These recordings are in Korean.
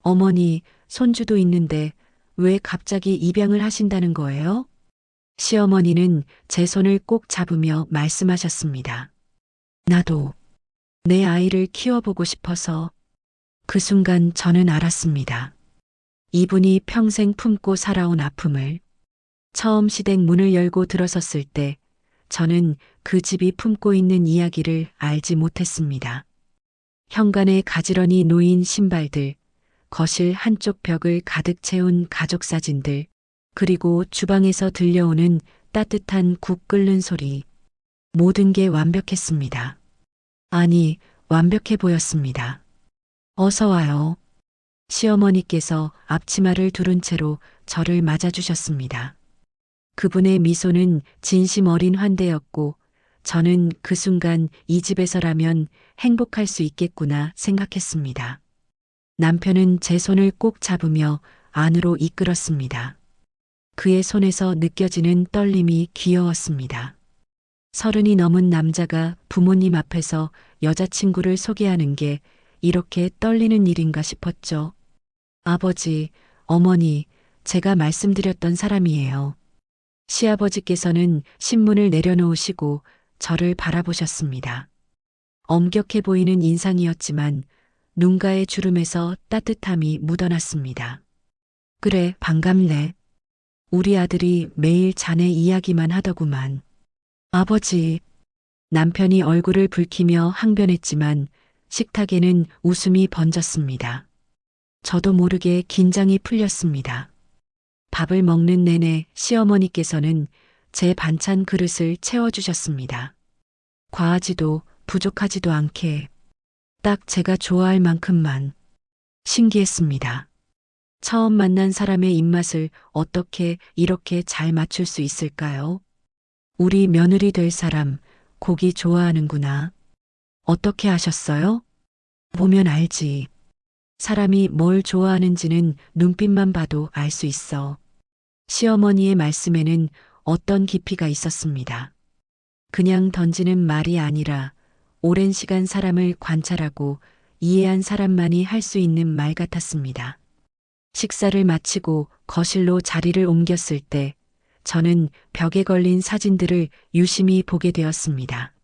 어머니, 손주도 있는데 왜 갑자기 입양을 하신다는 거예요? 시어머니는 제 손을 꼭 잡으며 말씀하셨습니다. 나도 내 아이를 키워보고 싶어서. 그 순간 저는 알았습니다. 이분이 평생 품고 살아온 아픔을. 처음 시댁 문을 열고 들어섰을 때 저는 그 집이 품고 있는 이야기를 알지 못했습니다. 현관에 가지런히 놓인 신발들, 거실 한쪽 벽을 가득 채운 가족 사진들, 그리고 주방에서 들려오는 따뜻한 국 끓는 소리. 모든 게 완벽했습니다. 아니, 완벽해 보였습니다. 어서 와요. 시어머니께서 앞치마를 두른 채로 저를 맞아주셨습니다. 그분의 미소는 진심 어린 환대였고, 저는 그 순간 이 집에서라면 행복할 수 있겠구나 생각했습니다. 남편은 제 손을 꼭 잡으며 안으로 이끌었습니다. 그의 손에서 느껴지는 떨림이 귀여웠습니다. 30이 넘은 남자가 부모님 앞에서 여자친구를 소개하는 게 이렇게 떨리는 일인가 싶었죠. 아버지, 어머니, 제가 말씀드렸던 사람이에요. 시아버지께서는 신문을 내려놓으시고 저를 바라보셨습니다. 엄격해 보이는 인상이었지만 눈가의 주름에서 따뜻함이 묻어났습니다. 그래, 반갑네. 우리 아들이 매일 자네 이야기만 하더구만. 아버지, 남편이 얼굴을 붉히며 항변했지만 식탁에는 웃음이 번졌습니다. 저도 모르게 긴장이 풀렸습니다. 밥을 먹는 내내 시어머니께서는 제 반찬 그릇을 채워주셨습니다. 과하지도 부족하지도 않게 딱 제가 좋아할 만큼만. 신기했습니다. 처음 만난 사람의 입맛을 어떻게 이렇게 잘 맞출 수 있을까요? 우리 며느리 될 사람 고기 좋아하는구나. 어떻게 아셨어요? 보면 알지. 사람이 뭘 좋아하는지는 눈빛만 봐도 알 수 있어. 시어머니의 말씀에는 어떤 깊이가 있었습니다. 그냥 던지는 말이 아니라 오랜 시간 사람을 관찰하고 이해한 사람만이 할 수 있는 말 같았습니다. 식사를 마치고 거실로 자리를 옮겼을 때 저는 벽에 걸린 사진들을 유심히 보게 되었습니다.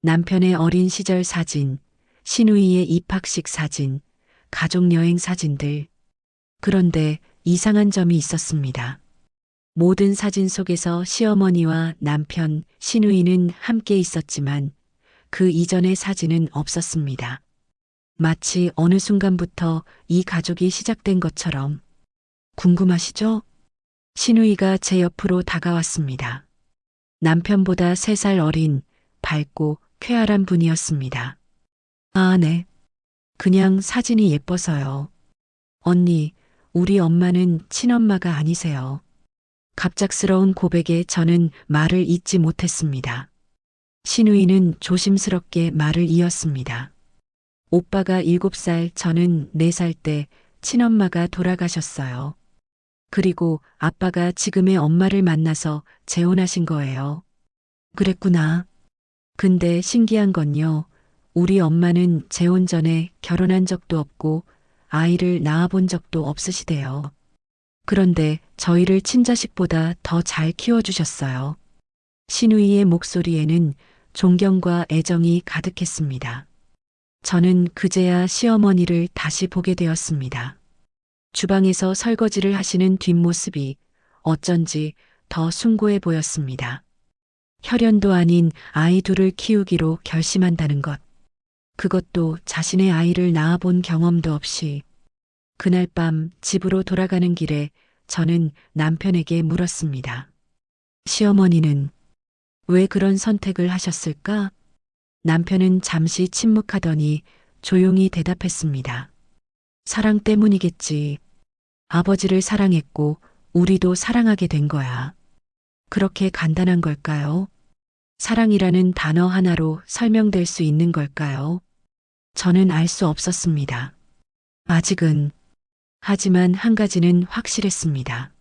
남편의 어린 시절 사진, 시누이의 입학식 사진, 가족여행 사진들. 그런데 이상한 점이 있었습니다. 모든 사진 속에서 시어머니와 남편, 시누이는 함께 있었지만 그 이전의 사진은 없었습니다. 마치 어느 순간부터 이 가족이 시작된 것처럼. 궁금하시죠? 시누이가 제 옆으로 다가왔습니다. 남편보다 3살 어린 밝고 쾌활한 분이었습니다. 아, 네. 그냥 사진이 예뻐서요. 언니, 우리 엄마는 친엄마가 아니세요. 갑작스러운 고백에 저는 말을 잇지 못했습니다. 시누이는 조심스럽게 말을 이었습니다. 오빠가 7살, 저는 4살 때 친엄마가 돌아가셨어요. 그리고 아빠가 지금의 엄마를 만나서 재혼하신 거예요. 그랬구나. 근데 신기한 건요. 우리 엄마는 재혼 전에 결혼한 적도 없고 아이를 낳아본 적도 없으시대요. 그런데 저희를 친자식보다 더 잘 키워주셨어요. 시누이의 목소리에는 존경과 애정이 가득했습니다. 저는 그제야 시어머니를 다시 보게 되었습니다. 주방에서 설거지를 하시는 뒷모습이 어쩐지 더 숭고해 보였습니다. 혈연도 아닌 아이 둘을 키우기로 결심한다는 것. 그것도 자신의 아이를 낳아본 경험도 없이. 그날 밤 집으로 돌아가는 길에 저는 남편에게 물었습니다. 시어머니는 왜 그런 선택을 하셨을까? 남편은 잠시 침묵하더니 조용히 대답했습니다. 사랑 때문이겠지. 아버지를 사랑했고 우리도 사랑하게 된 거야. 그렇게 간단한 걸까요? 사랑이라는 단어 하나로 설명될 수 있는 걸까요? 저는 알 수 없었습니다. 아직은. 하지만 한 가지는 확실했습니다.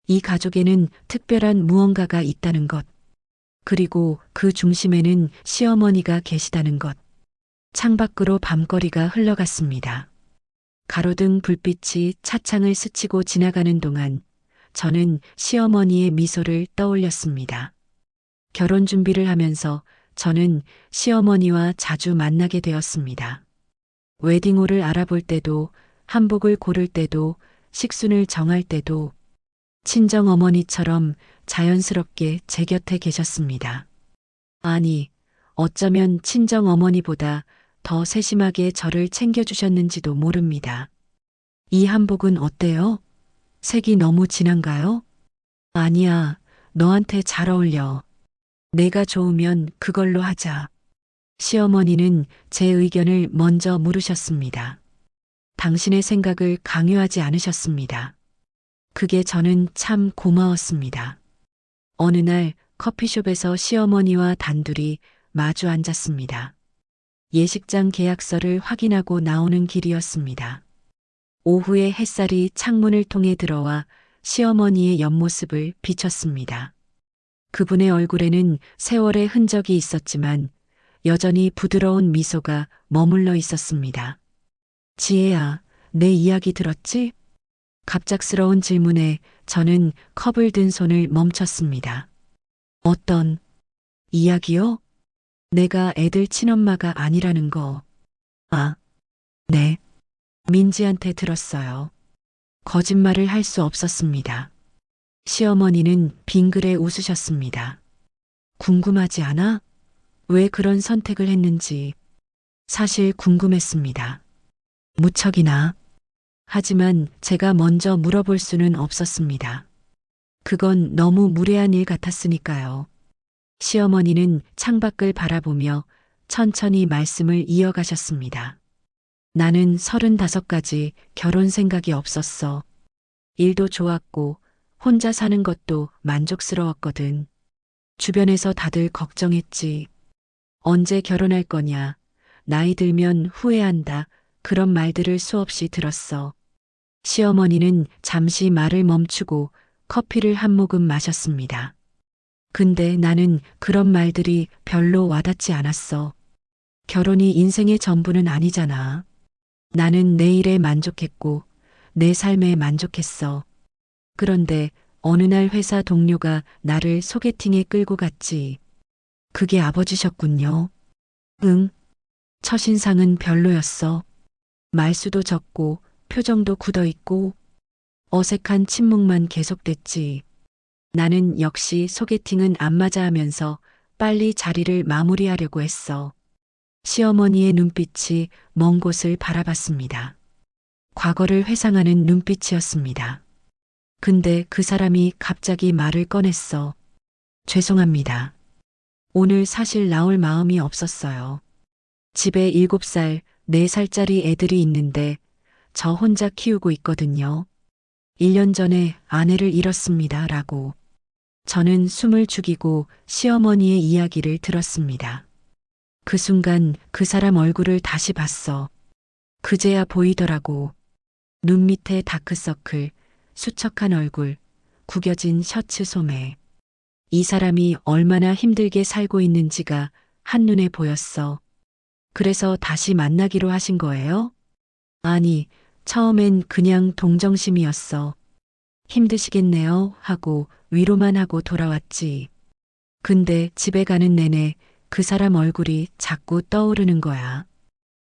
이 가족에는 특별한 무언가가 있다는 것. 그리고 그 중심에는 시어머니가 계시다는 것. 창밖으로 밤거리가 흘러갔습니다. 가로등 불빛이 차창을 스치고 지나가는 동안 저는 시어머니의 미소를 떠올렸습니다. 결혼 준비를 하면서 저는 시어머니와 자주 만나게 되었습니다. 웨딩홀을 알아볼 때도, 한복을 고를 때도, 식순을 정할 때도 친정 어머니처럼 자연스럽게 제 곁에 계셨습니다. 아니, 어쩌면 친정 어머니보다 더 세심하게 저를 챙겨주셨는지도 모릅니다. 이 한복은 어때요? 색이 너무 진한가요? 아니야, 너한테 잘 어울려. 내가 좋으면 그걸로 하자. 시어머니는 제 의견을 먼저 물으셨습니다. 당신의 생각을 강요하지 않으셨습니다. 그게 저는 참 고마웠습니다. 어느 날 커피숍에서 시어머니와 단둘이 마주 앉았습니다. 예식장 계약서를 확인하고 나오는 길이었습니다. 오후에 햇살이 창문을 통해 들어와 시어머니의 옆모습을 비췄습니다. 그분의 얼굴에는 세월의 흔적이 있었지만 여전히 부드러운 미소가 머물러 있었습니다. 지혜야, 내 이야기 들었지? 갑작스러운 질문에 저는 컵을 든 손을 멈췄습니다. 어떤 이야기요? 내가 애들 친엄마가 아니라는 거. 아, 네. 민지한테 들었어요. 거짓말을 할 수 없었습니다. 시어머니는 빙그레 웃으셨습니다. 궁금하지 않아? 왜 그런 선택을 했는지. 사실 궁금했습니다. 무척이나. 하지만 제가 먼저 물어볼 수는 없었습니다. 그건 너무 무례한 일 같았으니까요. 시어머니는 창밖을 바라보며 천천히 말씀을 이어가셨습니다. 나는 35까지 결혼 생각이 없었어. 일도 좋았고 혼자 사는 것도 만족스러웠거든. 주변에서 다들 걱정했지. 언제 결혼할 거냐. 나이 들면 후회한다. 그런 말들을 수없이 들었어. 시어머니는 잠시 말을 멈추고 커피를 한 모금 마셨습니다. 근데 나는 그런 말들이 별로 와닿지 않았어. 결혼이 인생의 전부는 아니잖아. 나는 내 일에 만족했고 내 삶에 만족했어. 그런데 어느 날 회사 동료가 나를 소개팅에 끌고 갔지. 그게 아버지셨군요. 응. 첫인상은 별로였어. 말수도 적고 표정도 굳어 있고 어색한 침묵만 계속됐지. 나는 역시 소개팅은 안 맞아 하면서 빨리 자리를 마무리하려고 했어. 시어머니의 눈빛이 먼 곳을 바라봤습니다. 과거를 회상하는 눈빛이었습니다. 근데 그 사람이 갑자기 말을 꺼냈어. 죄송합니다. 오늘 사실 나올 마음이 없었어요. 집에 7살, 4살짜리 애들이 있는데 저 혼자 키우고 있거든요. 1년 전에 아내를 잃었습니다. 라고. 저는 숨을 죽이고 시어머니의 이야기를 들었습니다. 그 순간 그 사람 얼굴을 다시 봤어. 그제야 보이더라고. 눈 밑에 다크서클, 수척한 얼굴, 구겨진 셔츠 소매. 이 사람이 얼마나 힘들게 살고 있는지가 한눈에 보였어. 그래서 다시 만나기로 하신 거예요? 아니, 처음엔 그냥 동정심이었어. 힘드시겠네요 하고 위로만 하고 돌아왔지. 근데 집에 가는 내내 그 사람 얼굴이 자꾸 떠오르는 거야.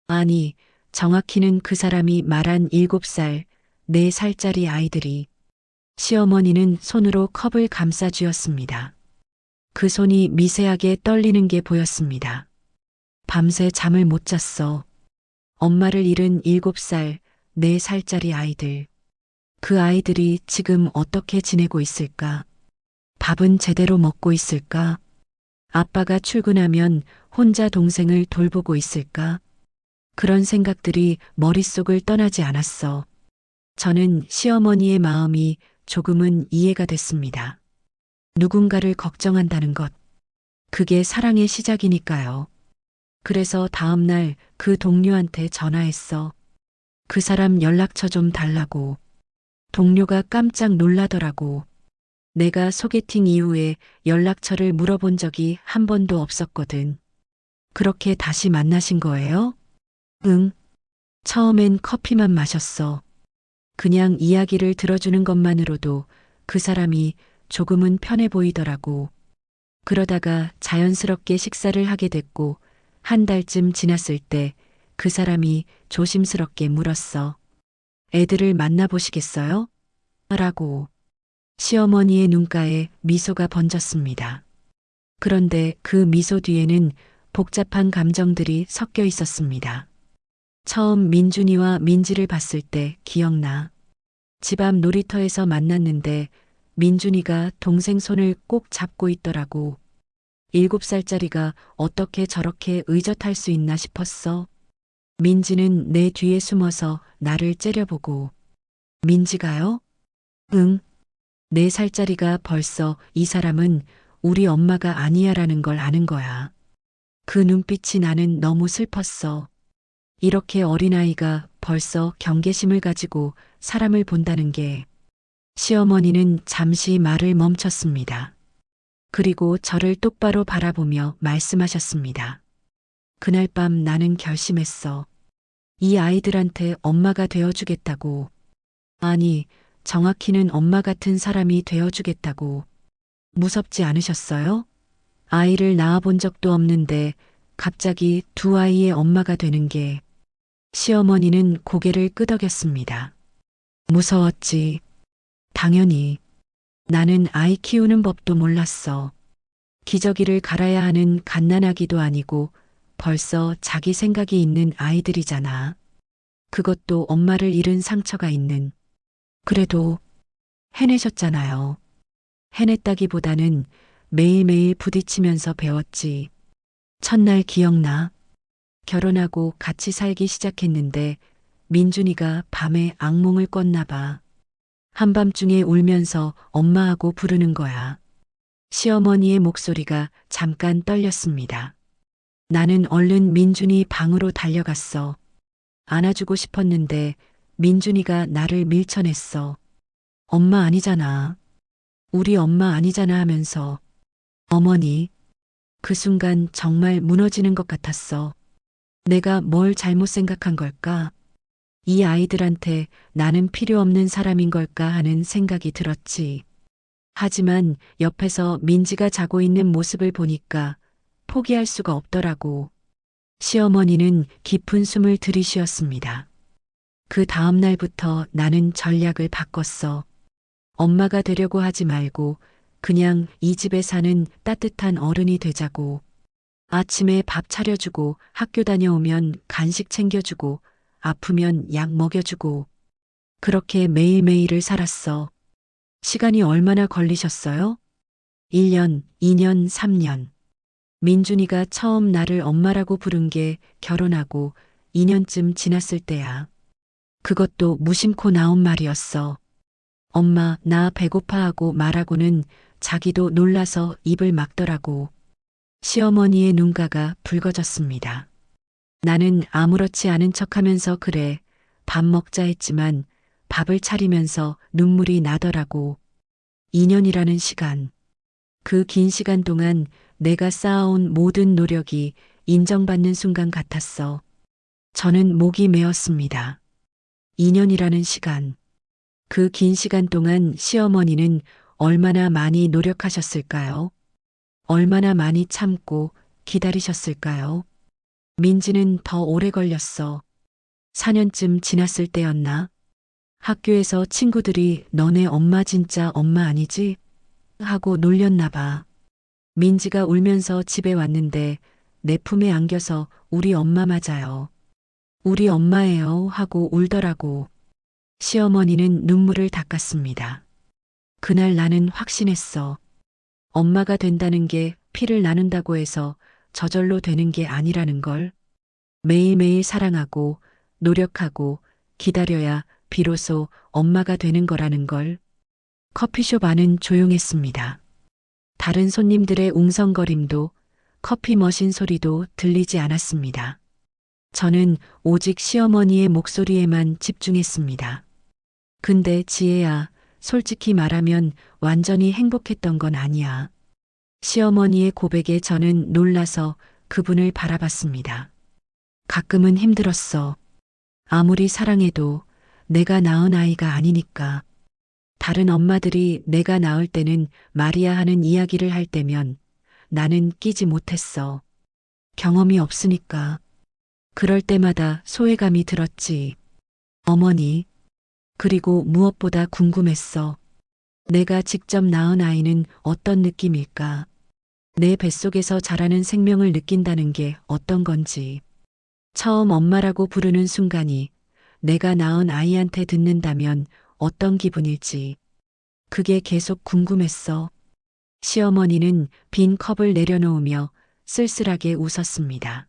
아니, 정확히는 그 사람이 말한 7살, 4살짜리 아이들이. 시어머니는 손으로 컵을 감싸 쥐었습니다. 그 손이 미세하게 떨리는 게 보였습니다. 밤새 잠을 못 잤어. 엄마를 잃은 7살, 4살짜리 아이들. 그 아이들이 지금 어떻게 지내고 있을까? 밥은 제대로 먹고 있을까? 아빠가 출근하면 혼자 동생을 돌보고 있을까? 그런 생각들이 머릿속을 떠나지 않았어. 저는 시어머니의 마음이 조금은 이해가 됐습니다. 누군가를 걱정한다는 것. 그게 사랑의 시작이니까요. 그래서 다음날 그 동료한테 전화했어. 그 사람 연락처 좀 달라고. 동료가 깜짝 놀라더라고. 내가 소개팅 이후에 연락처를 물어본 적이 한 번도 없었거든. 그렇게 다시 만나신 거예요? 응. 처음엔 커피만 마셨어. 그냥 이야기를 들어주는 것만으로도 그 사람이 조금은 편해 보이더라고. 그러다가 자연스럽게 식사를 하게 됐고, 한 달쯤 지났을 때 그 사람이 조심스럽게 물었어. 애들을 만나보시겠어요? 라고. 시어머니의 눈가에 미소가 번졌습니다. 그런데 그 미소 뒤에는 복잡한 감정들이 섞여 있었습니다. 처음 민준이와 민지를 봤을 때 기억나. 집 앞 놀이터에서 만났는데 민준이가 동생 손을 꼭 잡고 있더라고. 7살짜리가 어떻게 저렇게 의젓할 수 있나 싶었어. 민지는 내 뒤에 숨어서 나를 째려보고. 민지가요? 응. 4살짜리가 벌써 이 사람은 우리 엄마가 아니야라는 걸 아는 거야. 그 눈빛이 나는 너무 슬펐어. 이렇게 어린아이가 벌써 경계심을 가지고 사람을 본다는 게. 시어머니는 잠시 말을 멈췄습니다. 그리고 저를 똑바로 바라보며 말씀하셨습니다. 그날 밤 나는 결심했어. 이 아이들한테 엄마가 되어주겠다고. 아니, 정확히는 엄마 같은 사람이 되어주겠다고. 무섭지 않으셨어요? 아이를 낳아본 적도 없는데 갑자기 두 아이의 엄마가 되는 게. 시어머니는 고개를 끄덕였습니다. 무서웠지. 당연히. 나는 아이 키우는 법도 몰랐어. 기저귀를 갈아야 하는 갓난아기도 아니고 벌써 자기 생각이 있는 아이들이잖아. 그것도 엄마를 잃은 상처가 있는. 그래도 해내셨잖아요. 해냈다기보다는 매일매일 부딪히면서 배웠지. 첫날 기억나. 결혼하고 같이 살기 시작했는데 민준이가 밤에 악몽을 꿨나 봐. 한밤중에 울면서 엄마하고 부르는 거야. 시어머니의 목소리가 잠깐 떨렸습니다. 나는 얼른 민준이 방으로 달려갔어. 안아주고 싶었는데 민준이가 나를 밀쳐냈어. 엄마 아니잖아. 우리 엄마 아니잖아 하면서. 어머니. 그 순간 정말 무너지는 것 같았어. 내가 뭘 잘못 생각한 걸까? 이 아이들한테 나는 필요 없는 사람인 걸까 하는 생각이 들었지. 하지만 옆에서 민지가 자고 있는 모습을 보니까 포기할 수가 없더라고. 시어머니는 깊은 숨을 들이쉬었습니다. 그 다음 날부터 나는 전략을 바꿨어. 엄마가 되려고 하지 말고 그냥 이 집에 사는 따뜻한 어른이 되자고. 아침에 밥 차려주고 학교 다녀오면 간식 챙겨주고 아프면 약 먹여주고. 그렇게 매일매일을 살았어. 시간이 얼마나 걸리셨어요? 1년, 2년, 3년. 민준이가 처음 나를 엄마라고 부른 게 결혼하고 2년쯤 지났을 때야. 그것도 무심코 나온 말이었어. 엄마, 나 배고파 하고 말하고는 자기도 놀라서 입을 막더라고. 시어머니의 눈가가 붉어졌습니다. 나는 아무렇지 않은 척하면서 그래, 밥 먹자 했지만 밥을 차리면서 눈물이 나더라고. 2년이라는 시간. 그 긴 시간 동안 내가 쌓아온 모든 노력이 인정받는 순간 같았어. 저는 목이 메었습니다. 2년이라는 시간. 그 긴 시간 동안 시어머니는 얼마나 많이 노력하셨을까요? 얼마나 많이 참고 기다리셨을까요? 민지는 더 오래 걸렸어. 4년쯤 지났을 때였나? 학교에서 친구들이 너네 엄마 진짜 엄마 아니지? 하고 놀렸나 봐. 민지가 울면서 집에 왔는데 내 품에 안겨서 우리 엄마 맞아요. 우리 엄마예요 하고 울더라고. 시어머니는 눈물을 닦았습니다. 그날 나는 확신했어. 엄마가 된다는 게 피를 나눈다고 해서 저절로 되는 게 아니라는 걸. 매일매일 사랑하고 노력하고 기다려야 비로소 엄마가 되는 거라는 걸. 커피숍 안은 조용했습니다. 다른 손님들의 웅성거림도 커피 머신 소리도 들리지 않았습니다. 저는 오직 시어머니의 목소리에만 집중했습니다. 근데 지혜야, 솔직히 말하면 완전히 행복했던 건 아니야. 시어머니의 고백에 저는 놀라서 그분을 바라봤습니다. 가끔은 힘들었어. 아무리 사랑해도 내가 낳은 아이가 아니니까. 다른 엄마들이 내가 낳을 때는 마리아 하는 이야기를 할 때면 나는 끼지 못했어. 경험이 없으니까. 그럴 때마다 소외감이 들었지. 어머니. 그리고 무엇보다 궁금했어. 내가 직접 낳은 아이는 어떤 느낌일까? 내 뱃속에서 자라는 생명을 느낀다는 게 어떤 건지. 처음 엄마라고 부르는 순간이 내가 낳은 아이한테 듣는다면 어떤 기분일지. 그게 계속 궁금했어. 시어머니는 빈 컵을 내려놓으며 쓸쓸하게 웃었습니다.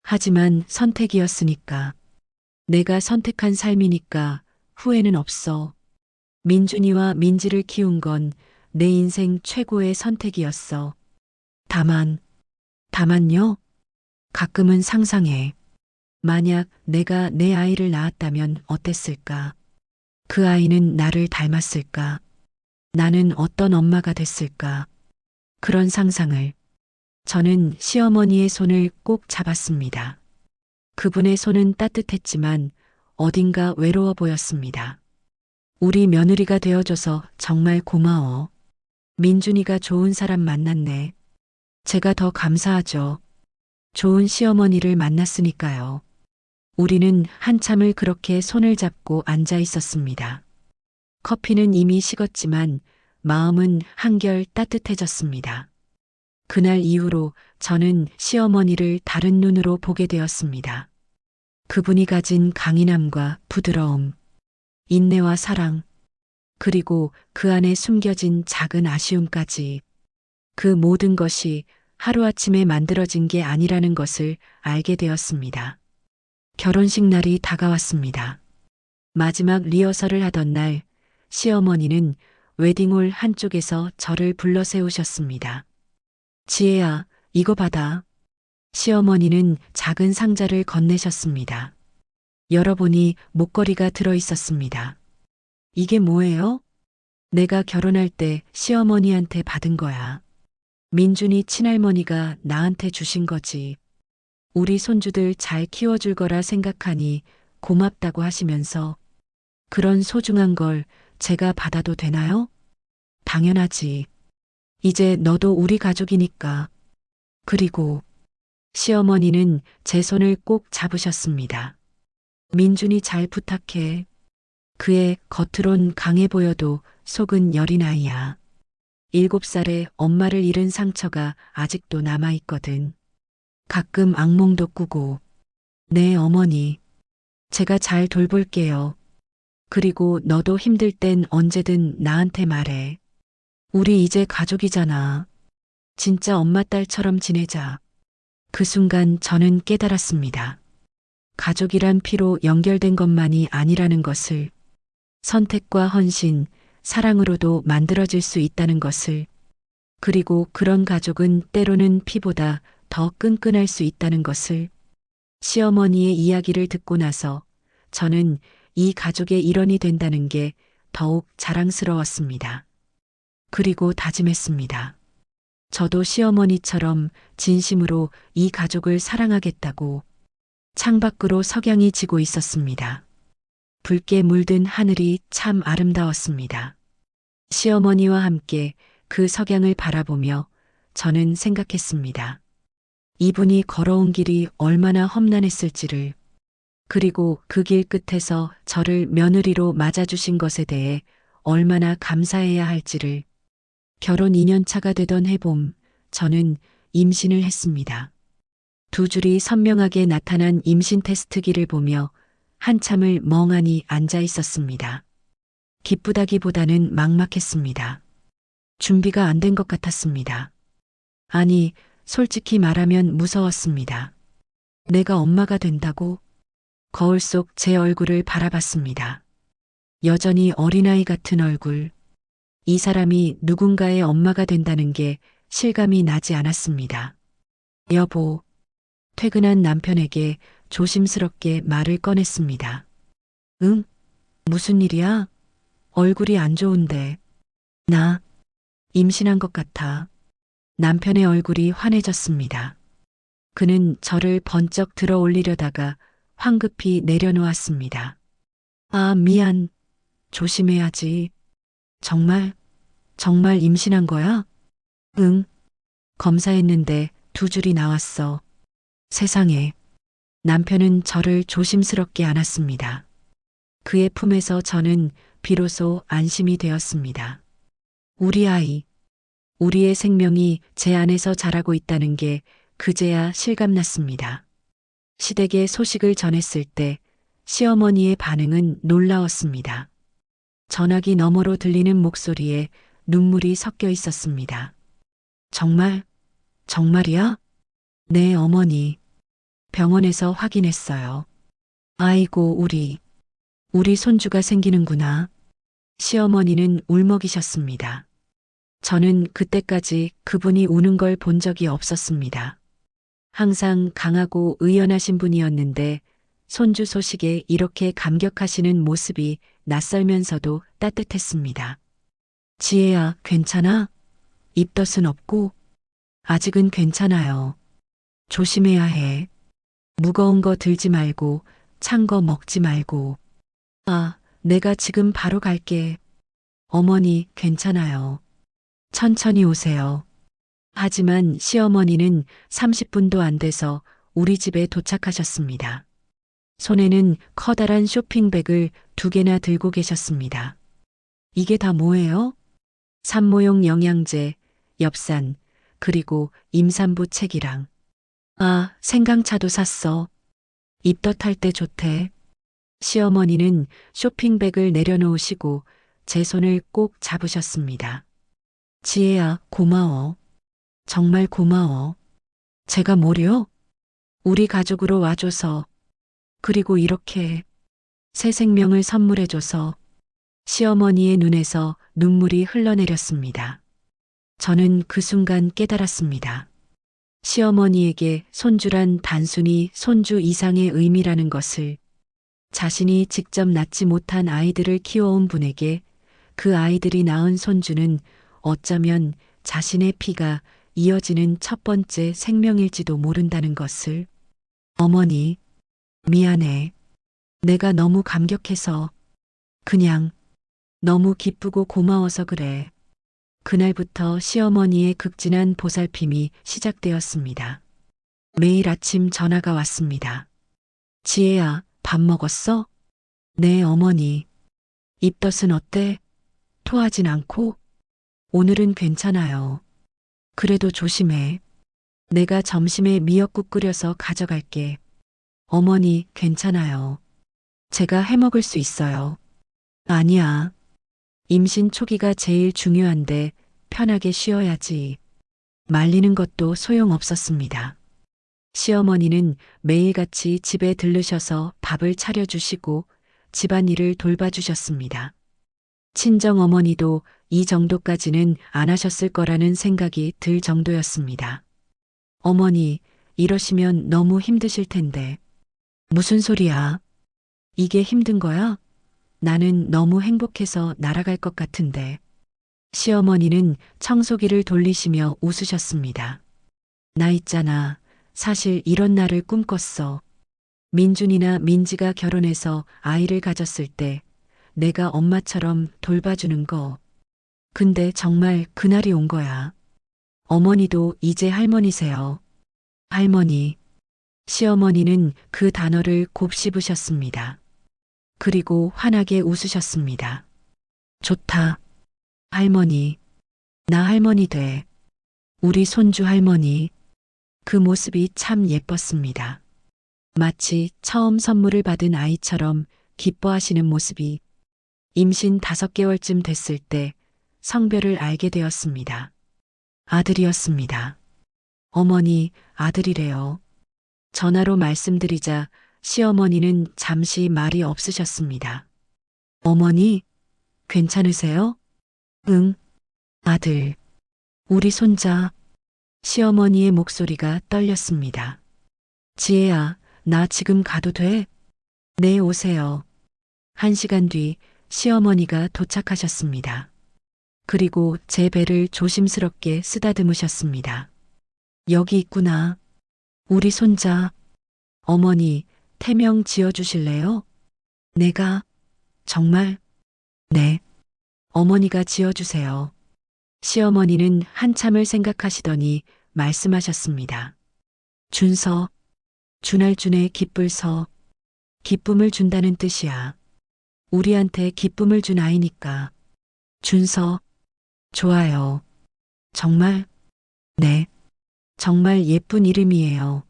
하지만 선택이었으니까. 내가 선택한 삶이니까 후회는 없어. 민준이와 민지를 키운 건 내 인생 최고의 선택이었어. 다만요? 가끔은 상상해. 만약 내가 내 아이를 낳았다면 어땠을까? 그 아이는 나를 닮았을까? 나는 어떤 엄마가 됐을까? 그런 상상을. 저는 시어머니의 손을 꼭 잡았습니다. 그분의 손은 따뜻했지만 어딘가 외로워 보였습니다. 우리 며느리가 되어줘서 정말 고마워. 민준이가 좋은 사람 만났네. 제가 더 감사하죠. 좋은 시어머니를 만났으니까요. 우리는 한참을 그렇게 손을 잡고 앉아 있었습니다. 커피는 이미 식었지만 마음은 한결 따뜻해졌습니다. 그날 이후로 저는 시어머니를 다른 눈으로 보게 되었습니다. 그분이 가진 강인함과 부드러움, 인내와 사랑, 그리고 그 안에 숨겨진 작은 아쉬움까지 그 모든 것이 하루아침에 만들어진 게 아니라는 것을 알게 되었습니다. 결혼식 날이 다가왔습니다. 마지막 리허설을 하던 날 시어머니는 웨딩홀 한쪽에서 저를 불러 세우셨습니다. 지혜야, 이거 받아. 시어머니는 작은 상자를 건네셨습니다. 열어보니 목걸이가 들어 있었습니다. 이게 뭐예요? 내가 결혼할 때 시어머니한테 받은 거야. 민준이 친할머니가 나한테 주신 거지. 우리 손주들 잘 키워줄 거라 생각하니 고맙다고 하시면서 그런 소중한 걸 제가 받아도 되나요? 당연하지. 이제 너도 우리 가족이니까. 그리고 시어머니는 제 손을 꼭 잡으셨습니다. 민준이 잘 부탁해. 그의 겉으론 강해 보여도 속은 여린 아이야. 7살에 엄마를 잃은 상처가 아직도 남아있거든. 가끔 악몽도 꾸고. 네, 어머니. 제가 잘 돌볼게요. 그리고 너도 힘들 땐 언제든 나한테 말해. 우리 이제 가족이잖아. 진짜 엄마 딸처럼 지내자. 그 순간 저는 깨달았습니다. 가족이란 피로 연결된 것만이 아니라는 것을, 선택과 헌신, 사랑으로도 만들어질 수 있다는 것을, 그리고 그런 가족은 때로는 피보다 더 끈끈할 수 있다는 것을. 시어머니의 이야기를 듣고 나서 저는 이 가족의 일원이 된다는 게 더욱 자랑스러웠습니다. 그리고 다짐했습니다. 저도 시어머니처럼 진심으로 이 가족을 사랑하겠다고. 창밖으로 석양이 지고 있었습니다. 붉게 물든 하늘이 참 아름다웠습니다. 시어머니와 함께 그 석양을 바라보며 저는 생각했습니다. 이분이 걸어온 길이 얼마나 험난했을지를, 그리고 그 길 끝에서 저를 며느리로 맞아주신 것에 대해 얼마나 감사해야 할지를. 결혼 2년 차가 되던 해봄, 저는 임신을 했습니다. 2줄이 선명하게 나타난 임신 테스트기를 보며 한참을 멍하니 앉아 있었습니다. 기쁘다기보다는 막막했습니다. 준비가 안 된 것 같았습니다. 아니, 솔직히 말하면 무서웠습니다. 내가 엄마가 된다고? 거울 속 제 얼굴을 바라봤습니다. 여전히 어린아이 같은 얼굴. 이 사람이 누군가의 엄마가 된다는 게 실감이 나지 않았습니다. 여보, 퇴근한 남편에게 조심스럽게 말을 꺼냈습니다. 응? 무슨 일이야? 얼굴이 안 좋은데. 나 임신한 것 같아. 남편의 얼굴이 환해졌습니다. 그는 저를 번쩍 들어 올리려다가 황급히 내려놓았습니다. 아, 미안. 조심해야지. 정말, 정말 임신한 거야? 응. 검사했는데 2줄이 나왔어. 세상에. 남편은 저를 조심스럽게 안았습니다. 그의 품에서 저는 비로소 안심이 되었습니다. 우리 아이, 우리의 생명이 제 안에서 자라고 있다는 게 그제야 실감났습니다. 시댁에 소식을 전했을 때 시어머니의 반응은 놀라웠습니다. 전화기 너머로 들리는 목소리에 눈물이 섞여 있었습니다. 정말, 정말이야? 네, 어머니. 병원에서 확인했어요. 아이고, 우리 손주가 생기는구나. 시어머니는 울먹이셨습니다. 저는 그때까지 그분이 우는 걸 본 적이 없었습니다. 항상 강하고 의연하신 분이었는데 손주 소식에 이렇게 감격하시는 모습이 낯설면서도 따뜻했습니다. 지혜야, 괜찮아? 입덧은 없고? 아직은 괜찮아요. 조심해야 해. 무거운 거 들지 말고, 찬 거 먹지 말고. 아, 내가 지금 바로 갈게. 어머니, 괜찮아요. 천천히 오세요. 하지만 시어머니는 30분도 안 돼서 우리 집에 도착하셨습니다. 손에는 커다란 쇼핑백을 2개나 들고 계셨습니다. 이게 다 뭐예요? 산모용 영양제, 엽산, 그리고 임산부 책이랑. 아, 생강차도 샀어. 입덧할 때 좋대. 시어머니는 쇼핑백을 내려놓으시고 제 손을 꼭 잡으셨습니다. 지혜야, 고마워. 정말 고마워. 제가 뭐려? 우리 가족으로 와줘서, 그리고 이렇게 새 생명을 선물해줘서. 시어머니의 눈에서 눈물이 흘러내렸습니다. 저는 그 순간 깨달았습니다. 시어머니에게 손주란 단순히 손주 이상의 의미라는 것을, 자신이 직접 낳지 못한 아이들을 키워온 분에게 그 아이들이 낳은 손주는 어쩌면 자신의 피가 이어지는 첫 번째 생명일지도 모른다는 것을. 어머니, 미안해. 내가 너무 감격해서, 그냥 너무 기쁘고 고마워서 그래. 그날부터 시어머니의 극진한 보살핌이 시작되었습니다. 매일 아침 전화가 왔습니다. 지혜야, 밥 먹었어? 네, 어머니. 입덧은 어때? 토하진 않고? 오늘은 괜찮아요. 그래도 조심해. 내가 점심에 미역국 끓여서 가져갈게. 어머니, 괜찮아요. 제가 해먹을 수 있어요. 아니야. 임신 초기가 제일 중요한데 편하게 쉬어야지. 말리는 것도 소용없었습니다. 시어머니는 매일같이 집에 들르셔서 밥을 차려주시고 집안일을 돌봐주셨습니다. 친정어머니도 이 정도까지는 안 하셨을 거라는 생각이 들 정도였습니다. 어머니, 이러시면 너무 힘드실 텐데. 무슨 소리야? 이게 힘든 거야? 나는 너무 행복해서 날아갈 것 같은데. 시어머니는 청소기를 돌리시며 웃으셨습니다. 나 있잖아. 사실 이런 날을 꿈꿨어. 민준이나 민지가 결혼해서 아이를 가졌을 때 내가 엄마처럼 돌봐주는 거. 근데 정말 그날이 온 거야. 어머니도 이제 할머니세요. 할머니. 시어머니는 그 단어를 곱씹으셨습니다. 그리고 환하게 웃으셨습니다. 좋다. 할머니. 나 할머니 돼. 우리 손주 할머니. 그 모습이 참 예뻤습니다. 마치 처음 선물을 받은 아이처럼 기뻐하시는 모습이. 임신 5개월쯤 됐을 때 성별을 알게 되었습니다. 아들이었습니다. 어머니, 아들이래요. 전화로 말씀드리자 시어머니는 잠시 말이 없으셨습니다. 어머니, 괜찮으세요? 응, 아들. 우리 손자. 시어머니의 목소리가 떨렸습니다. 지혜야, 나 지금 가도 돼? 네, 오세요. 1시간 뒤 시어머니가 도착하셨습니다. 그리고 제 배를 조심스럽게 쓰다듬으셨습니다. 여기 있구나. 우리 손자. 어머니, 태명 지어주실래요? 내가, 정말, 네. 어머니가 지어주세요. 시어머니는 한참을 생각하시더니 말씀하셨습니다. 준서, 준할준의 기쁠서, 기쁨을 준다는 뜻이야. 우리한테 기쁨을 준 아이니까. 준서, 좋아요. 정말, 네. 정말 예쁜 이름이에요.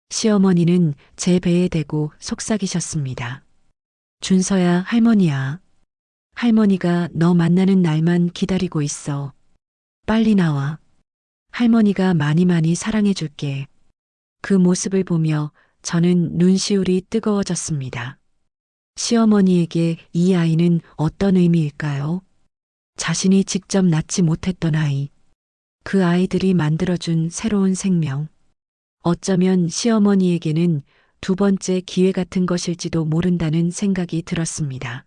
시어머니는 제 배에 대고 속삭이셨습니다. 준서야, 할머니야. 할머니가 너 만나는 날만 기다리고 있어. 빨리 나와. 할머니가 많이 많이 사랑해 줄게. 그 모습을 보며 저는 눈시울이 뜨거워졌습니다. 시어머니에게 이 아이는 어떤 의미일까요? 자신이 직접 낳지 못했던 아이. 그 아이들이 만들어준 새로운 생명. 어쩌면 시어머니에게는 두 번째 기회 같은 것일지도 모른다는 생각이 들었습니다.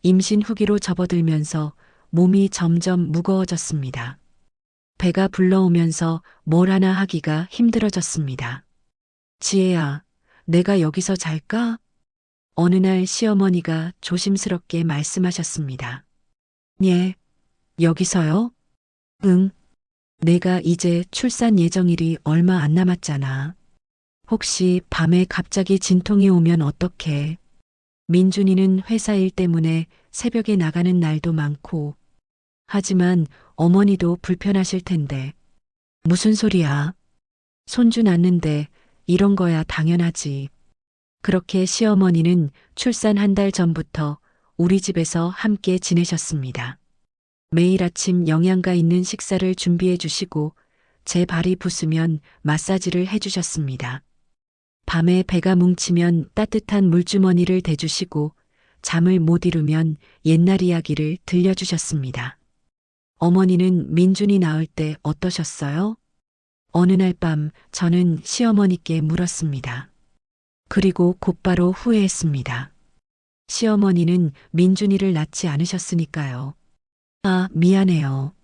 임신 후기로 접어들면서 몸이 점점 무거워졌습니다. 배가 불러오면서 뭘 하나 하기가 힘들어졌습니다. 지혜야, 내가 여기서 잘까? 어느 날 시어머니가 조심스럽게 말씀하셨습니다. 예, 여기서요? 응, 내가 이제 출산 예정일이 얼마 안 남았잖아. 혹시 밤에 갑자기 진통이 오면 어떡해? 민준이는 회사 일 때문에 새벽에 나가는 날도 많고, 하지만 어머니도 불편하실 텐데. 무슨 소리야? 손주 낳는데 이런 거야 당연하지. 그렇게 시어머니는 출산 한 달 전부터 우리 집에서 함께 지내셨습니다. 매일 아침 영양가 있는 식사를 준비해 주시고 제 발이 부으면 마사지를 해 주셨습니다. 밤에 배가 뭉치면 따뜻한 물주머니를 대주시고 잠을 못 이루면 옛날 이야기를 들려주셨습니다. 어머니는 민준이 낳을 때 어떠셨어요? 어느 날 밤 저는 시어머니께 물었습니다. 그리고 곧바로 후회했습니다. 시어머니는 민준이를 낳지 않으셨으니까요. 아, 미안해요.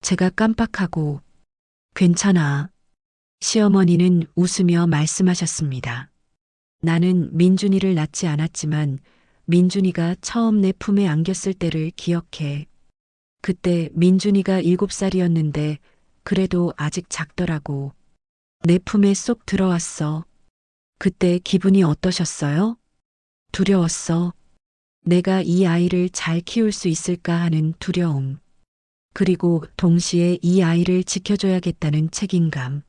제가 깜빡하고. 괜찮아. 시어머니는 웃으며 말씀하셨습니다. 나는 민준이를 낳지 않았지만 민준이가 처음 내 품에 안겼을 때를 기억해. 그때 민준이가 7살이었는데 그래도 아직 작더라고. 내 품에 쏙 들어왔어. 그때 기분이 어떠셨어요? 두려웠어. 내가 이 아이를 잘 키울 수 있을까 하는 두려움. 그리고 동시에 이 아이를 지켜줘야겠다는 책임감.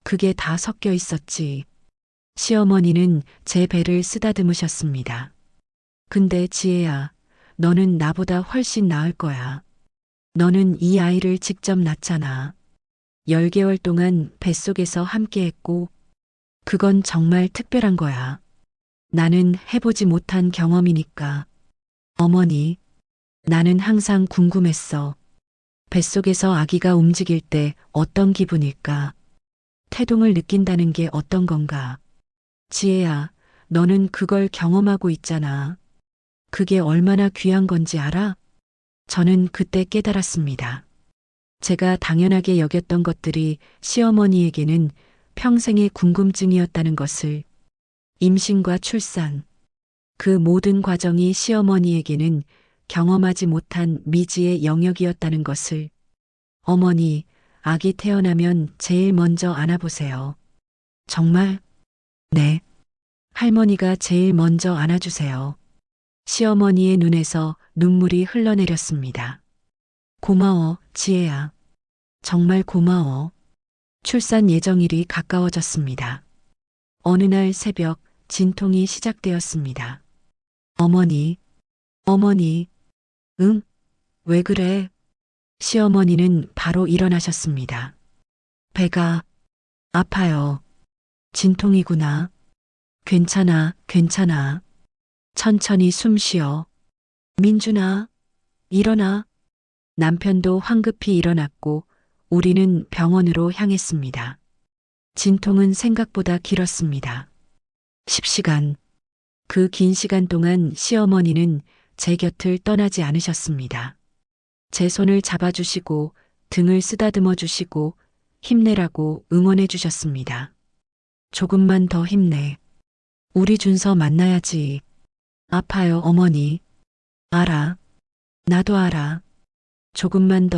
그게 다 섞여 있었지. 시어머니는 제 배를 쓰다듬으셨습니다. 근데 지혜야, 너는 나보다 훨씬 나을 거야. 너는 이 아이를 직접 낳잖아. 10개월 동안 뱃속에서 함께했고, 그건 정말 특별한 거야. 나는 해보지 못한 경험이니까. 어머니, 나는 항상 궁금했어. 뱃속에서 아기가 움직일 때 어떤 기분일까? 태동을 느낀다는 게 어떤 건가? 지혜야, 너는 그걸 경험하고 있잖아. 그게 얼마나 귀한 건지 알아? 저는 그때 깨달았습니다. 제가 당연하게 여겼던 것들이 시어머니에게는 평생의 궁금증이었다는 것을. 임신과 출산, 그 모든 과정이 시어머니에게는 경험하지 못한 미지의 영역이었다는 것을. 어머니, 아기 태어나면 제일 먼저 안아보세요. 정말? 네. 할머니가 제일 먼저 안아주세요. 시어머니의 눈에서 눈물이 흘러내렸습니다. 고마워, 지혜야. 정말 고마워. 출산 예정일이 가까워졌습니다. 어느 날 새벽 진통이 시작되었습니다. 어머니, 어머니, 응? 왜 그래? 시어머니는 바로 일어나셨습니다. 배가 아파요. 진통이구나. 괜찮아, 괜찮아. 천천히 숨 쉬어. 민준아, 일어나. 남편도 황급히 일어났고 우리는 병원으로 향했습니다. 진통은 생각보다 길었습니다. 10시간. 그 긴 시간 동안 시어머니는 제 곁을 떠나지 않으셨습니다. 제 손을 잡아주시고 등을 쓰다듬어 주시고 힘내라고 응원해 주셨습니다. 조금만 더 힘내. 우리 준서 만나야지. 아파요, 어머니. 알아. 나도 알아. 조금만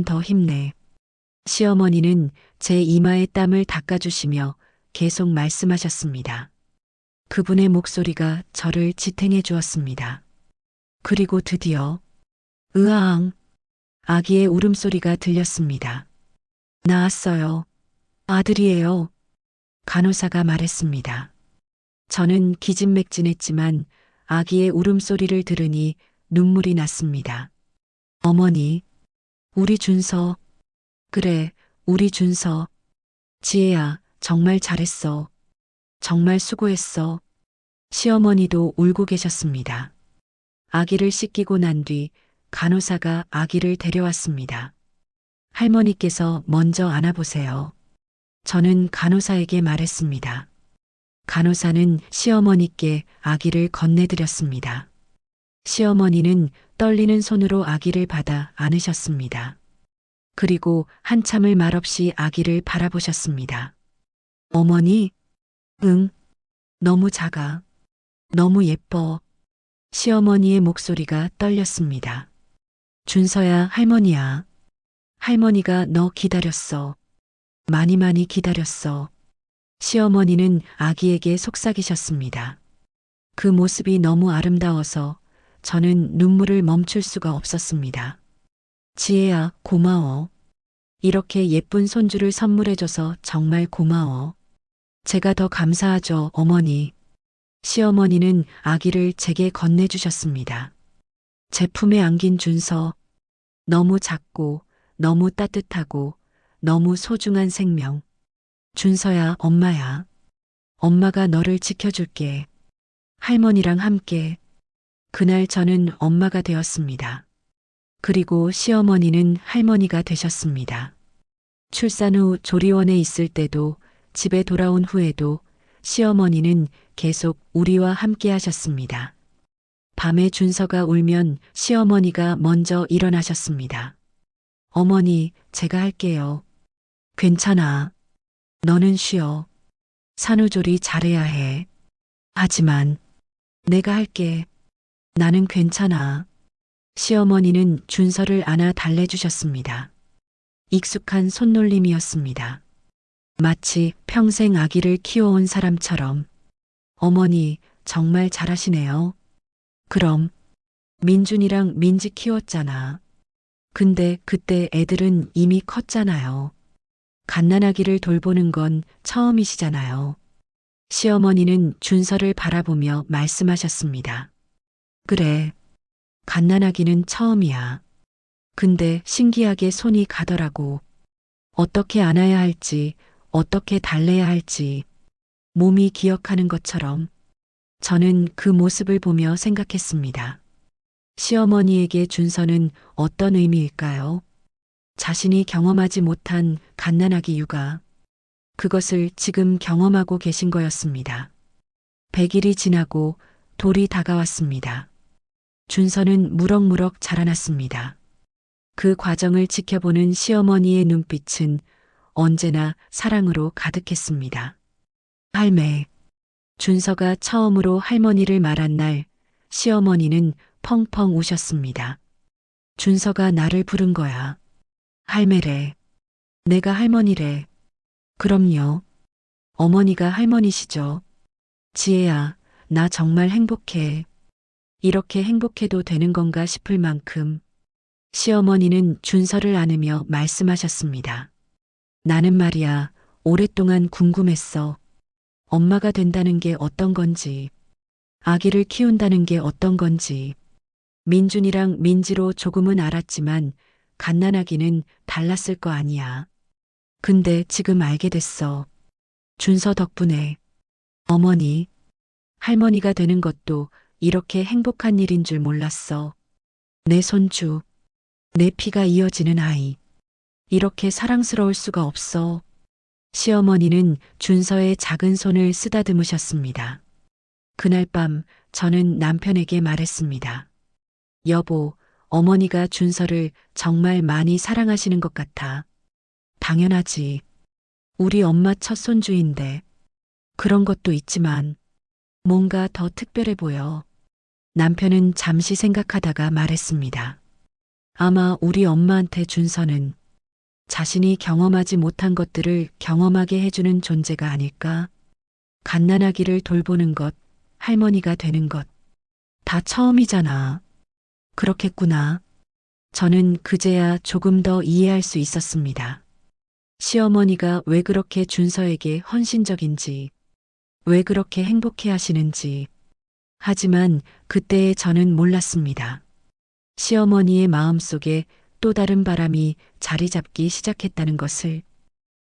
더 힘내. 시어머니는 제 이마에 땀을 닦아주시며 계속 말씀하셨습니다. 그분의 목소리가 저를 지탱해 주었습니다. 그리고 드디어 으아앙 아기의 울음소리가 들렸습니다. 나았어요. 아들이에요. 간호사가 말했습니다. 저는 기진맥진했지만 아기의 울음소리를 들으니 눈물이 났습니다. 어머니, 우리 준서. 그래, 우리 준서. 지혜야, 정말 잘했어. 정말 수고했어. 시어머니도 울고 계셨습니다. 아기를 씻기고 난 뒤 간호사가 아기를 데려왔습니다. 할머니께서 먼저 안아보세요. 저는 간호사에게 말했습니다. 간호사는 시어머니께 아기를 건네드렸습니다. 시어머니는 떨리는 손으로 아기를 받아 안으셨습니다. 그리고 한참을 말없이 아기를 바라보셨습니다. 어머니? 응, 너무 작아. 너무 예뻐. 시어머니의 목소리가 떨렸습니다. 준서야, 할머니야. 할머니가 너 기다렸어. 많이 기다렸어. 시어머니는 아기에게 속삭이셨습니다. 그 모습이 너무 아름다워서 저는 눈물을 멈출 수가 없었습니다. 지혜야, 고마워. 이렇게 예쁜 손주를 선물해줘서 정말 고마워. 제가 더 감사하죠, 어머니. 시어머니는 아기를 제게 건네주셨습니다. 제 품에 안긴 준서. 너무 작고, 너무 따뜻하고, 너무 소중한 생명. 준서야, 엄마야. 엄마가 너를 지켜줄게. 할머니랑 함께. 그날 저는 엄마가 되었습니다. 그리고 시어머니는 할머니가 되셨습니다. 출산 후 조리원에 있을 때도 집에 돌아온 후에도 시어머니는 계속 우리와 함께 하셨습니다. 밤에 준서가 울면 시어머니가 먼저 일어나셨습니다. 어머니, 제가 할게요. 괜찮아. 너는 쉬어. 산후조리 잘해야 해. 하지만 내가 할게. 나는 괜찮아. 시어머니는 준서를 안아 달래주셨습니다. 익숙한 손놀림이었습니다. 마치 평생 아기를 키워온 사람처럼. 어머니, 정말 잘하시네요. 그럼 민준이랑 민지 키웠잖아. 근데 그때 애들은 이미 컸잖아요. 갓난아기를 돌보는 건 처음이시잖아요. 시어머니는 준서를 바라보며 말씀하셨습니다. 그래, 갓난아기는 처음이야. 근데 신기하게 손이 가더라고. 어떻게 안아야 할지, 어떻게 달래야 할지, 몸이 기억하는 것처럼. 저는 그 모습을 보며 생각했습니다. 시어머니에게 준서는 어떤 의미일까요? 자신이 경험하지 못한 갓난아기 육아. 그것을 지금 경험하고 계신 거였습니다. 100일이 지나고 돌이 다가왔습니다. 준서는 무럭무럭 자라났습니다. 그 과정을 지켜보는 시어머니의 눈빛은 언제나 사랑으로 가득했습니다. 할매. 준서가 처음으로 할머니를 말한 날 시어머니는 펑펑 우셨습니다. 준서가 나를 부른 거야. 할매래. 내가 할머니래. 그럼요. 어머니가 할머니시죠. 지혜야, 나 정말 행복해. 이렇게 행복해도 되는 건가 싶을 만큼. 시어머니는 준서를 안으며 말씀하셨습니다. 나는 말이야, 오랫동안 궁금했어. 엄마가 된다는 게 어떤 건지, 아기를 키운다는 게 어떤 건지. 민준이랑 민지로 조금은 알았지만 갓난아기는 달랐을 거 아니야. 근데 지금 알게 됐어. 준서 덕분에. 어머니, 할머니가 되는 것도 이렇게 행복한 일인 줄 몰랐어. 내 손주, 내 피가 이어지는 아이. 이렇게 사랑스러울 수가 없어. 시어머니는 준서의 작은 손을 쓰다듬으셨습니다. 그날 밤 저는 남편에게 말했습니다. 여보, 어머니가 준서를 정말 많이 사랑하시는 것 같아. 당연하지. 우리 엄마 첫 손주인데. 그런 것도 있지만 뭔가 더 특별해 보여. 남편은 잠시 생각하다가 말했습니다. 아마 우리 엄마한테 준서는 자신이 경험하지 못한 것들을 경험하게 해주는 존재가 아닐까? 갓난아기를 돌보는 것, 할머니가 되는 것, 다 처음이잖아. 그렇겠구나. 저는 그제야 조금 더 이해할 수 있었습니다. 시어머니가 왜 그렇게 준서에게 헌신적인지, 왜 그렇게 행복해 하시는지. 하지만 그때의 저는 몰랐습니다. 시어머니의 마음속에 또 다른 바람이 자리 잡기 시작했다는 것을,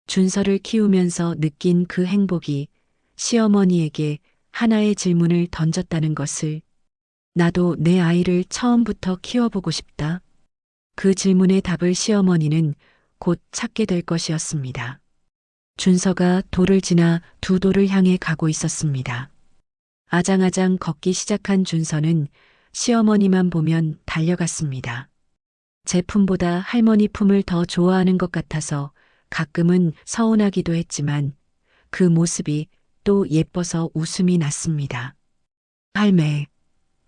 준서를 키우면서 느낀 그 행복이 시어머니에게 하나의 질문을 던졌다는 것을, 나도 내 아이를 처음부터 키워보고 싶다. 그 질문의 답을 시어머니는 곧 찾게 될 것이었습니다. 준서가 돌을 지나 두 돌을 향해 가고 있었습니다. 아장아장 걷기 시작한 준서는 시어머니만 보면 달려갔습니다. 제 품보다 할머니 품을 더 좋아하는 것 같아서 가끔은 서운하기도 했지만 그 모습이 또 예뻐서 웃음이 났습니다. 할매,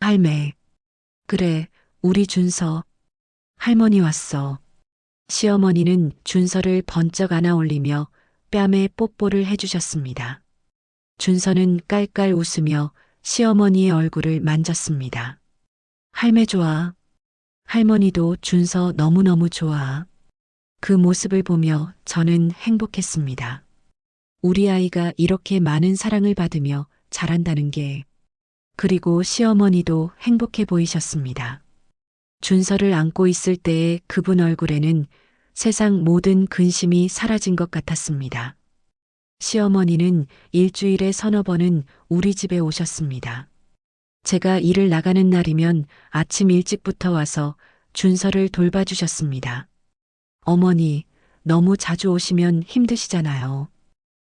할매. 그래, 우리 준서. 할머니 왔어. 시어머니는 준서를 번쩍 안아 올리며 뺨에 뽀뽀를 해주셨습니다. 준서는 깔깔 웃으며 시어머니의 얼굴을 만졌습니다. 할매 좋아. 할머니도 준서 너무너무 좋아. 그 모습을 보며 저는 행복했습니다. 우리 아이가 이렇게 많은 사랑을 받으며 자란다는 게, 그리고 시어머니도 행복해 보이셨습니다. 준서를 안고 있을 때의 그분 얼굴에는 세상 모든 근심이 사라진 것 같았습니다. 시어머니는 일주일에 서너 번은 우리 집에 오셨습니다. 제가 일을 나가는 날이면 아침 일찍부터 와서 준서를 돌봐주셨습니다. 어머니, 너무 자주 오시면 힘드시잖아요.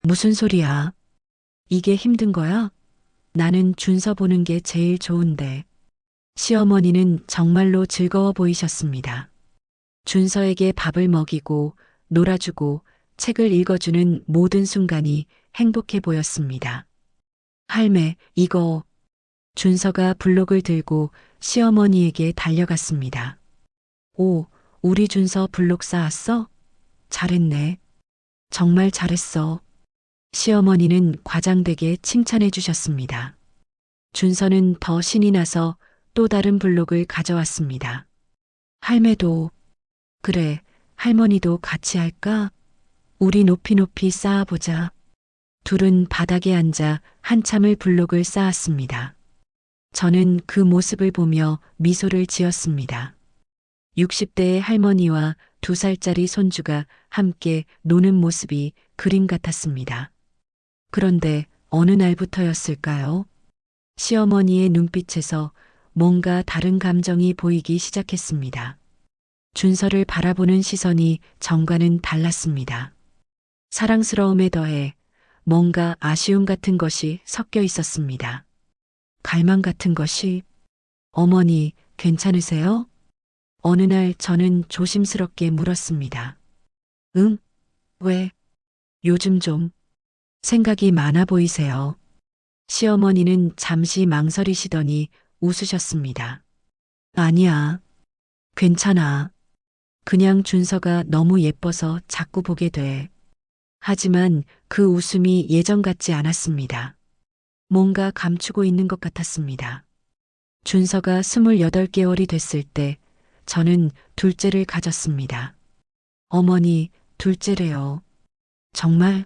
무슨 소리야? 이게 힘든 거야? 나는 준서 보는 게 제일 좋은데. 시어머니는 정말로 즐거워 보이셨습니다. 준서에게 밥을 먹이고 놀아주고 책을 읽어주는 모든 순간이 행복해 보였습니다. 할매, 이거. 준서가 블록을 들고 시어머니에게 달려갔습니다. 오, 우리 준서 블록 쌓았어? 잘했네. 정말 잘했어. 시어머니는 과장되게 칭찬해 주셨습니다. 준서는 더 신이 나서 또 다른 블록을 가져왔습니다. 할매도, 그래, 할머니도 같이 할까? 우리 높이 높이 쌓아보자. 둘은 바닥에 앉아 한참을 블록을 쌓았습니다. 저는 그 모습을 보며 미소를 지었습니다. 60대의 할머니와 2살짜리 손주가 함께 노는 모습이 그림 같았습니다. 그런데 어느 날부터였을까요? 시어머니의 눈빛에서 뭔가 다른 감정이 보이기 시작했습니다. 준서를 바라보는 시선이 전과는 달랐습니다. 사랑스러움에 더해 뭔가 아쉬움 같은 것이 섞여 있었습니다. 갈망 같은 것이. 어머니, 괜찮으세요? 어느 날 저는 조심스럽게 물었습니다. 응? 왜? 요즘 좀 생각이 많아 보이세요. 시어머니는 잠시 망설이시더니 웃으셨습니다. 아니야. 괜찮아. 그냥 준서가 너무 예뻐서 자꾸 보게 돼. 하지만 그 웃음이 예전 같지 않았습니다. 뭔가 감추고 있는 것 같았습니다. 준서가 28개월이 됐을 때 저는 둘째를 가졌습니다. 어머니, 둘째래요. 정말?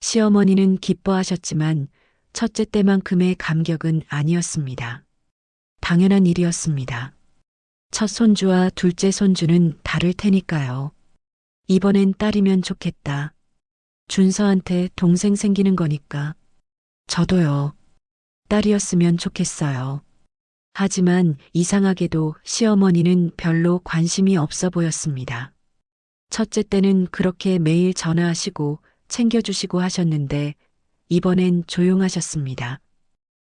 시어머니는 기뻐하셨지만 첫째 때만큼의 감격은 아니었습니다. 당연한 일이었습니다. 첫 손주와 둘째 손주는 다를 테니까요. 이번엔 딸이면 좋겠다. 준서한테 동생 생기는 거니까. 저도요. 딸이었으면 좋겠어요. 하지만 이상하게도 시어머니는 별로 관심이 없어 보였습니다. 첫째 때는 그렇게 매일 전화하시고 챙겨주시고 하셨는데 이번엔 조용하셨습니다.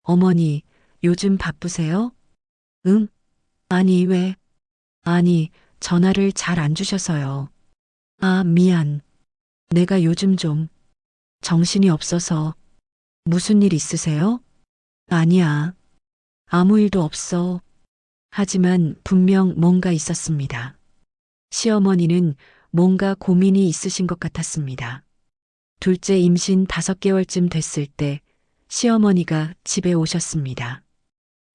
어머니, 요즘 바쁘세요? 응? 아니, 왜? 아니, 전화를 잘 안 주셔서요. 아, 미안. 내가 요즘 좀 정신이 없어서. 무슨 일 있으세요? 아니야. 아무 일도 없어. 하지만 분명 뭔가 있었습니다. 시어머니는 뭔가 고민이 있으신 것 같았습니다. 둘째 임신 5개월쯤 됐을 때 시어머니가 집에 오셨습니다.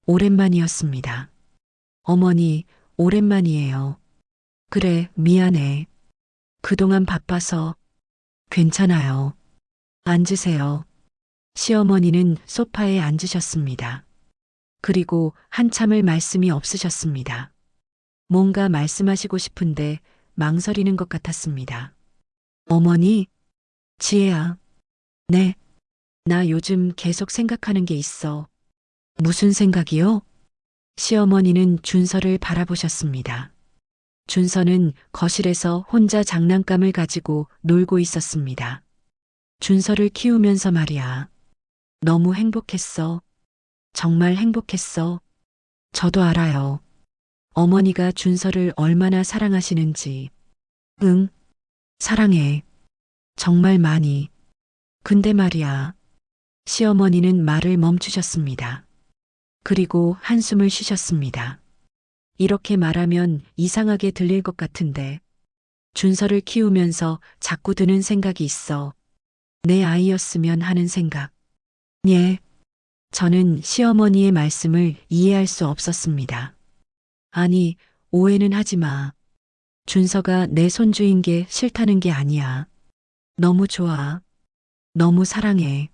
오랜만이었습니다. 어머니, 오랜만이에요. 그래, 미안해. 그동안 바빠서. 괜찮아요. 앉으세요. 시어머니는 소파에 앉으셨습니다. 그리고 한참을 말씀이 없으셨습니다. 뭔가 말씀하시고 싶은데 망설이는 것 같았습니다. 어머니, 지혜야. 네, 나 요즘 계속 생각하는 게 있어. 무슨 생각이요? 시어머니는 준서를 바라보셨습니다. 준서는 거실에서 혼자 장난감을 가지고 놀고 있었습니다. 준서를 키우면서 말이야. 너무 행복했어. 정말 행복했어. 저도 알아요. 어머니가 준서를 얼마나 사랑하시는지. 응, 사랑해. 정말 많이. 근데 말이야. 시어머니는 말을 멈추셨습니다. 그리고 한숨을 쉬셨습니다. 이렇게 말하면 이상하게 들릴 것 같은데 준서를 키우면서 자꾸 드는 생각이 있어. 내 아이였으면 하는 생각. 예. 저는 시어머니의 말씀을 이해할 수 없었습니다. 아니, 오해는 하지 마. 준서가 내 손주인 게 싫다는 게 아니야. 너무 좋아. 너무 사랑해.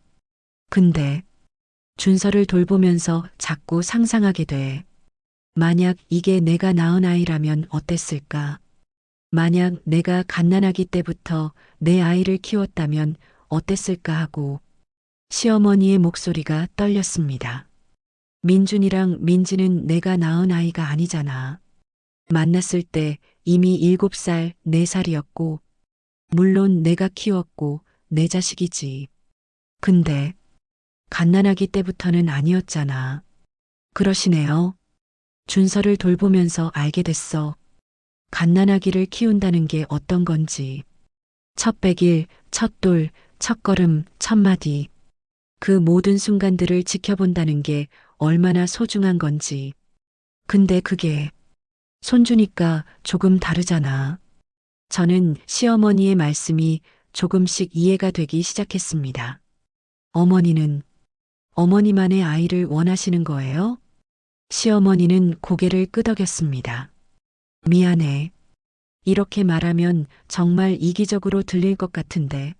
근데 준서를 돌보면서 자꾸 상상하게 돼. 만약 이게 내가 낳은 아이라면 어땠을까? 만약 내가 갓난아기 때부터 내 아이를 키웠다면 어땠을까 하고 시어머니의 목소리가 떨렸습니다. 민준이랑 민지는 내가 낳은 아이가 아니잖아. 만났을 때 이미 7살, 4살이었고, 물론 내가 키웠고 내 자식이지. 근데 갓난아기 때부터는 아니었잖아. 그러시네요. 준서를 돌보면서 알게 됐어. 갓난아기를 키운다는 게 어떤 건지. 첫 백일, 첫 돌, 첫 걸음, 첫 마디. 그 모든 순간들을 지켜본다는 게 얼마나 소중한 건지. 근데 그게 손주니까 조금 다르잖아. 저는 시어머니의 말씀이 조금씩 이해가 되기 시작했습니다. 어머니는 어머니만의 아이를 원하시는 거예요? 시어머니는 고개를 끄덕였습니다. 미안해. 이렇게 말하면 정말 이기적으로 들릴 것 같은데.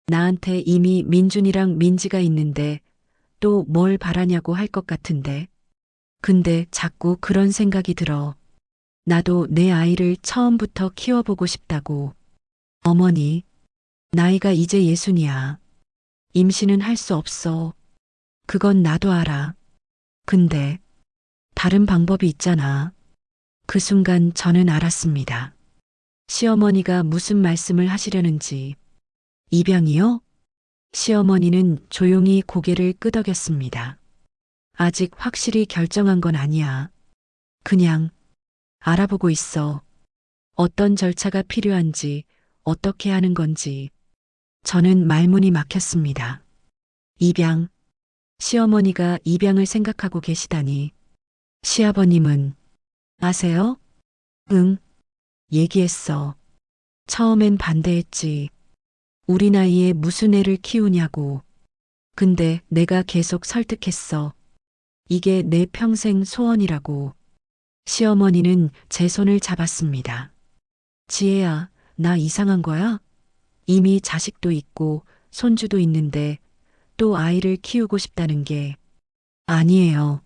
나한테 이미 민준이랑 민지가 있는데 또 뭘 바라냐고 할 것 같은데. 근데 자꾸 그런 생각이 들어. 나도 내 아이를 처음부터 키워보고 싶다고. 어머니, 나이가 이제 60이야. 임신은 할 수 없어. 그건 나도 알아. 근데 다른 방법이 있잖아. 그 순간 저는 알았습니다. 시어머니가 무슨 말씀을 하시려는지. 입양이요? 시어머니는 조용히 고개를 끄덕였습니다. 아직 확실히 결정한 건 아니야. 그냥 알아보고 있어. 어떤 절차가 필요한지, 어떻게 하는 건지. 저는 말문이 막혔습니다. 입양. 시어머니가 입양을 생각하고 계시다니. 시아버님은 아세요? 응, 얘기했어. 처음엔 반대했지. 우리 나이에 무슨 애를 키우냐고. 근데 내가 계속 설득했어. 이게 내 평생 소원이라고. 시어머니는 제 손을 잡았습니다. 지혜야, 나 이상한 거야? 이미 자식도 있고 손주도 있는데 또 아이를 키우고 싶다는 게. 아니에요.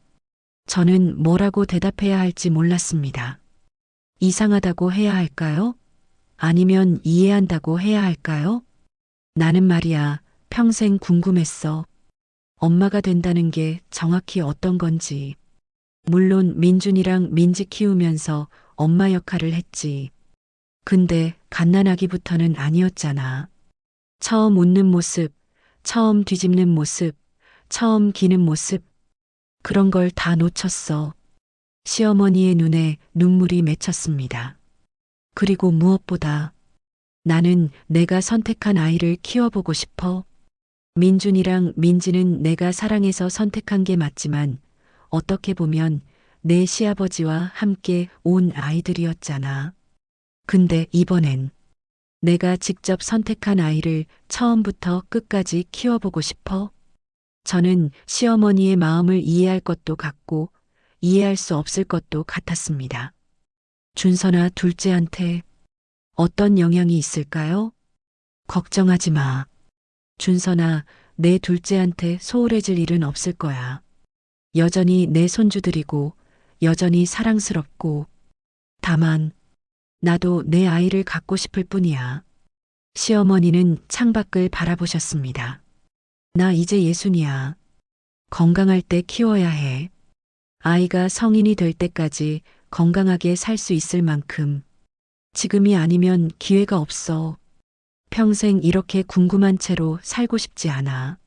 저는 뭐라고 대답해야 할지 몰랐습니다. 이상하다고 해야 할까요? 아니면 이해한다고 해야 할까요? 나는 말이야, 평생 궁금했어. 엄마가 된다는 게 정확히 어떤 건지. 물론 민준이랑 민지 키우면서 엄마 역할을 했지. 근데 갓난아기부터는 아니었잖아. 처음 웃는 모습, 처음 뒤집는 모습, 처음 기는 모습, 그런 걸 다 놓쳤어. 시어머니의 눈에 눈물이 맺혔습니다. 그리고 무엇보다 나는 내가 선택한 아이를 키워보고 싶어. 민준이랑 민지는 내가 사랑해서 선택한 게 맞지만 어떻게 보면 내 시아버지와 함께 온 아이들이었잖아. 근데 이번엔 내가 직접 선택한 아이를 처음부터 끝까지 키워보고 싶어. 저는 시어머니의 마음을 이해할 것도 같고 이해할 수 없을 것도 같았습니다. 준선아 둘째한테 어떤 영향이 있을까요? 걱정하지 마. 준선아, 내 둘째한테 소홀해질 일은 없을 거야. 여전히 내 손주들이고 여전히 사랑스럽고 다만 나도 내 아이를 갖고 싶을 뿐이야. 시어머니는 창밖을 바라보셨습니다. 나 이제 예순이야. 건강할 때 키워야 해. 아이가 성인이 될 때까지 건강하게 살 수 있을 만큼 지금이 아니면 기회가 없어. 평생 이렇게 궁금한 채로 살고 싶지 않아.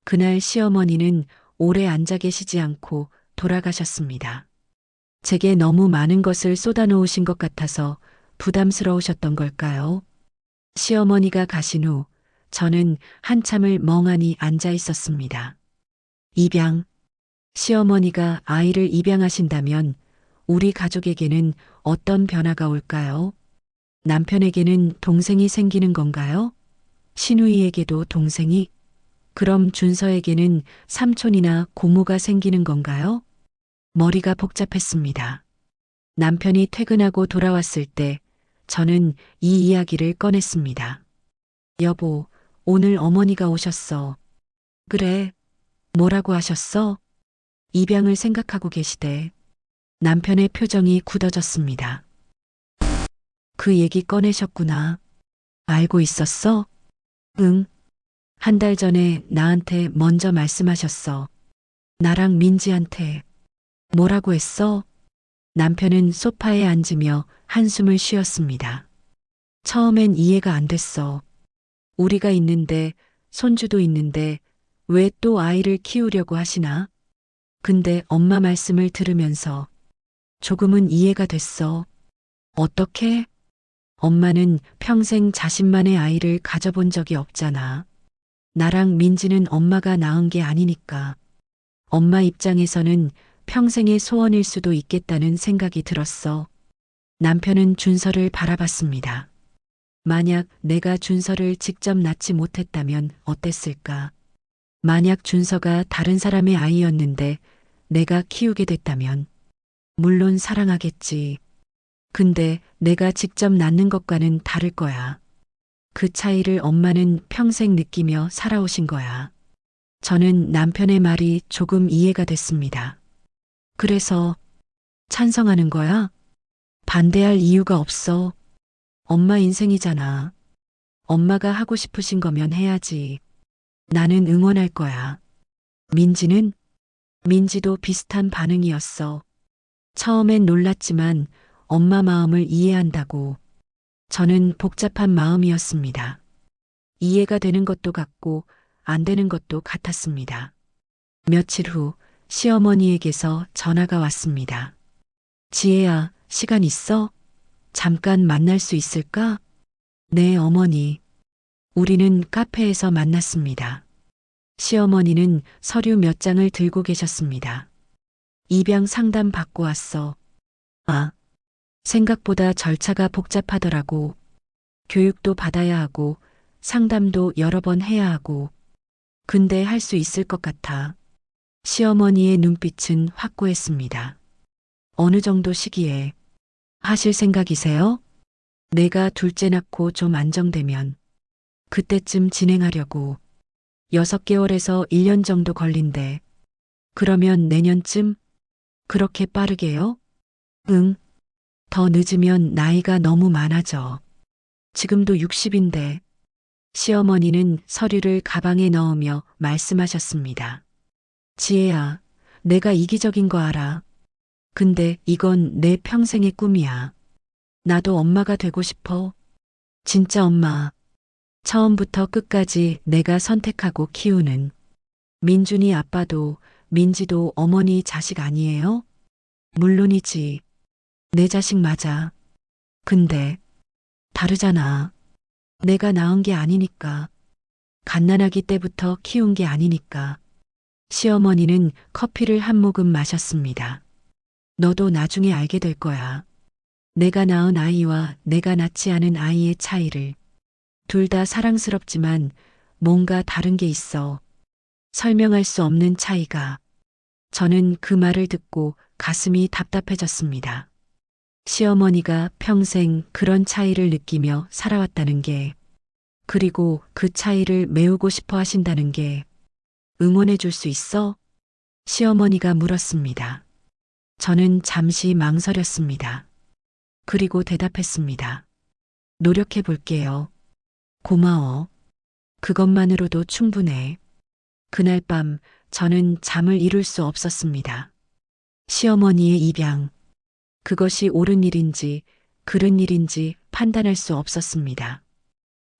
그날 시어머니는 오래 앉아 계시지 않고 돌아가셨습니다. 제게 너무 많은 것을 쏟아놓으신 것 같아서 부담스러우셨던 걸까요? 시어머니가 가신 후 저는 한참을 멍하니 앉아 있었습니다. 입양. 시어머니가 아이를 입양하신다면 우리 가족에게는 어떤 변화가 올까요? 남편에게는 동생이 생기는 건가요? 신우이에게도 동생이? 그럼 준서에게는 삼촌이나 고모가 생기는 건가요? 머리가 복잡했습니다. 남편이 퇴근하고 돌아왔을 때 저는 이 이야기를 꺼냈습니다. 여보, 오늘 어머니가 오셨어. 그래, 뭐라고 하셨어? 입양을 생각하고 계시대. 남편의 표정이 굳어졌습니다. 그 얘기 꺼내셨구나. 알고 있었어? 응. 한 달 전에 나한테 먼저 말씀하셨어. 나랑 민지한테. 뭐라고 했어? 남편은 소파에 앉으며 한숨을 쉬었습니다. 처음엔 이해가 안 됐어. 우리가 있는데, 손주도 있는데, 왜 또 아이를 키우려고 하시나? 근데 엄마 말씀을 들으면서 조금은 이해가 됐어. 어떻게? 엄마는 평생 자신만의 아이를 가져본 적이 없잖아. 나랑 민지는 엄마가 낳은 게 아니니까. 엄마 입장에서는 평생의 소원일 수도 있겠다는 생각이 들었어. 남편은 준서를 바라봤습니다. 만약 내가 준서를 직접 낳지 못했다면 어땠을까? 만약 준서가 다른 사람의 아이였는데 내가 키우게 됐다면 물론 사랑하겠지. 근데 내가 직접 낳는 것과는 다를 거야. 그 차이를 엄마는 평생 느끼며 살아오신 거야. 저는 남편의 말이 조금 이해가 됐습니다. 그래서 찬성하는 거야? 반대할 이유가 없어. 엄마 인생이잖아. 엄마가 하고 싶으신 거면 해야지. 나는 응원할 거야. 민지는? 민지도 비슷한 반응이었어. 처음엔 놀랐지만 엄마 마음을 이해한다고. 저는 복잡한 마음이었습니다. 이해가 되는 것도 같고 안 되는 것도 같았습니다. 며칠 후 시어머니에게서 전화가 왔습니다. 지혜야, 시간 있어? 잠깐 만날 수 있을까? 네, 어머니. 우리는 카페에서 만났습니다. 시어머니는 서류 몇 장을 들고 계셨습니다. 입양 상담 받고 왔어. 아, 생각보다 절차가 복잡하더라고. 교육도 받아야 하고 상담도 여러 번 해야 하고. 근데 할 수 있을 것 같아. 시어머니의 눈빛은 확고했습니다. 어느 정도 시기에 하실 생각이세요? 내가 둘째 낳고 좀 안정되면 그때쯤 진행하려고. 6개월에서 1년 정도 걸린대. 그러면 내년쯤? 그렇게 빠르게요? 응. 더 늦으면 나이가 너무 많아져. 지금도 60인데. 시어머니는 서류를 가방에 넣으며 말씀하셨습니다. 지혜야, 내가 이기적인 거 알아. 근데 이건 내 평생의 꿈이야. 나도 엄마가 되고 싶어. 진짜 엄마. 처음부터 끝까지 내가 선택하고 키우는. 민준이 아빠도 민지도 어머니 자식 아니에요? 물론이지. 내 자식 맞아. 근데 다르잖아. 내가 낳은 게 아니니까. 갓난아기 때부터 키운 게 아니니까. 시어머니는 커피를 한 모금 마셨습니다. 너도 나중에 알게 될 거야. 내가 낳은 아이와 내가 낳지 않은 아이의 차이를. 둘 다 사랑스럽지만 뭔가 다른 게 있어. 설명할 수 없는 차이가. 저는 그 말을 듣고 가슴이 답답해졌습니다. 시어머니가 평생 그런 차이를 느끼며 살아왔다는 게, 그리고 그 차이를 메우고 싶어 하신다는 게, 응원해 줄 수 있어? 시어머니가 물었습니다. 저는 잠시 망설였습니다. 그리고 대답했습니다. 노력해 볼게요. 고마워. 그것만으로도 충분해. 그날 밤 저는 잠을 이룰 수 없었습니다. 시어머니의 입양. 그것이 옳은 일인지 그른 일인지 판단할 수 없었습니다.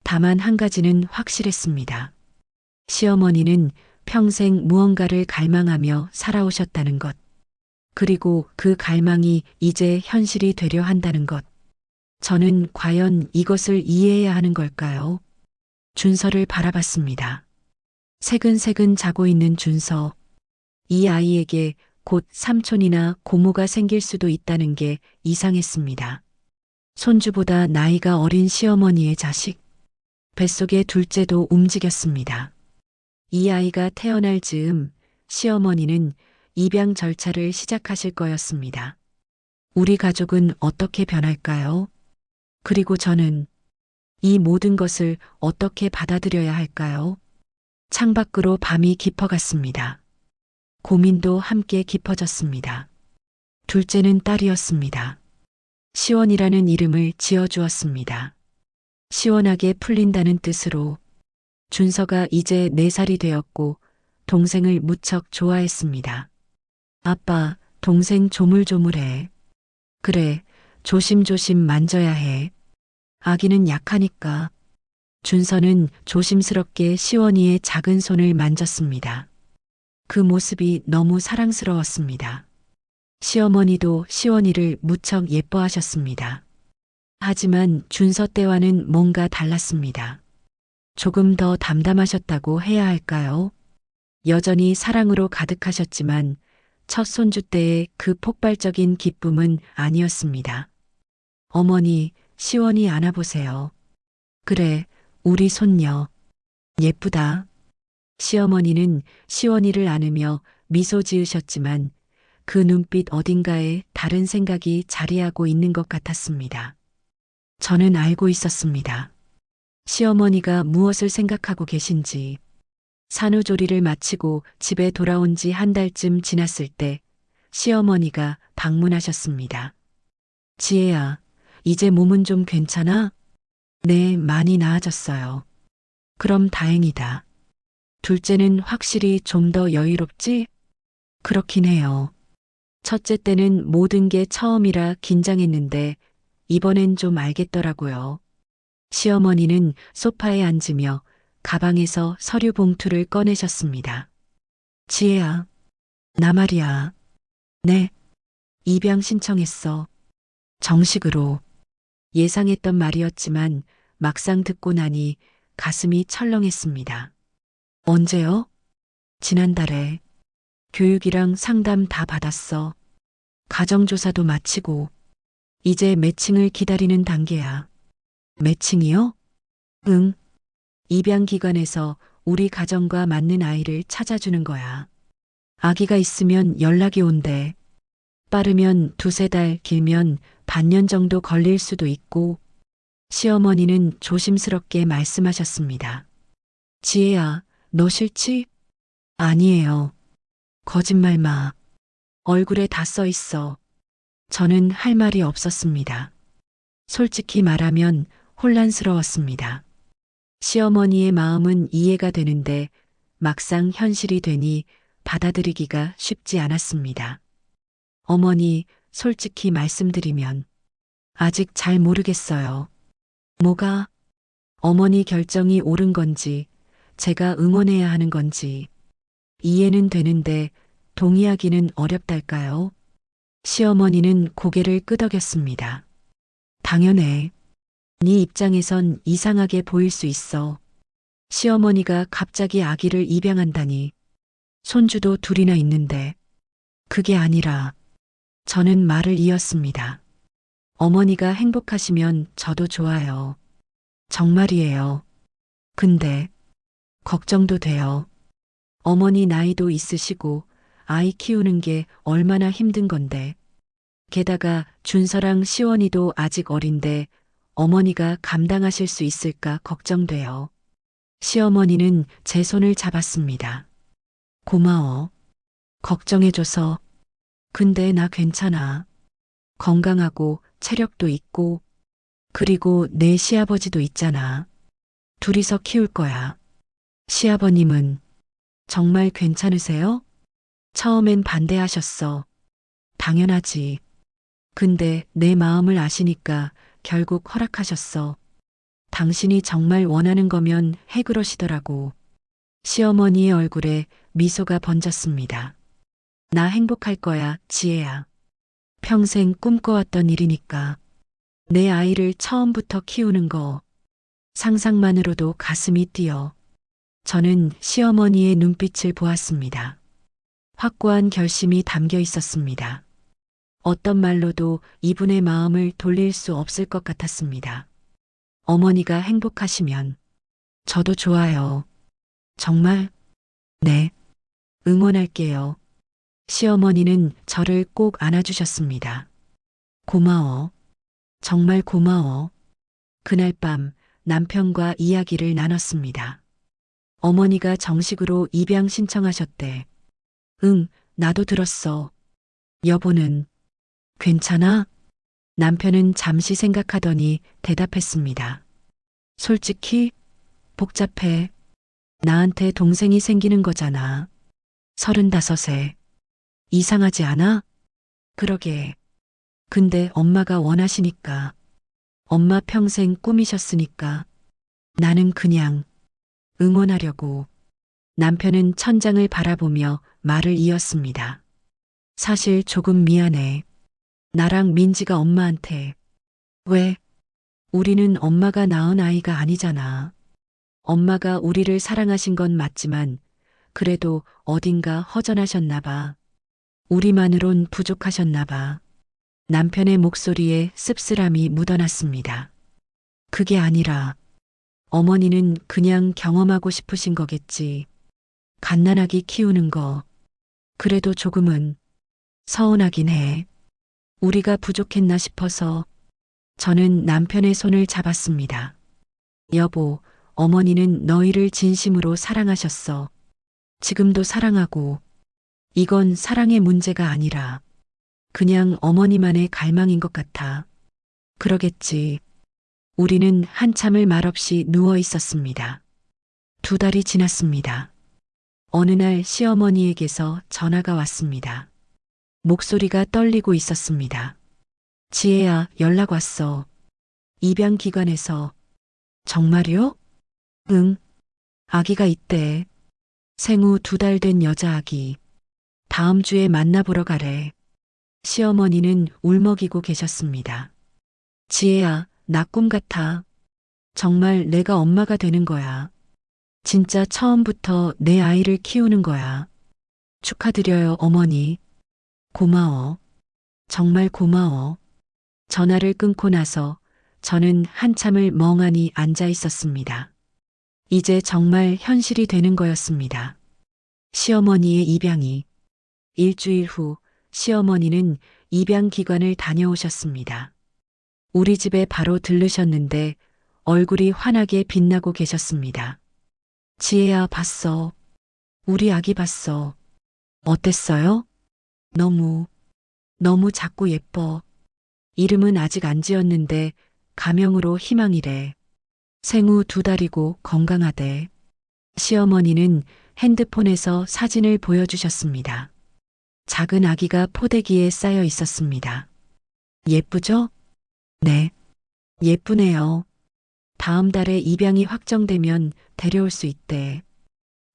다만 한 가지는 확실했습니다. 시어머니는 평생 무언가를 갈망하며 살아오셨다는 것. 그리고 그 갈망이 이제 현실이 되려 한다는 것. 저는 과연 이것을 이해해야 하는 걸까요? 준서를 바라봤습니다. 새근새근 자고 있는 준서. 이 아이에게 곧 삼촌이나 고모가 생길 수도 있다는 게 이상했습니다. 손주보다 나이가 어린 시어머니의 자식. 뱃속의 둘째도 움직였습니다. 이 아이가 태어날 즈음 시어머니는 입양 절차를 시작하실 거였습니다. 우리 가족은 어떻게 변할까요? 그리고 저는 이 모든 것을 어떻게 받아들여야 할까요? 창밖으로 밤이 깊어갔습니다. 고민도 함께 깊어졌습니다. 둘째는 딸이었습니다. 시원이라는 이름을 지어주었습니다. 시원하게 풀린다는 뜻으로. 준서가 이제 4살이 되었고 동생을 무척 좋아했습니다. 아빠, 동생 조물조물해. 그래, 조심조심 만져야 해. 아기는 약하니까. 준서는 조심스럽게 시원이의 작은 손을 만졌습니다. 그 모습이 너무 사랑스러웠습니다. 시어머니도 시원이를 무척 예뻐하셨습니다. 하지만 준서 때와는 뭔가 달랐습니다. 조금 더 담담하셨다고 해야 할까요? 여전히 사랑으로 가득하셨지만 첫 손주 때의 그 폭발적인 기쁨은 아니었습니다. 어머니, 시원이 안아보세요. 그래, 우리 손녀. 예쁘다. 시어머니는 시원이를 안으며 미소 지으셨지만 그 눈빛 어딘가에 다른 생각이 자리하고 있는 것 같았습니다. 저는 알고 있었습니다. 시어머니가 무엇을 생각하고 계신지. 산후조리를 마치고 집에 돌아온 지 한 달쯤 지났을 때 시어머니가 방문하셨습니다. 지혜야, 이제 몸은 좀 괜찮아? 네, 많이 나아졌어요. 그럼 다행이다. 둘째는 확실히 좀 더 여유롭지? 그렇긴 해요. 첫째 때는 모든 게 처음이라 긴장했는데 이번엔 좀 알겠더라고요. 시어머니는 소파에 앉으며 가방에서 서류 봉투를 꺼내셨습니다. 지혜야, 나 말이야. 네, 입양 신청했어. 정식으로. 예상했던 말이었지만 막상 듣고 나니 가슴이 철렁했습니다. 언제요? 지난달에. 교육이랑 상담 다 받았어. 가정조사도 마치고. 이제 매칭을 기다리는 단계야. 매칭이요? 응. 입양기관에서 우리 가정과 맞는 아이를 찾아주는 거야. 아기가 있으면 연락이 온대. 빠르면 2~3달, 길면 반년 정도 걸릴 수도 있고. 시어머니는 조심스럽게 말씀하셨습니다. 지혜야, 너 싫지? 아니에요. 거짓말 마. 얼굴에 다 써 있어. 저는 할 말이 없었습니다. 솔직히 말하면 혼란스러웠습니다. 시어머니의 마음은 이해가 되는데 막상 현실이 되니 받아들이기가 쉽지 않았습니다. 어머니, 솔직히 말씀드리면 아직 잘 모르겠어요. 뭐가? 어머니 결정이 옳은 건지 제가 응원해야 하는 건지 이해는 되는데 동의하기는 어렵달까요? 시어머니는 고개를 끄덕였습니다. 당연해. 네 입장에선 이상하게 보일 수 있어. 시어머니가 갑자기 아기를 입양한다니. 손주도 둘이나 있는데. 그게 아니라 저는 말을 이었습니다. 어머니가 행복하시면 저도 좋아요. 정말이에요. 근데 걱정도 돼요. 어머니 나이도 있으시고 아이 키우는 게 얼마나 힘든 건데. 게다가 준서랑 시원이도 아직 어린데 어머니가 감당하실 수 있을까 걱정돼요. 시어머니는 제 손을 잡았습니다. 고마워. 걱정해줘서. 근데 나 괜찮아. 건강하고 체력도 있고, 그리고 내 시아버지도 있잖아. 둘이서 키울 거야. 시아버님은 정말 괜찮으세요? 처음엔 반대하셨어. 당연하지. 근데 내 마음을 아시니까 결국 허락하셨어. 당신이 정말 원하는 거면 해 그러시더라고. 시어머니의 얼굴에 미소가 번졌습니다. 나 행복할 거야, 지혜야. 평생 꿈꿔왔던 일이니까. 내 아이를 처음부터 키우는 거 상상만으로도 가슴이 뛰어. 저는 시어머니의 눈빛을 보았습니다. 확고한 결심이 담겨 있었습니다. 어떤 말로도 이분의 마음을 돌릴 수 없을 것 같았습니다. 어머니가 행복하시면 저도 좋아요. 정말? 네. 응원할게요. 시어머니는 저를 꼭 안아주셨습니다. 고마워. 정말 고마워. 그날 밤 남편과 이야기를 나눴습니다. 어머니가 정식으로 입양 신청하셨대. 응, 나도 들었어. 여보는 괜찮아? 남편은 잠시 생각하더니 대답했습니다. 솔직히 복잡해. 나한테 동생이 생기는 거잖아. 35에. 이상하지 않아? 그러게. 근데 엄마가 원하시니까. 엄마 평생 꿈이셨으니까. 나는 그냥 응원하려고. 남편은 천장을 바라보며 말을 이었습니다. 사실 조금 미안해. 나랑 민지가 엄마한테. 왜? 우리는 엄마가 낳은 아이가 아니잖아. 엄마가 우리를 사랑하신 건 맞지만 그래도 어딘가 허전하셨나 봐. 우리만으론 부족하셨나 봐. 남편의 목소리에 씁쓸함이 묻어났습니다. 그게 아니라 어머니는 그냥 경험하고 싶으신 거겠지. 갓난아기 키우는 거. 그래도 조금은 서운하긴 해. 우리가 부족했나 싶어서 저는 남편의 손을 잡았습니다. 여보, 어머니는 너희를 진심으로 사랑하셨어. 지금도 사랑하고. 이건 사랑의 문제가 아니라 그냥 어머니만의 갈망인 것 같아. 그러겠지. 우리는 한참을 말없이 누워 있었습니다. 2달이 지났습니다. 어느 날 시어머니에게서 전화가 왔습니다. 목소리가 떨리고 있었습니다. 지혜야, 연락 왔어. 입양기관에서. 정말요? 응. 아기가 있대. 생후 2달 된 여자아기. 다음 주에 만나보러 가래. 시어머니는 울먹이고 계셨습니다. 지혜야, 나 꿈 같아. 정말 내가 엄마가 되는 거야. 진짜 처음부터 내 아이를 키우는 거야. 축하드려요, 어머니. 고마워. 정말 고마워. 전화를 끊고 나서 저는 한참을 멍하니 앉아 있었습니다. 이제 정말 현실이 되는 거였습니다. 시어머니의 입양이. 일주일 후 시어머니는 입양기관을 다녀오셨습니다. 우리 집에 바로 들르셨는데 얼굴이 환하게 빛나고 계셨습니다. 지혜야, 봤어. 우리 아기 봤어. 어땠어요? 너무 작고 예뻐. 이름은 아직 안 지었는데 가명으로 희망이래. 생후 2달이고 건강하대. 시어머니는 핸드폰에서 사진을 보여주셨습니다. 작은 아기가 포대기에 쌓여 있었습니다. 예쁘죠? 네. 예쁘네요. 다음 달에 입양이 확정되면 데려올 수 있대.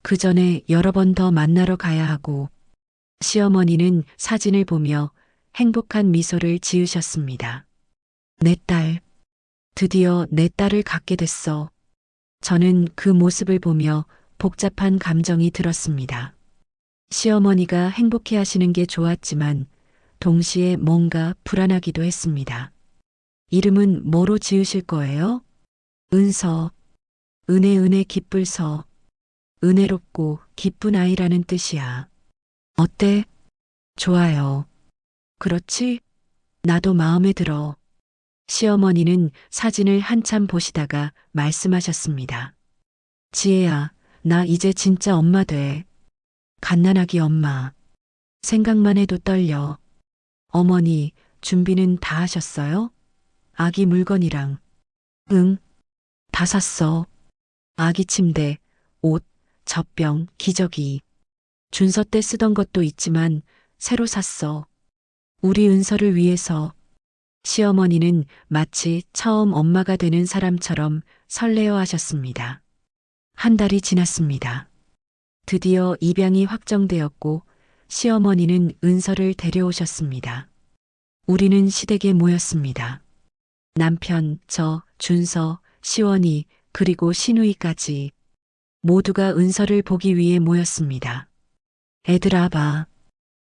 그 전에 여러 번 더 만나러 가야 하고. 시어머니는 사진을 보며 행복한 미소를 지으셨습니다. 내 딸. 드디어 내 딸을 갖게 됐어. 저는 그 모습을 보며 복잡한 감정이 들었습니다. 시어머니가 행복해 하시는 게 좋았지만 동시에 뭔가 불안하기도 했습니다. 이름은 뭐로 지으실 거예요? 은서, 은혜 기쁠 서, 은혜롭고 기쁜 아이라는 뜻이야. 어때? 좋아요. 그렇지? 나도 마음에 들어. 시어머니는 사진을 한참 보시다가 말씀하셨습니다. 지혜야, 나 이제 진짜 엄마 돼. 갓난아기 엄마. 생각만 해도 떨려. 어머니, 준비는 다 하셨어요? 아기 물건이랑. 응, 다 샀어. 아기 침대, 옷, 젖병, 기저귀. 준서 때 쓰던 것도 있지만 새로 샀어. 우리 은서를 위해서. 시어머니는 마치 처음 엄마가 되는 사람처럼 설레어 하셨습니다. 한 달이 지났습니다. 드디어 입양이 확정되었고 시어머니는 은서를 데려오셨습니다. 우리는 시댁에 모였습니다. 남편, 저, 준서, 시원이, 그리고 시누이까지 모두가 은서를 보기 위해 모였습니다. 애들아 봐.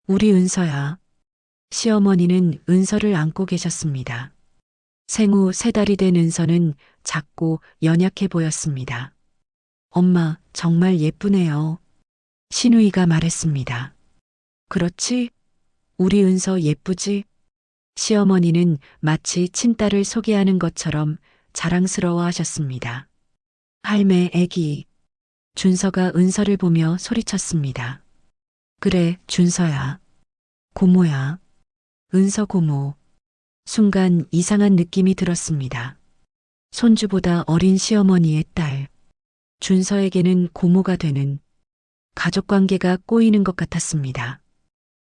우리 은서야. 시어머니는 은서를 안고 계셨습니다. 생후 3달이 된 은서는 작고 연약해 보였습니다. 엄마, 정말 예쁘네요. 시누이가 말했습니다. 그렇지? 우리 은서 예쁘지? 시어머니는 마치 친딸을 소개하는 것처럼 자랑스러워 하셨습니다. 할매, 애기. 준서가 은서를 보며 소리쳤습니다. 그래, 준서야. 고모야. 은서 고모. 순간 이상한 느낌이 들었습니다. 손주보다 어린 시어머니의 딸. 준서에게는 고모가 되는 가족관계가 꼬이는 것 같았습니다.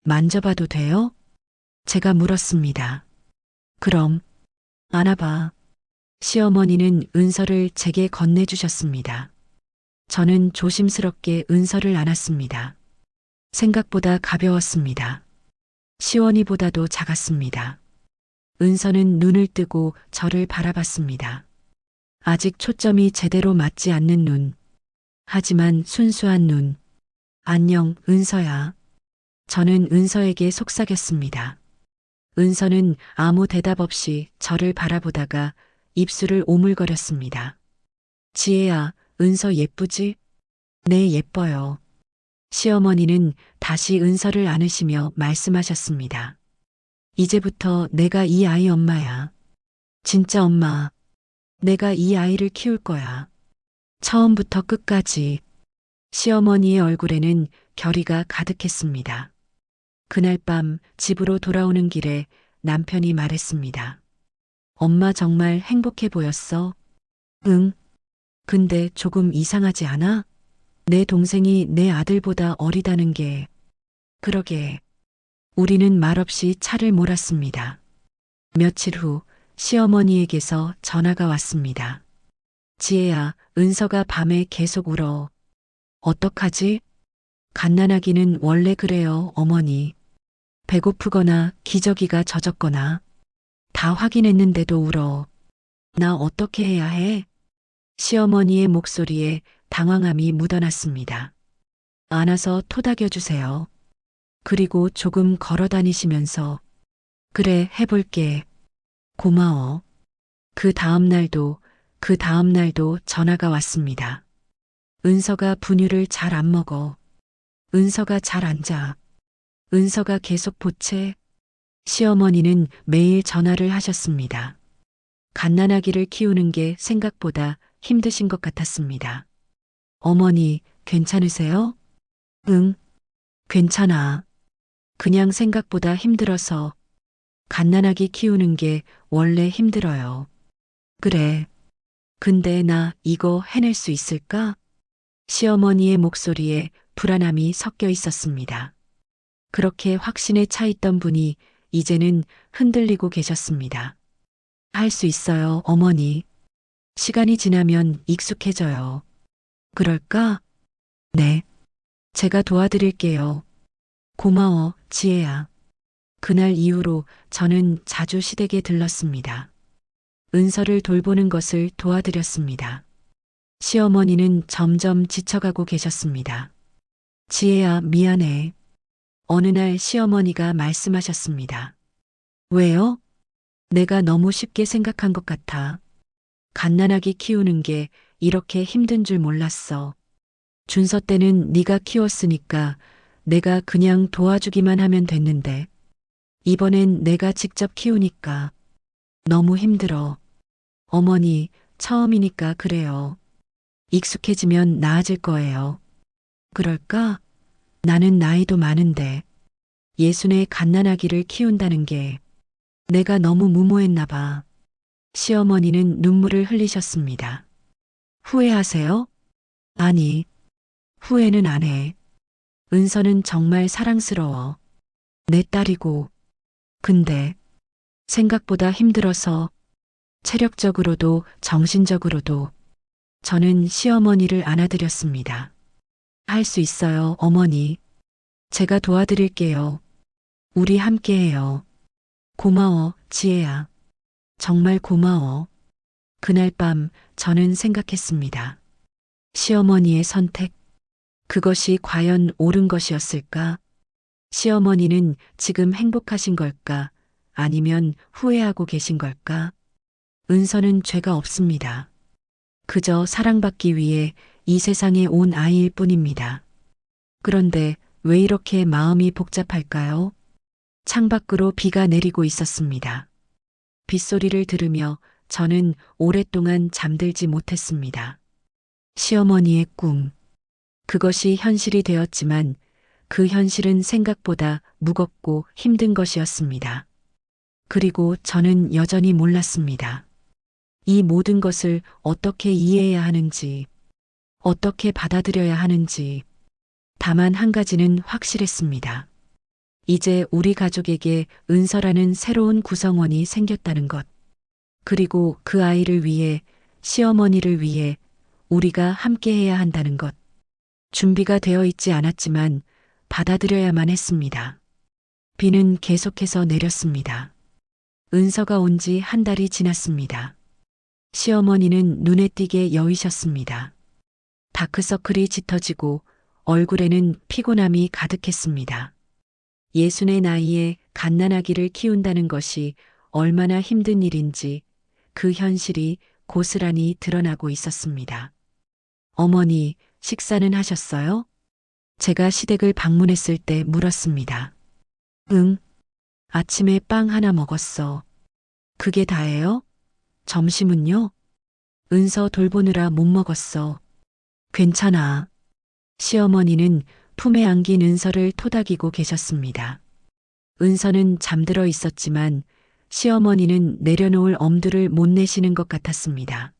만져봐도 돼요? 제가 물었습니다. 그럼, 안아봐. 시어머니는 은서를 제게 건네주셨습니다. 저는 조심스럽게 은서를 안았습니다. 생각보다 가벼웠습니다. 시원이보다도 작았습니다. 은서는 눈을 뜨고 저를 바라봤습니다. 아직 초점이 제대로 맞지 않는 눈. 하지만 순수한 눈. 안녕, 은서야. 저는 은서에게 속삭였습니다. 은서는 아무 대답 없이 저를 바라보다가 입술을 오물거렸습니다. 지혜야, 은서 예쁘지? 네, 예뻐요. 시어머니는 다시 은서를 안으시며 말씀하셨습니다. 이제부터 내가 이 아이 엄마야. 진짜 엄마. 내가 이 아이를 키울 거야. 처음부터 끝까지. 시어머니의 얼굴에는 결의가 가득했습니다. 그날 밤 집으로 돌아오는 길에 남편이 말했습니다. 엄마 정말 행복해 보였어? 응. 근데 조금 이상하지 않아? 내 동생이 내 아들보다 어리다는 게. 그러게. 우리는 말없이 차를 몰았습니다. 며칠 후 시어머니에게서 전화가 왔습니다. 지혜야, 은서가 밤에 계속 울어. 어떡하지? 갓난아기는 원래 그래요, 어머니. 배고프거나 기저귀가 젖었거나 다 확인했는데도 울어. 나 어떻게 해야 해? 시어머니의 목소리에 당황함이 묻어났습니다. 안아서 토닥여 주세요. 그리고 조금 걸어 다니시면서 그래, 해볼게. 고마워. 그 다음 날도 전화가 왔습니다. 은서가 분유를 잘 안 먹어. 은서가 잘 안 자. 은서가 계속 보채. 시어머니는 매일 전화를 하셨습니다. 갓난아기를 키우는 게 생각보다 힘드신 것 같았습니다. 어머니, 괜찮으세요? 응, 괜찮아. 그냥 생각보다 힘들어서 갓난아기 키우는 게 원래 힘들어요. 그래. 근데 나 이거 해낼 수 있을까? 시어머니의 목소리에 불안함이 섞여 있었습니다. 그렇게 확신에 차 있던 분이 이제는 흔들리고 계셨습니다. 할 수 있어요, 어머니. 시간이 지나면 익숙해져요. 그럴까? 네. 제가 도와드릴게요. 고마워, 지혜야. 그날 이후로 저는 자주 시댁에 들렀습니다. 은서를 돌보는 것을 도와드렸습니다. 시어머니는 점점 지쳐가고 계셨습니다. 지혜야, 미안해. 어느 날 시어머니가 말씀하셨습니다. 왜요? 내가 너무 쉽게 생각한 것 같아. 갓난아기 키우는 게 이렇게 힘든 줄 몰랐어. 준서 때는 네가 키웠으니까 내가 그냥 도와주기만 하면 됐는데 이번엔 내가 직접 키우니까 너무 힘들어. 어머니, 처음이니까 그래요. 익숙해지면 나아질 거예요. 그럴까? 나는 나이도 많은데 예순의 갓난아기를 키운다는 게 내가 너무 무모했나 봐. 시어머니는 눈물을 흘리셨습니다. 후회하세요? 아니, 후회는 안 해. 은서는 정말 사랑스러워. 내 딸이고. 근데 생각보다 힘들어서 체력적으로도 정신적으로도 저는 시어머니를 안아드렸습니다. 할 수 있어요, 어머니. 제가 도와드릴게요. 우리 함께해요. 고마워, 지혜야. 정말 고마워. 그날 밤 저는 생각했습니다. 시어머니의 선택, 그것이 과연 옳은 것이었을까? 시어머니는 지금 행복하신 걸까? 아니면 후회하고 계신 걸까? 은서는 죄가 없습니다. 그저 사랑받기 위해 이 세상에 온 아이일 뿐입니다. 그런데 왜 이렇게 마음이 복잡할까요? 창밖으로 비가 내리고 있었습니다. 빗소리를 들으며 저는 오랫동안 잠들지 못했습니다. 시어머니의 꿈. 그것이 현실이 되었지만 그 현실은 생각보다 무겁고 힘든 것이었습니다. 그리고 저는 여전히 몰랐습니다. 이 모든 것을 어떻게 이해해야 하는지, 어떻게 받아들여야 하는지. 다만 한 가지는 확실했습니다. 이제 우리 가족에게 은서라는 새로운 구성원이 생겼다는 것. 그리고 그 아이를 위해, 시어머니를 위해 우리가 함께해야 한다는 것. 준비가 되어 있지 않았지만 받아들여야만 했습니다. 비는 계속해서 내렸습니다. 은서가 온 지 한 달이 지났습니다. 시어머니는 눈에 띄게 여위셨습니다. 다크서클이 짙어지고 얼굴에는 피곤함이 가득했습니다. 예순의 나이에 갓난아기를 키운다는 것이 얼마나 힘든 일인지 그 현실이 고스란히 드러나고 있었습니다. 어머니, 식사는 하셨어요? 제가 시댁을 방문했을 때 물었습니다. 응, 아침에 빵 하나 먹었어. 그게 다예요? 점심은요? 은서 돌보느라 못 먹었어. 괜찮아. 시어머니는 품에 안긴 은서를 토닥이고 계셨습니다. 은서는 잠들어 있었지만 시어머니는 내려놓을 엄두를 못 내시는 것 같았습니다.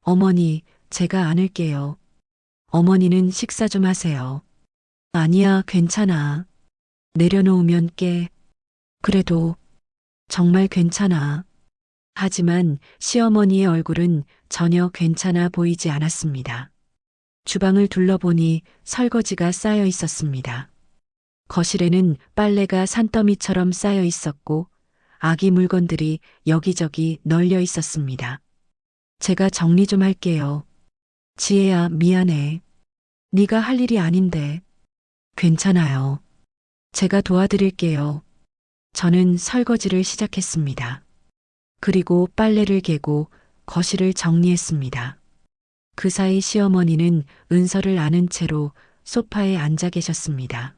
어머니, 제가 안을게요. 어머니는 식사 좀 하세요. 아니야, 괜찮아. 내려놓으면 깨. 그래도 정말 괜찮아. 하지만 시어머니의 얼굴은 전혀 괜찮아 보이지 않았습니다. 주방을 둘러보니 설거지가 쌓여 있었습니다. 거실에는 빨래가 산더미처럼 쌓여 있었고 아기 물건들이 여기저기 널려 있었습니다. 제가 정리 좀 할게요. 지혜야, 미안해. 네가 할 일이 아닌데. 괜찮아요. 제가 도와드릴게요. 저는 설거지를 시작했습니다. 그리고 빨래를 개고 거실을 정리했습니다. 그 사이 시어머니는 은서를 안은 채로 소파에 앉아 계셨습니다.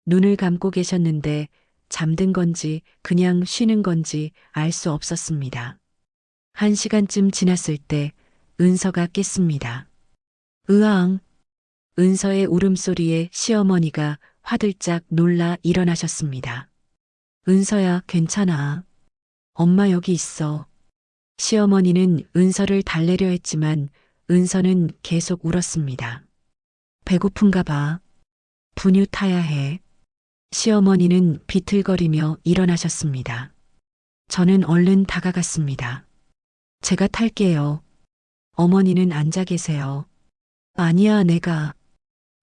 눈을 감고 계셨는데 잠든 건지 그냥 쉬는 건지 알 수 없었습니다. 1시간쯤 지났을 때 은서가 깼습니다. 으앙. 은서의 울음소리에 시어머니가 화들짝 놀라 일어나셨습니다. 은서야, 괜찮아. 엄마 여기 있어. 시어머니는 은서를 달래려 했지만 은서는 계속 울었습니다. 배고픈가 봐. 분유 타야 해. 시어머니는 비틀거리며 일어나셨습니다. 저는 얼른 다가갔습니다. 제가 탈게요. 어머니는 앉아 계세요. 아니야, 내가.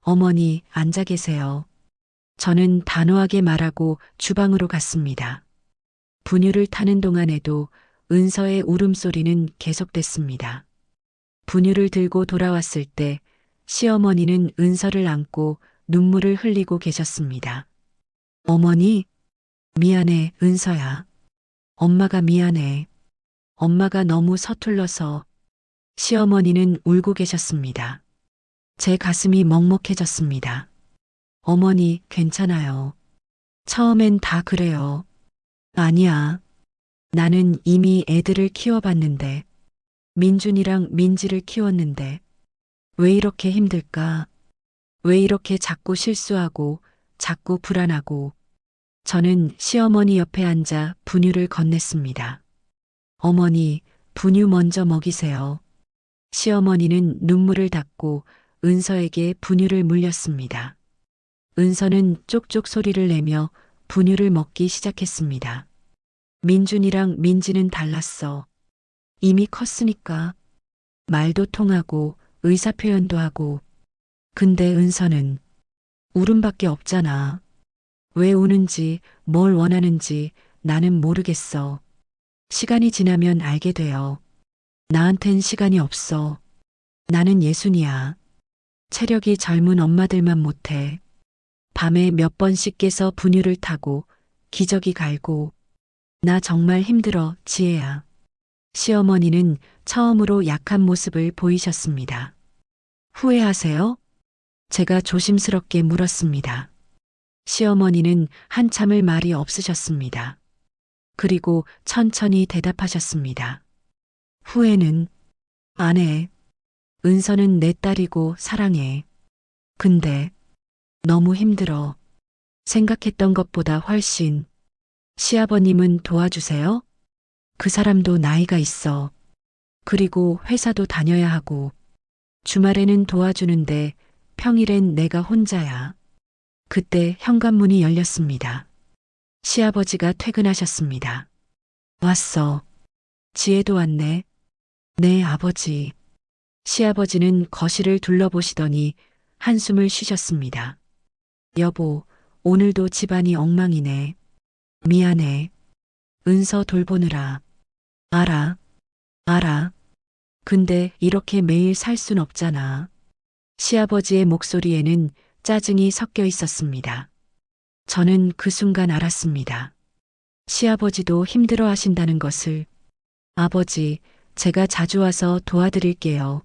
어머니, 앉아 계세요. 저는 단호하게 말하고 주방으로 갔습니다. 분유를 타는 동안에도 은서의 울음소리는 계속됐습니다. 분유를 들고 돌아왔을 때 시어머니는 은서를 안고 눈물을 흘리고 계셨습니다. 어머니, 미안해, 은서야. 엄마가 미안해. 엄마가 너무 서툴러서. 시어머니는 울고 계셨습니다. 제 가슴이 먹먹해졌습니다. 어머니, 괜찮아요. 처음엔 다 그래요. 아니야. 나는 이미 애들을 키워봤는데, 민준이랑 민지를 키웠는데, 왜 이렇게 힘들까? 왜 이렇게 자꾸 실수하고, 자꾸 불안하고. 저는 시어머니 옆에 앉아 분유를 건넸습니다. 어머니, 분유 먼저 먹이세요. 시어머니는 눈물을 닦고 은서에게 분유를 물렸습니다. 은서는 쪽쪽 소리를 내며 분유를 먹기 시작했습니다. 민준이랑 민지는 달랐어. 이미 컸으니까. 말도 통하고 의사 표현도 하고. 근데 은서는 울음밖에 없잖아. 왜 우는지, 뭘 원하는지 나는 모르겠어. 시간이 지나면 알게 돼요. 나한텐 시간이 없어. 나는 예순이야. 체력이 젊은 엄마들만 못해. 밤에 몇 번씩 깨서 분유를 타고 기저귀 갈고. 나 정말 힘들어, 지혜야. 시어머니는 처음으로 약한 모습을 보이셨습니다. 후회하세요? 제가 조심스럽게 물었습니다. 시어머니는 한참을 말이 없으셨습니다. 그리고 천천히 대답하셨습니다. 후회는 안 해. 은서는 내 딸이고 사랑해. 근데 너무 힘들어. 생각했던 것보다 훨씬. 시아버님은 도와주세요? 그 사람도 나이가 있어. 그리고 회사도 다녀야 하고. 주말에는 도와주는데 평일엔 내가 혼자야. 그때 현관문이 열렸습니다. 시아버지가 퇴근하셨습니다. 왔어. 지혜도 왔네. 네, 아버지. 시아버지는 거실을 둘러보시더니 한숨을 쉬셨습니다. 여보, 오늘도 집안이 엉망이네. 미안해. 은서 돌보느라. 알아. 알아. 근데 이렇게 매일 살 순 없잖아. 시아버지의 목소리에는 짜증이 섞여 있었습니다. 저는 그 순간 알았습니다. 시아버지도 힘들어 하신다는 것을. 아버지, 제가 자주 와서 도와드릴게요.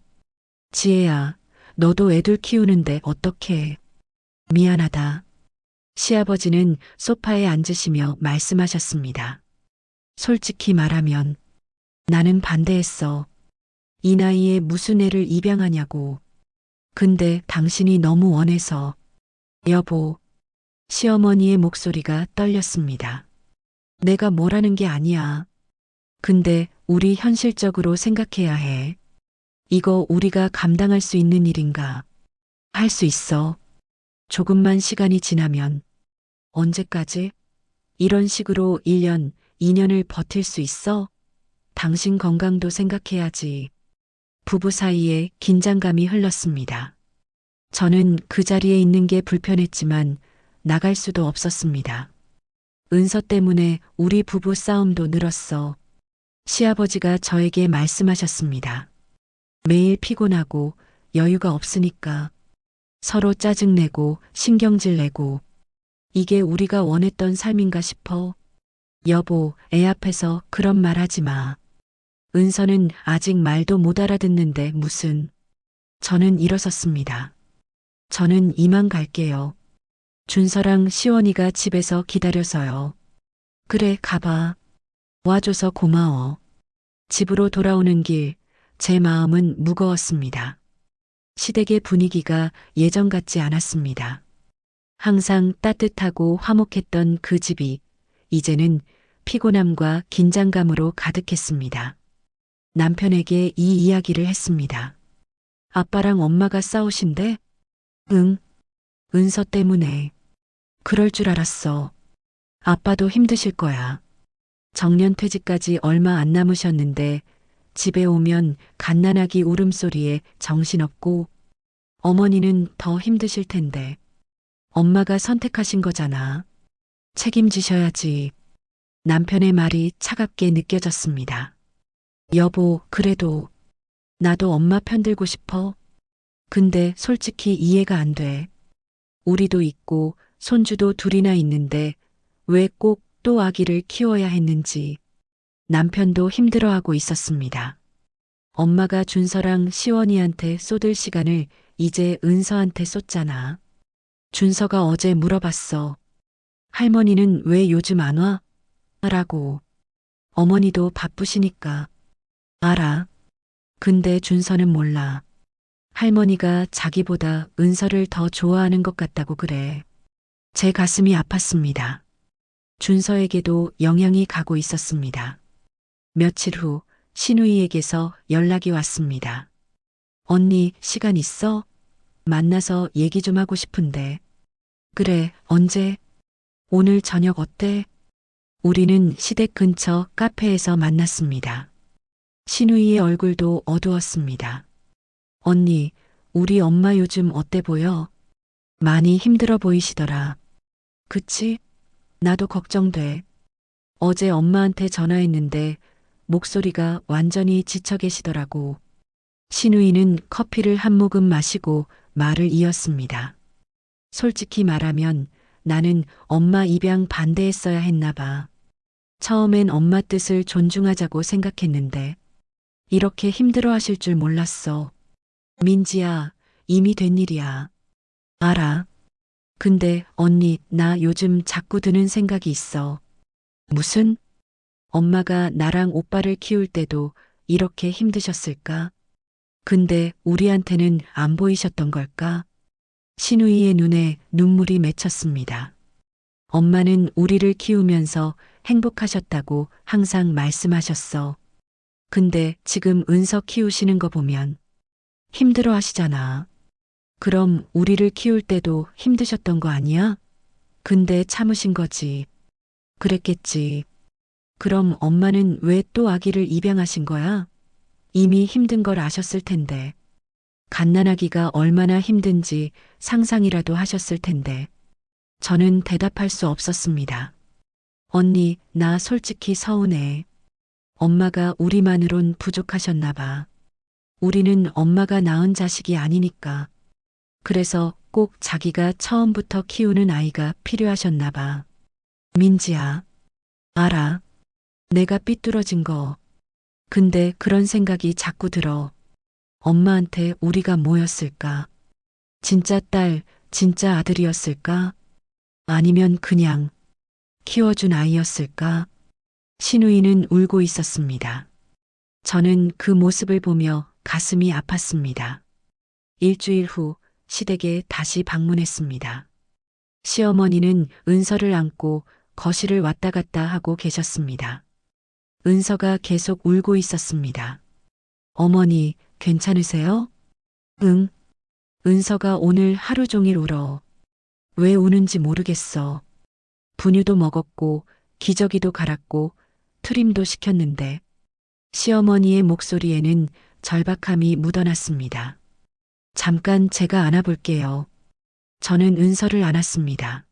지혜야, 너도 애들 키우는데 어떡해. 미안하다. 시아버지는 소파에 앉으시며 말씀하셨습니다. 솔직히 말하면 나는 반대했어. 이 나이에 무슨 애를 입양하냐고. 근데 당신이 너무 원해서. 여보, 시어머니의 목소리가 떨렸습니다. 내가 뭐라는 게 아니야. 근데 우리 현실적으로 생각해야 해. 이거 우리가 감당할 수 있는 일인가? 할 수 있어. 조금만 시간이 지나면. 언제까지? 이런 식으로 1년, 2년을 버틸 수 있어? 당신 건강도 생각해야지. 부부 사이에 긴장감이 흘렀습니다. 저는 그 자리에 있는 게 불편했지만 나갈 수도 없었습니다. 은서 때문에 우리 부부 싸움도 늘었어. 시아버지가 저에게 말씀하셨습니다. 매일 피곤하고 여유가 없으니까 서로 짜증내고 신경질 내고 이게 우리가 원했던 삶인가 싶어. 여보, 애 앞에서 그런 말 하지 마. 은서는 아직 말도 못 알아듣는데 무슨. 저는 일어섰습니다. 저는 이만 갈게요. 준서랑 시원이가 집에서 기다려서요. 그래, 가봐. 와줘서 고마워. 집으로 돌아오는 길, 제 마음은 무거웠습니다. 시댁의 분위기가 예전 같지 않았습니다. 항상 따뜻하고 화목했던 그 집이 이제는 피곤함과 긴장감으로 가득했습니다. 남편에게 이 이야기를 했습니다. 아빠랑 엄마가 싸우신대? 응. 은서 때문에. 그럴 줄 알았어. 아빠도 힘드실 거야. 정년퇴직까지 얼마 안 남으셨는데 집에 오면 갓난아기 울음소리에 정신없고 어머니는 더 힘드실 텐데. 엄마가 선택하신 거잖아. 책임지셔야지. 남편의 말이 차갑게 느껴졌습니다. 여보, 그래도 나도 엄마 편들고 싶어. 근데 솔직히 이해가 안 돼. 우리도 있고 손주도 둘이나 있는데 왜 꼭 또 아기를 키워야 했는지 남편도 힘들어하고 있었습니다. 엄마가 준서랑 시원이한테 쏟을 시간을 이제 은서한테 쏟잖아. 준서가 어제 물어봤어. 할머니는 왜 요즘 안 와? 라고. 어머니도 바쁘시니까. 알아. 근데 준서는 몰라. 할머니가 자기보다 은서를 더 좋아하는 것 같다고 그래. 제 가슴이 아팠습니다. 준서에게도 영향이 가고 있었습니다. 며칠 후 신우이에게서 연락이 왔습니다. 언니, 시간 있어? 만나서 얘기 좀 하고 싶은데. 그래, 언제? 오늘 저녁 어때? 우리는 시댁 근처 카페에서 만났습니다. 신우이의 얼굴도 어두웠습니다. 언니, 우리 엄마 요즘 어때 보여? 많이 힘들어 보이시더라. 그치? 나도 걱정돼. 어제 엄마한테 전화했는데 목소리가 완전히 지쳐 계시더라고. 신우이는 커피를 한 모금 마시고 말을 이었습니다. 솔직히 말하면 나는 엄마 입양 반대했어야 했나 봐. 처음엔 엄마 뜻을 존중하자고 생각했는데 이렇게 힘들어 하실 줄 몰랐어. 민지야, 이미 된 일이야. 알아. 근데 언니, 나 요즘 자꾸 드는 생각이 있어. 무슨? 엄마가 나랑 오빠를 키울 때도 이렇게 힘드셨을까? 근데 우리한테는 안 보이셨던 걸까? 신우이의 눈에 눈물이 맺혔습니다. 엄마는 우리를 키우면서 행복하셨다고 항상 말씀하셨어. 근데 지금 은서 키우시는 거 보면 힘들어 하시잖아. 그럼 우리를 키울 때도 힘드셨던 거 아니야? 근데 참으신 거지. 그랬겠지. 그럼 엄마는 왜 또 아기를 입양하신 거야? 이미 힘든 걸 아셨을 텐데. 갓난아기가 얼마나 힘든지 상상이라도 하셨을 텐데. 저는 대답할 수 없었습니다. 언니, 나 솔직히 서운해. 엄마가 우리만으론 부족하셨나 봐. 우리는 엄마가 낳은 자식이 아니니까. 그래서 꼭 자기가 처음부터 키우는 아이가 필요하셨나 봐. 민지야. 알아. 내가 삐뚤어진 거. 근데 그런 생각이 자꾸 들어. 엄마한테 우리가 뭐였을까? 진짜 딸, 진짜 아들이었을까? 아니면 그냥 키워준 아이였을까? 신우이는 울고 있었습니다. 저는 그 모습을 보며 가슴이 아팠습니다. 일주일 후 시댁에 다시 방문했습니다. 시어머니는 은서를 안고 거실을 왔다 갔다 하고 계셨습니다. 은서가 계속 울고 있었습니다. 어머니, 괜찮으세요? 응. 은서가 오늘 하루 종일 울어. 왜 우는지 모르겠어. 분유도 먹었고, 기저귀도 갈았고, 트림도 시켰는데, 시어머니의 목소리에는 절박함이 묻어났습니다. 잠깐 제가 안아볼게요. 저는 은서를 안았습니다.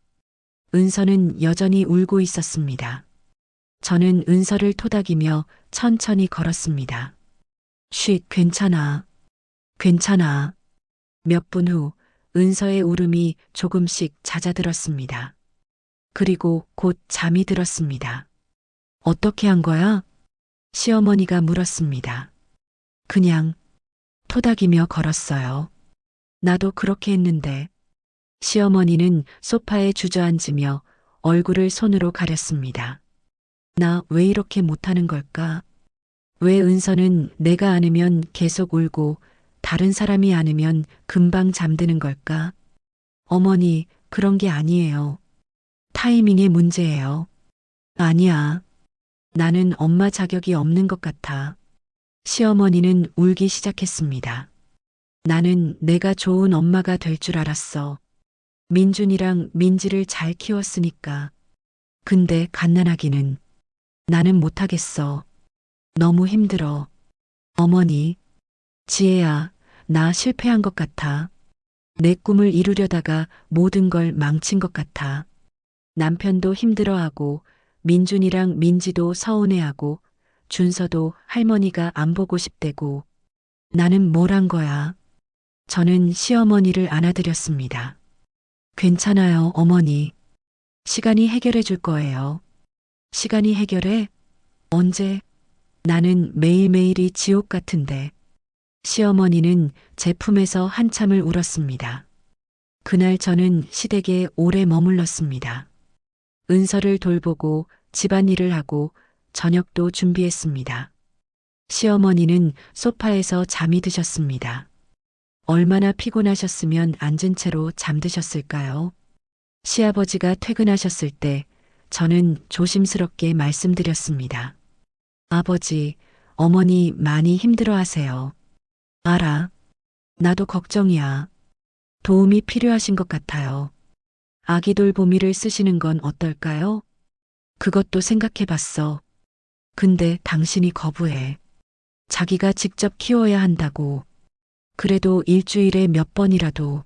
은서는 여전히 울고 있었습니다. 저는 은서를 토닥이며 천천히 걸었습니다. 쉿, 괜찮아. 괜찮아. 몇 분 후 은서의 울음이 조금씩 잦아들었습니다. 그리고 곧 잠이 들었습니다. 어떻게 한 거야? 시어머니가 물었습니다. 그냥 토닥이며 걸었어요. 나도 그렇게 했는데. 시어머니는 소파에 주저앉으며 얼굴을 손으로 가렸습니다. 나 왜 이렇게 못하는 걸까? 왜 은서는 내가 안으면 계속 울고 다른 사람이 안으면 금방 잠드는 걸까? 어머니, 그런 게 아니에요. 타이밍의 문제예요. 아니야. 나는 엄마 자격이 없는 것 같아. 시어머니는 울기 시작했습니다. 나는 내가 좋은 엄마가 될 줄 알았어. 민준이랑 민지를 잘 키웠으니까. 근데 갓난아기는 나는 못하겠어. 너무 힘들어. 어머니, 지혜야, 나 실패한 것 같아. 내 꿈을 이루려다가 모든 걸 망친 것 같아. 남편도 힘들어하고 민준이랑 민지도 서운해하고 준서도 할머니가 안 보고 싶대고 나는 뭘 한 거야? 저는 시어머니를 안아드렸습니다. 괜찮아요, 어머니. 시간이 해결해 줄 거예요. 시간이 해결해? 언제? 나는 매일매일이 지옥 같은데. 시어머니는 제 품에서 한참을 울었습니다. 그날 저는 시댁에 오래 머물렀습니다. 은서를 돌보고 집안일을 하고 저녁도 준비했습니다. 시어머니는 소파에서 잠이 드셨습니다. 얼마나 피곤하셨으면 앉은 채로 잠드셨을까요? 시아버지가 퇴근하셨을 때 저는 조심스럽게 말씀드렸습니다. 아버지, 어머니 많이 힘들어 하세요. 알아. 나도 걱정이야. 도움이 필요하신 것 같아요. 아기 돌보미를 쓰시는 건 어떨까요? 그것도 생각해 봤어. 근데 당신이 거부해. 자기가 직접 키워야 한다고. 그래도 일주일에 몇 번이라도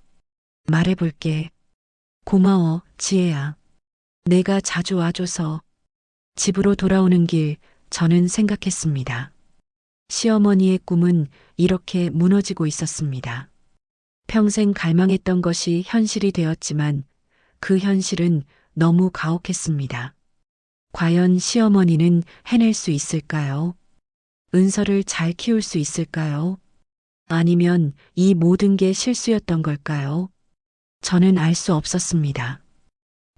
말해볼게. 고마워, 지혜야. 내가 자주 와줘서. 집으로 돌아오는 길 저는 생각했습니다. 시어머니의 꿈은 이렇게 무너지고 있었습니다. 평생 갈망했던 것이 현실이 되었지만 그 현실은 너무 가혹했습니다. 과연 시어머니는 해낼 수 있을까요? 은서를 잘 키울 수 있을까요? 아니면 이 모든 게 실수였던 걸까요? 저는 알 수 없었습니다.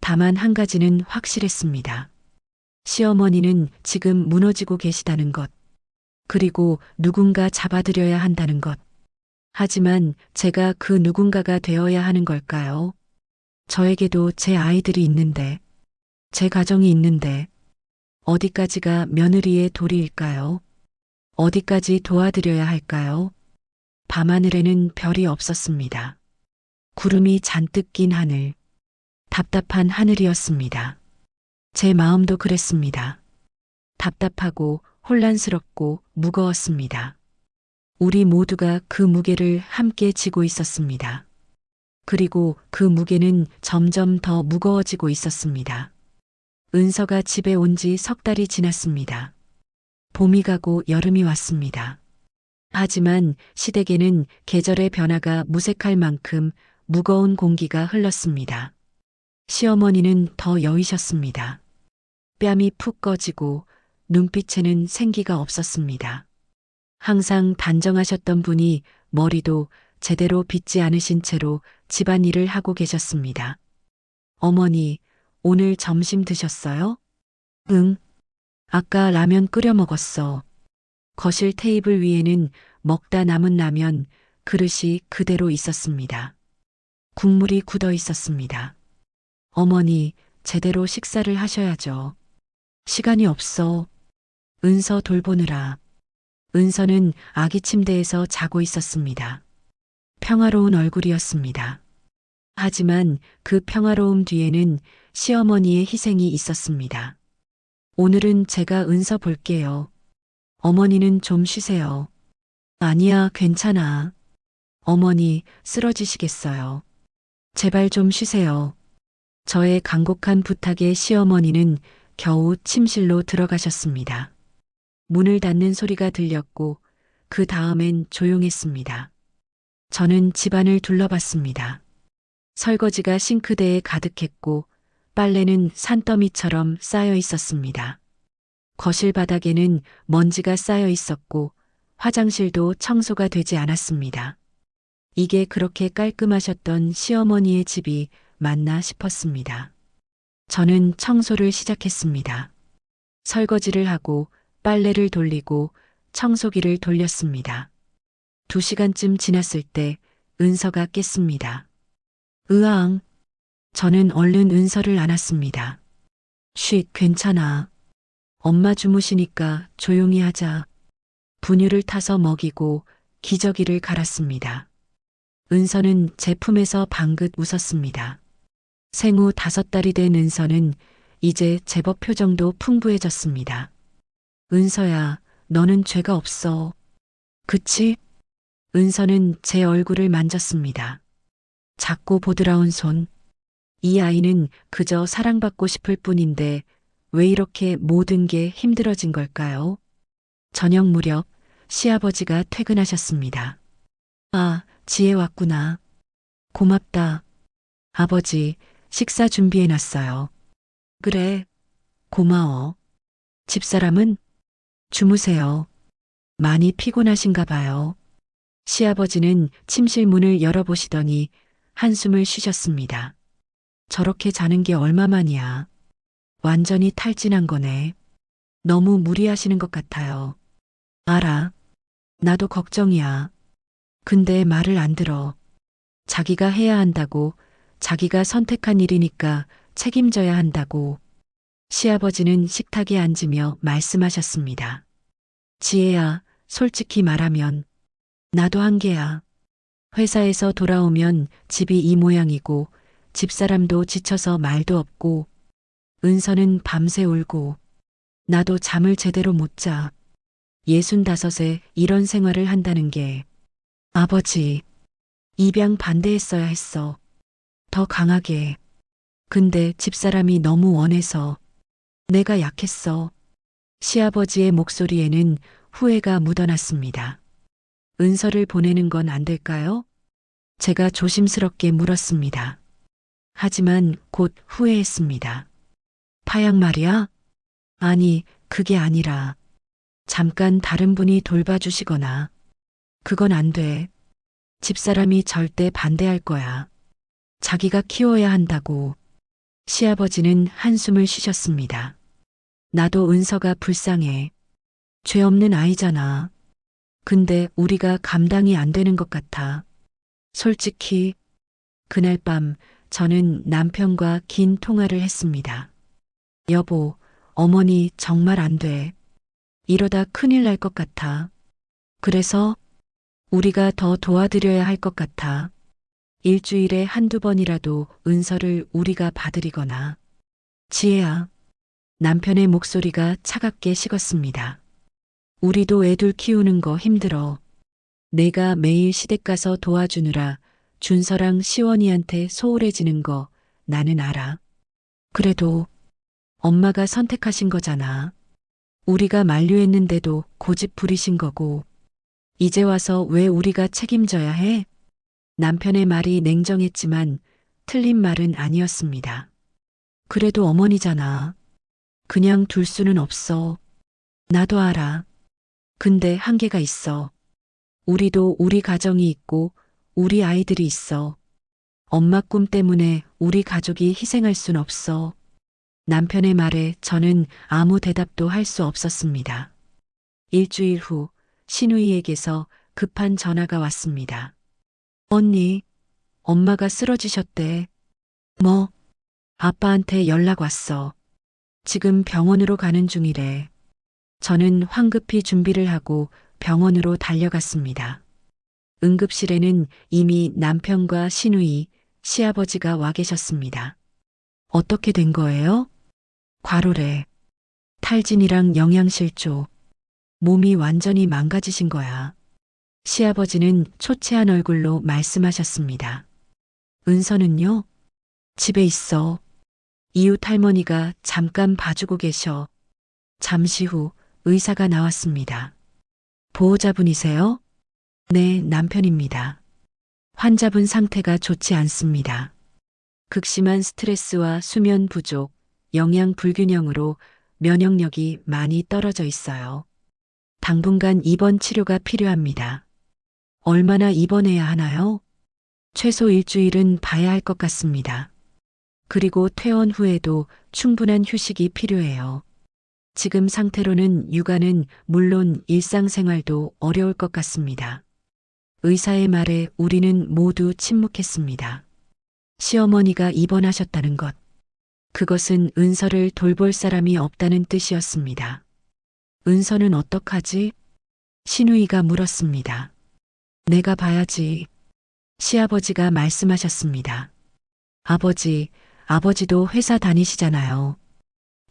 다만 한 가지는 확실했습니다. 시어머니는 지금 무너지고 계시다는 것, 그리고 누군가 잡아들여야 한다는 것. 하지만 제가 그 누군가가 되어야 하는 걸까요? 저에게도 제 아이들이 있는데, 제 가정이 있는데, 어디까지가 며느리의 도리일까요? 어디까지 도와드려야 할까요? 밤하늘에는 별이 없었습니다. 구름이 잔뜩 낀 하늘, 답답한 하늘이었습니다. 제 마음도 그랬습니다. 답답하고 혼란스럽고 무거웠습니다. 우리 모두가 그 무게를 함께 지고 있었습니다. 그리고 그 무게는 점점 더 무거워지고 있었습니다. 은서가 집에 온 지 석 달이 지났습니다. 봄이 가고 여름이 왔습니다. 하지만 시댁에는 계절의 변화가 무색할 만큼 무거운 공기가 흘렀습니다. 시어머니는 더 여위셨습니다. 뺨이 푹 꺼지고 눈빛에는 생기가 없었습니다. 항상 단정하셨던 분이 머리도 제대로 빗지 않으신 채로 집안일을 하고 계셨습니다. 어머니, 오늘 점심 드셨어요? 응. 아까 라면 끓여 먹었어. 거실 테이블 위에는 먹다 남은 라면 그릇이 그대로 있었습니다. 국물이 굳어 있었습니다. 어머니, 제대로 식사를 하셔야죠. 시간이 없어. 은서 돌보느라. 은서는 아기 침대에서 자고 있었습니다. 평화로운 얼굴이었습니다. 하지만 그 평화로움 뒤에는 시어머니의 희생이 있었습니다. 오늘은 제가 은서 볼게요. 어머니는 좀 쉬세요. 아니야, 괜찮아. 어머니, 쓰러지시겠어요. 제발 좀 쉬세요. 저의 간곡한 부탁에 시어머니는 겨우 침실로 들어가셨습니다. 문을 닫는 소리가 들렸고 그 다음엔 조용했습니다. 저는 집안을 둘러봤습니다. 설거지가 싱크대에 가득했고 빨래는 산더미처럼 쌓여 있었습니다. 거실 바닥에는 먼지가 쌓여 있었고 화장실도 청소가 되지 않았습니다. 이게 그렇게 깔끔하셨던 시어머니의 집이 맞나 싶었습니다. 저는 청소를 시작했습니다. 설거지를 하고 빨래를 돌리고 청소기를 돌렸습니다. 2시간쯤 지났을 때 은서가 깼습니다. 으앙. 저는 얼른 은서를 안았습니다. 쉿, 괜찮아. 엄마 주무시니까 조용히 하자. 분유를 타서 먹이고 기저귀를 갈았습니다. 은서는 제 품에서 방긋 웃었습니다. 생후 5달이 된 은서는 이제 제법 표정도 풍부해졌습니다. 은서야, 너는 죄가 없어. 그치? 은서는 제 얼굴을 만졌습니다. 작고 보드라운 손. 이 아이는 그저 사랑받고 싶을 뿐인데 왜 이렇게 모든 게 힘들어진 걸까요? 저녁 무렵 시아버지가 퇴근하셨습니다. 아, 지혜 왔구나. 고맙다. 아버지, 식사 준비해놨어요. 그래, 고마워. 집사람은? 주무세요. 많이 피곤하신가 봐요. 시아버지는 침실 문을 열어보시더니 한숨을 쉬셨습니다. 저렇게 자는 게 얼마만이야. 완전히 탈진한 거네. 너무 무리하시는 것 같아요. 알아. 나도 걱정이야. 근데 말을 안 들어. 자기가 해야 한다고, 자기가 선택한 일이니까 책임져야 한다고. 시아버지는 식탁에 앉으며 말씀하셨습니다. 지혜야, 솔직히 말하면 나도 한계야. 회사에서 돌아오면 집이 이 모양이고 집사람도 지쳐서 말도 없고 은서는 밤새 울고 나도 잠을 제대로 못 자. 65에 이런 생활을 한다는 게 아버지, 입양 반대했어야 했어. 더 강하게. 근데 집사람이 너무 원해서 내가 약했어. 시아버지의 목소리에는 후회가 묻어났습니다. 은서를 보내는 건 안 될까요? 제가 조심스럽게 물었습니다. 하지만 곧 후회했습니다. 파양 말이야? 아니, 그게 아니라 잠깐 다른 분이 돌봐주시거나 그건 안 돼. 집사람이 절대 반대할 거야. 자기가 키워야 한다고. 시아버지는 한숨을 쉬셨습니다. 나도 은서가 불쌍해. 죄 없는 아이잖아. 근데 우리가 감당이 안 되는 것 같아. 솔직히 그날 밤 저는 남편과 긴 통화를 했습니다. 여보, 어머니 정말 안 돼. 이러다 큰일 날 것 같아. 그래서 우리가 더 도와드려야 할 것 같아. 일주일에 한두 번이라도 은서를 우리가 봐드리거나. 지혜야. 남편의 목소리가 차갑게 식었습니다. 우리도 애들 키우는 거 힘들어. 내가 매일 시댁 가서 도와주느라 준서랑 시원이한테 소홀해지는 거 나는 알아. 그래도 엄마가 선택하신 거잖아. 우리가 만류했는데도 고집 부리신 거고. 이제 와서 왜 우리가 책임져야 해? 남편의 말이 냉정했지만 틀린 말은 아니었습니다. 그래도 어머니잖아. 그냥 둘 수는 없어. 나도 알아. 근데 한계가 있어. 우리도 우리 가정이 있고 우리 아이들이 있어. 엄마 꿈 때문에 우리 가족이 희생할 순 없어. 남편의 말에 저는 아무 대답도 할 수 없었습니다. 일주일 후 신우이에게서 급한 전화가 왔습니다. 언니, 엄마가 쓰러지셨대. 뭐? 아빠한테 연락 왔어. 지금 병원으로 가는 중이래. 저는 황급히 준비를 하고 병원으로 달려갔습니다. 응급실에는 이미 남편과 시누이, 시아버지가 와 계셨습니다. 어떻게 된 거예요? 과로래. 탈진이랑 영양실조. 몸이 완전히 망가지신 거야. 시아버지는 초췌한 얼굴로 말씀하셨습니다. 은서는요? 집에 있어. 이웃 할머니가 잠깐 봐주고 계셔. 잠시 후 의사가 나왔습니다. 보호자분이세요? 네, 남편입니다. 환자분 상태가 좋지 않습니다. 극심한 스트레스와 수면 부족, 영양 불균형으로 면역력이 많이 떨어져 있어요. 당분간 입원 치료가 필요합니다. 얼마나 입원해야 하나요? 최소 일주일은 봐야 할 것 같습니다. 그리고 퇴원 후에도 충분한 휴식이 필요해요. 지금 상태로는 육아는 물론 일상생활도 어려울 것 같습니다. 의사의 말에 우리는 모두 침묵했습니다. 시어머니가 입원하셨다는 것. 그것은 은서를 돌볼 사람이 없다는 뜻이었습니다. 은서는 어떡하지? 신우이가 물었습니다. 내가 봐야지. 시아버지가 말씀하셨습니다. 아버지도 회사 다니시잖아요.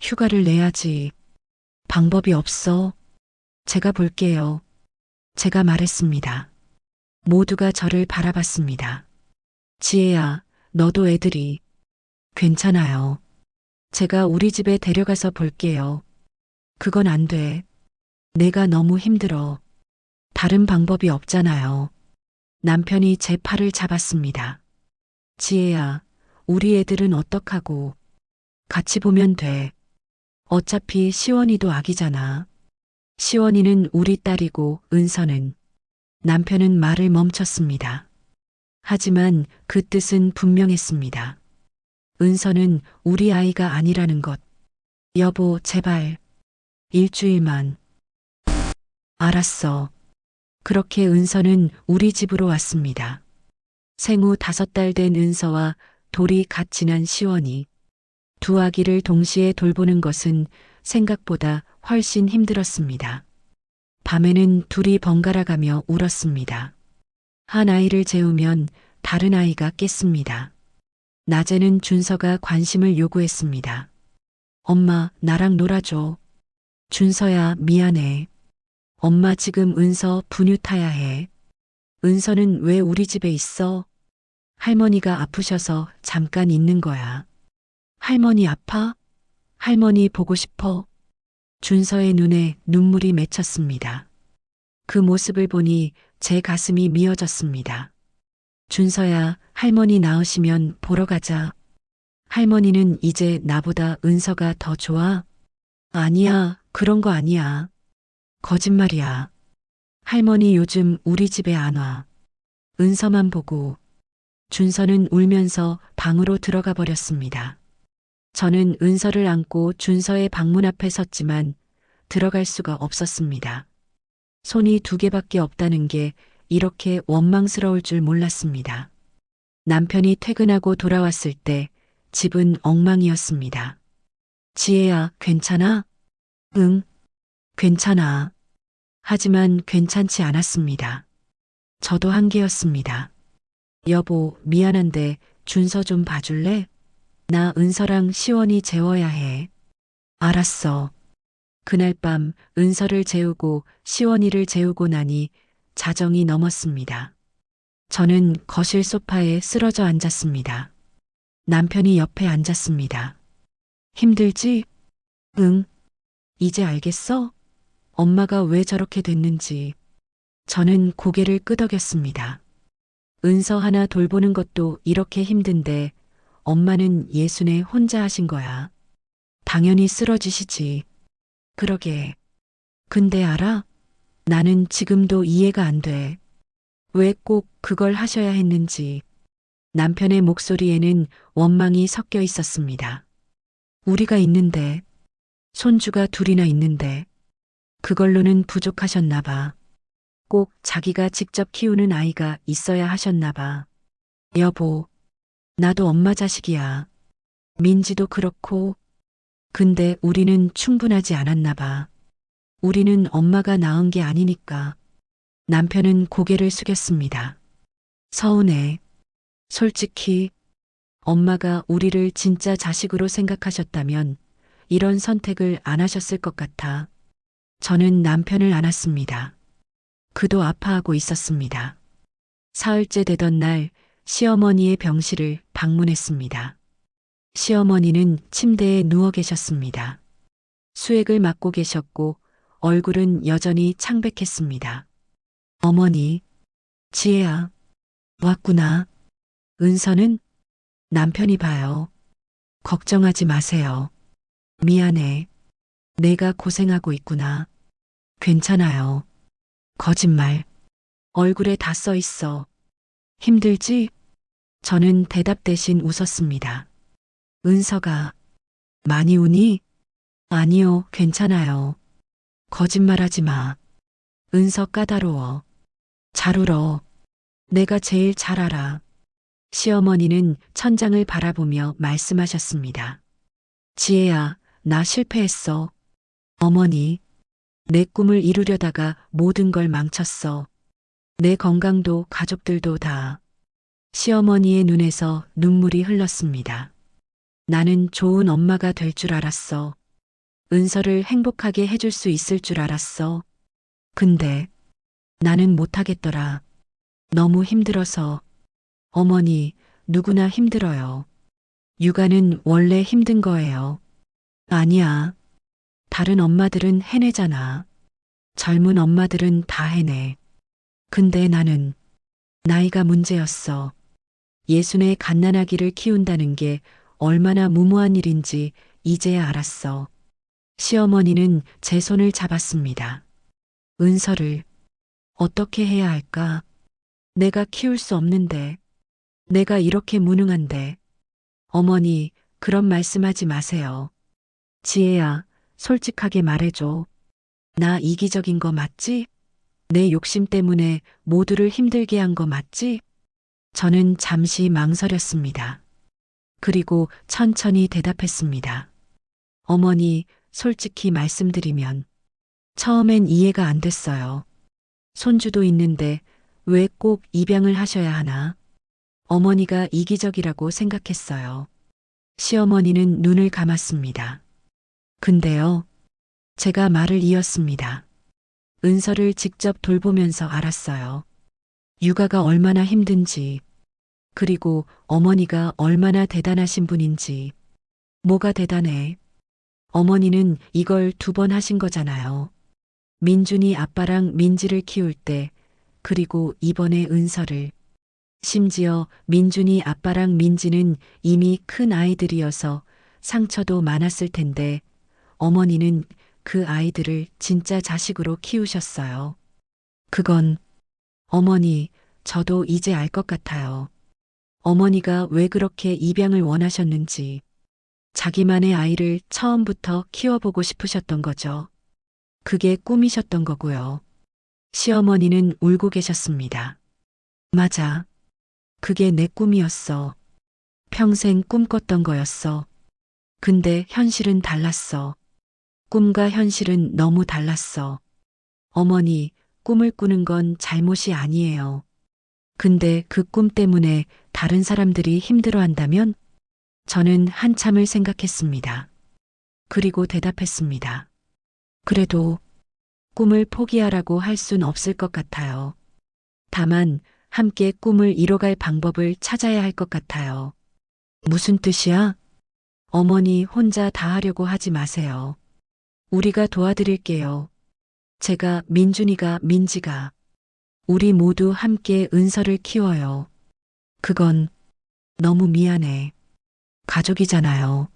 휴가를 내야지. 방법이 없어. 제가 볼게요. 제가 말했습니다. 모두가 저를 바라봤습니다. 지혜야, 너도 애들이. 괜찮아요. 제가 우리 집에 데려가서 볼게요. 그건 안 돼. 내가 너무 힘들어. 다른 방법이 없잖아요. 남편이 제 팔을 잡았습니다. 지혜야, 우리 애들은 어떡하고. 같이 보면 돼. 어차피 시원이도 아기잖아. 시원이는 우리 딸이고 은서는. 남편은 말을 멈췄습니다. 하지만 그 뜻은 분명했습니다. 은서는 우리 아이가 아니라는 것. 여보, 제발. 일주일만. 알았어. 그렇게 은서는 우리 집으로 왔습니다. 생후 5달 된 은서와 돌이 갓 지난 시원이. 두 아기를 동시에 돌보는 것은 생각보다 훨씬 힘들었습니다. 밤에는 둘이 번갈아 가며 울었습니다. 한 아이를 재우면 다른 아이가 깼습니다. 낮에는 준서가 관심을 요구했습니다. 엄마, 나랑 놀아줘. 준서야, 미안해. 엄마 지금 은서 분유 타야 해. 은서는 왜 우리 집에 있어? 할머니가 아프셔서 잠깐 있는 거야. 할머니 아파? 할머니 보고 싶어? 준서의 눈에 눈물이 맺혔습니다. 그 모습을 보니 제 가슴이 미어졌습니다. 준서야, 할머니 나으시면 보러 가자. 할머니는 이제 나보다 은서가 더 좋아? 아니야, 그런 거 아니야. 거짓말이야. 할머니 요즘 우리 집에 안 와. 은서만 보고. 준서는 울면서 방으로 들어가 버렸습니다. 저는 은서를 안고 준서의 방문 앞에 섰지만 들어갈 수가 없었습니다. 손이 2개밖에 없다는 게 이렇게 원망스러울 줄 몰랐습니다. 남편이 퇴근하고 돌아왔을 때 집은 엉망이었습니다. 지혜야, 괜찮아? 응, 괜찮아. 하지만 괜찮지 않았습니다. 저도 한계였습니다. 여보, 미안한데 준서 좀 봐줄래? 나 은서랑 시원이 재워야 해. 알았어. 그날 밤 은서를 재우고 시원이를 재우고 나니 자정이 넘었습니다. 저는 거실 소파에 쓰러져 앉았습니다. 남편이 옆에 앉았습니다. 힘들지? 응. 이제 알겠어? 엄마가 왜 저렇게 됐는지. 저는 고개를 끄덕였습니다. 은서 하나 돌보는 것도 이렇게 힘든데 엄마는 예순에 혼자 하신 거야. 당연히 쓰러지시지. 그러게. 근데 알아? 나는 지금도 이해가 안 돼. 왜 꼭 그걸 하셔야 했는지. 남편의 목소리에는 원망이 섞여 있었습니다. 우리가 있는데, 손주가 둘이나 있는데, 그걸로는 부족하셨나 봐. 꼭 자기가 직접 키우는 아이가 있어야 하셨나 봐. 여보, 나도 엄마 자식이야. 민지도 그렇고, 근데 우리는 충분하지 않았나 봐. 우리는 엄마가 낳은 게 아니니까. 남편은 고개를 숙였습니다. 서운해. 솔직히 엄마가 우리를 진짜 자식으로 생각하셨다면 이런 선택을 안 하셨을 것 같아. 저는 남편을 안았습니다. 그도 아파하고 있었습니다. 사흘째 되던 날 시어머니의 병실을 방문했습니다. 시어머니는 침대에 누워 계셨습니다. 수액을 맞고 계셨고 얼굴은 여전히 창백했습니다. 어머니, 지혜야, 왔구나. 은서는 남편이 봐요. 걱정하지 마세요. 미안해. 내가 고생하고 있구나. 괜찮아요. 거짓말. 얼굴에 다 써 있어. 힘들지? 저는 대답 대신 웃었습니다. 은서가 많이 우니? 아니요, 괜찮아요. 거짓말하지 마. 은서 까다로워. 잘 울어. 내가 제일 잘 알아. 시어머니는 천장을 바라보며 말씀하셨습니다. 지혜야, 나 실패했어. 어머니, 내 꿈을 이루려다가 모든 걸 망쳤어. 내 건강도 가족들도 다. 시어머니의 눈에서 눈물이 흘렀습니다. 나는 좋은 엄마가 될 줄 알았어. 은서를 행복하게 해줄 수 있을 줄 알았어. 근데 나는 못하겠더라. 너무 힘들어서. 어머니, 누구나 힘들어요. 육아는 원래 힘든 거예요. 아니야. 다른 엄마들은 해내잖아. 젊은 엄마들은 다 해내. 근데 나는 나이가 문제였어. 예순에 갓난아기를 키운다는 게 얼마나 무모한 일인지 이제야 알았어. 시어머니는 제 손을 잡았습니다. 은서를 어떻게 해야 할까? 내가 키울 수 없는데, 내가 이렇게 무능한데. 어머니, 그런 말씀하지 마세요. 지혜야, 솔직하게 말해줘. 나 이기적인 거 맞지? 내 욕심 때문에 모두를 힘들게 한 거 맞지? 저는 잠시 망설였습니다. 그리고 천천히 대답했습니다. 어머니, 솔직히 말씀드리면 처음엔 이해가 안 됐어요. 손주도 있는데 왜 꼭 입양을 하셔야 하나? 어머니가 이기적이라고 생각했어요. 시어머니는 눈을 감았습니다. 근데요, 제가 말을 이었습니다. 은서를 직접 돌보면서 알았어요. 육아가 얼마나 힘든지, 그리고 어머니가 얼마나 대단하신 분인지. 뭐가 대단해? 어머니는 이걸 2번 하신 거잖아요. 민준이 아빠랑 민지를 키울 때, 그리고 이번에 은서를. 심지어 민준이 아빠랑 민지는 이미 큰 아이들이어서 상처도 많았을 텐데, 어머니는 그 아이들을 진짜 자식으로 키우셨어요. 그건, 어머니, 저도 이제 알 것 같아요. 어머니가 왜 그렇게 입양을 원하셨는지, 자기만의 아이를 처음부터 키워보고 싶으셨던 거죠. 그게 꿈이셨던 거고요. 시어머니는 울고 계셨습니다. 맞아. 그게 내 꿈이었어. 평생 꿈꿨던 거였어. 근데 현실은 달랐어. 꿈과 현실은 너무 달랐어. 어머니, 꿈을 꾸는 건 잘못이 아니에요. 근데 그 꿈 때문에 다른 사람들이 힘들어한다면? 저는 한참을 생각했습니다. 그리고 대답했습니다. 그래도 꿈을 포기하라고 할 순 없을 것 같아요. 다만 함께 꿈을 이뤄갈 방법을 찾아야 할 것 같아요. 무슨 뜻이야? 어머니 혼자 다 하려고 하지 마세요. 우리가 도와드릴게요. 제가, 민준이가, 민지가. 우리 모두 함께 은서를 키워요. 그건 너무 미안해. 가족이잖아요.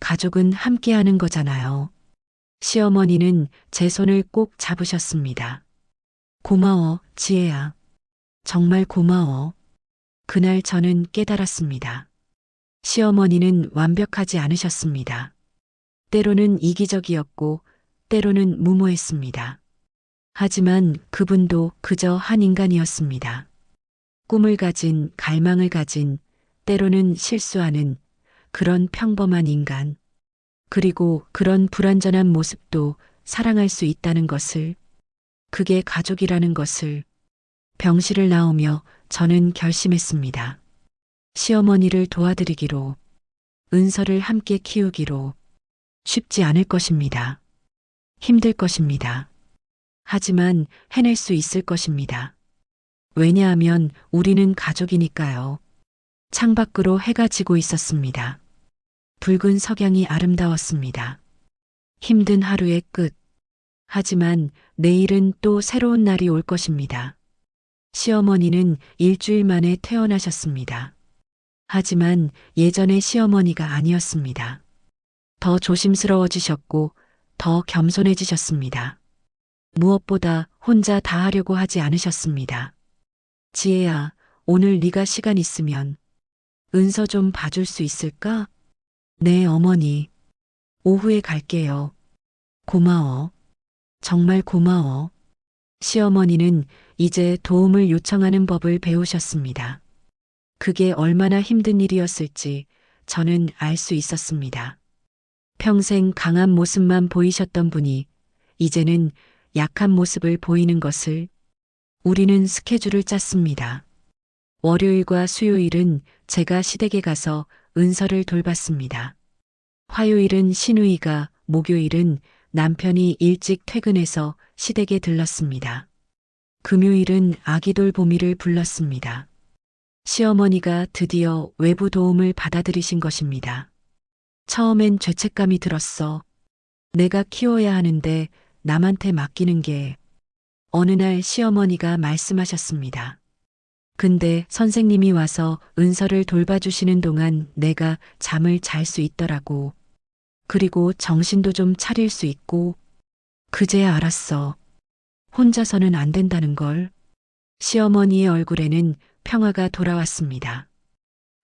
가족은 함께 하는 거잖아요. 시어머니는 제 손을 꼭 잡으셨습니다. 고마워, 지혜야. 정말 고마워. 그날 저는 깨달았습니다. 시어머니는 완벽하지 않으셨습니다. 때로는 이기적이었고, 때로는 무모했습니다. 하지만 그분도 그저 한 인간이었습니다. 꿈을 가진, 갈망을 가진, 때로는 실수하는 그런 평범한 인간. 그리고 그런 불완전한 모습도 사랑할 수 있다는 것을, 그게 가족이라는 것을 병실을 나오며 저는 결심했습니다. 시어머니를 도와드리기로, 은서를 함께 키우기로. 쉽지 않을 것입니다. 힘들 것입니다. 하지만 해낼 수 있을 것입니다. 왜냐하면 우리는 가족이니까요. 창밖으로 해가 지고 있었습니다. 붉은 석양이 아름다웠습니다. 힘든 하루의 끝. 하지만 내일은 또 새로운 날이 올 것입니다. 시어머니는 일주일 만에 퇴원하셨습니다. 하지만 예전의 시어머니가 아니었습니다. 더 조심스러워지셨고 더 겸손해지셨습니다. 무엇보다 혼자 다 하려고 하지 않으셨습니다. 지혜야, 오늘 네가 시간 있으면 은서 좀 봐줄 수 있을까? 네, 어머니. 오후에 갈게요. 고마워. 정말 고마워. 시어머니는 이제 도움을 요청하는 법을 배우셨습니다. 그게 얼마나 힘든 일이었을지 저는 알 수 있었습니다. 평생 강한 모습만 보이셨던 분이 이제는 약한 모습을 보이는 것을. 우리는 스케줄을 짰습니다. 월요일과 수요일은 제가 시댁에 가서 은서를 돌봤습니다. 화요일은 시누이가, 목요일은 남편이 일찍 퇴근해서 시댁에 들렀습니다. 금요일은 아기 돌보미를 불렀습니다. 시어머니가 드디어 외부 도움을 받아들이신 것입니다. 처음엔 죄책감이 들었어. 내가 키워야 하는데 남한테 맡기는 게. 어느 날 시어머니가 말씀하셨습니다. 근데 선생님이 와서 은서를 돌봐주시는 동안 내가 잠을 잘 수 있더라고. 그리고 정신도 좀 차릴 수 있고. 그제야 알았어. 혼자서는 안 된다는 걸. 시어머니의 얼굴에는 평화가 돌아왔습니다.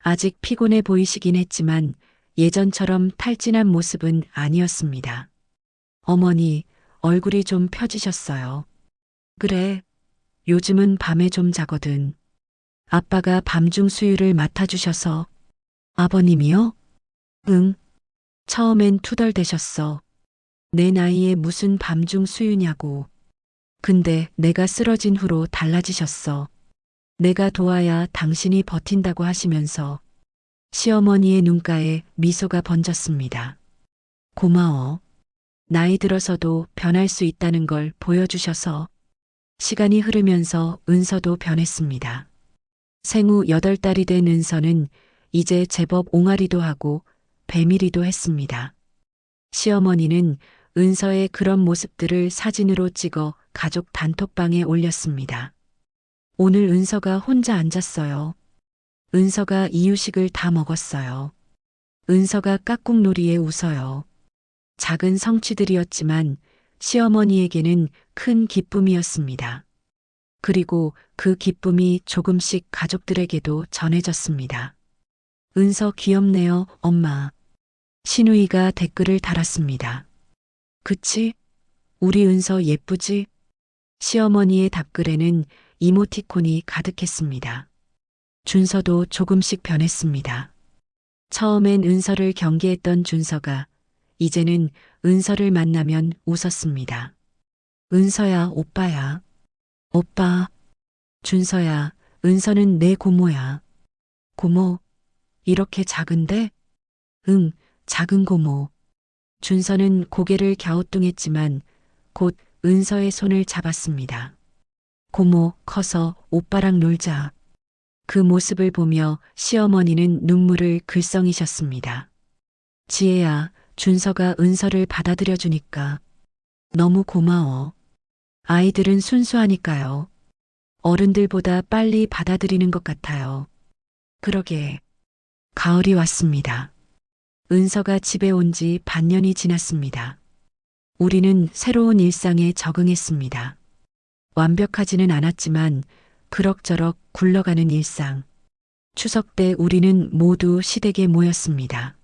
아직 피곤해 보이시긴 했지만 예전처럼 탈진한 모습은 아니었습니다. 어머니, 얼굴이 좀 펴지셨어요. 그래, 요즘은 밤에 좀 자거든. 아빠가 밤중 수유를 맡아주셔서. 아버님이요? 응, 처음엔 투덜대셨어. 내 나이에 무슨 밤중 수유냐고. 근데 내가 쓰러진 후로 달라지셨어. 내가 도와야 당신이 버틴다고 하시면서. 시어머니의 눈가에 미소가 번졌습니다. 고마워. 나이 들어서도 변할 수 있다는 걸 보여주셔서. 시간이 흐르면서 은서도 변했습니다. 생후 8달이 된 은서는 이제 제법 옹알이도 하고 배밀이도 했습니다. 시어머니는 은서의 그런 모습들을 사진으로 찍어 가족 단톡방에 올렸습니다. 오늘 은서가 혼자 앉았어요. 은서가 이유식을 다 먹었어요. 은서가 깍꿍놀이에 웃어요. 작은 성취들이었지만 시어머니에게는 큰 기쁨이었습니다. 그리고 그 기쁨이 조금씩 가족들에게도 전해졌습니다. 은서 귀엽네요, 엄마. 신우이가 댓글을 달았습니다. 그치? 우리 은서 예쁘지? 시어머니의 답글에는 이모티콘이 가득했습니다. 준서도 조금씩 변했습니다. 처음엔 은서를 경계했던 준서가 이제는 은서를 만나면 웃었습니다. 은서야, 오빠야. 오빠. 준서야, 은서는 내 고모야. 고모, 이렇게 작은데? 응, 작은 고모. 준서는 고개를 갸우뚱했지만 곧 은서의 손을 잡았습니다. 고모, 커서 오빠랑 놀자. 그 모습을 보며 시어머니는 눈물을 글썽이셨습니다. 지혜야, 준서가 은서를 받아들여 주니까 너무 고마워. 아이들은 순수하니까요. 어른들보다 빨리 받아들이는 것 같아요. 그러게. 가을이 왔습니다. 은서가 집에 온 지 반년이 지났습니다. 우리는 새로운 일상에 적응했습니다. 완벽하지는 않았지만 그럭저럭 굴러가는 일상. 추석 때 우리는 모두 시댁에 모였습니다.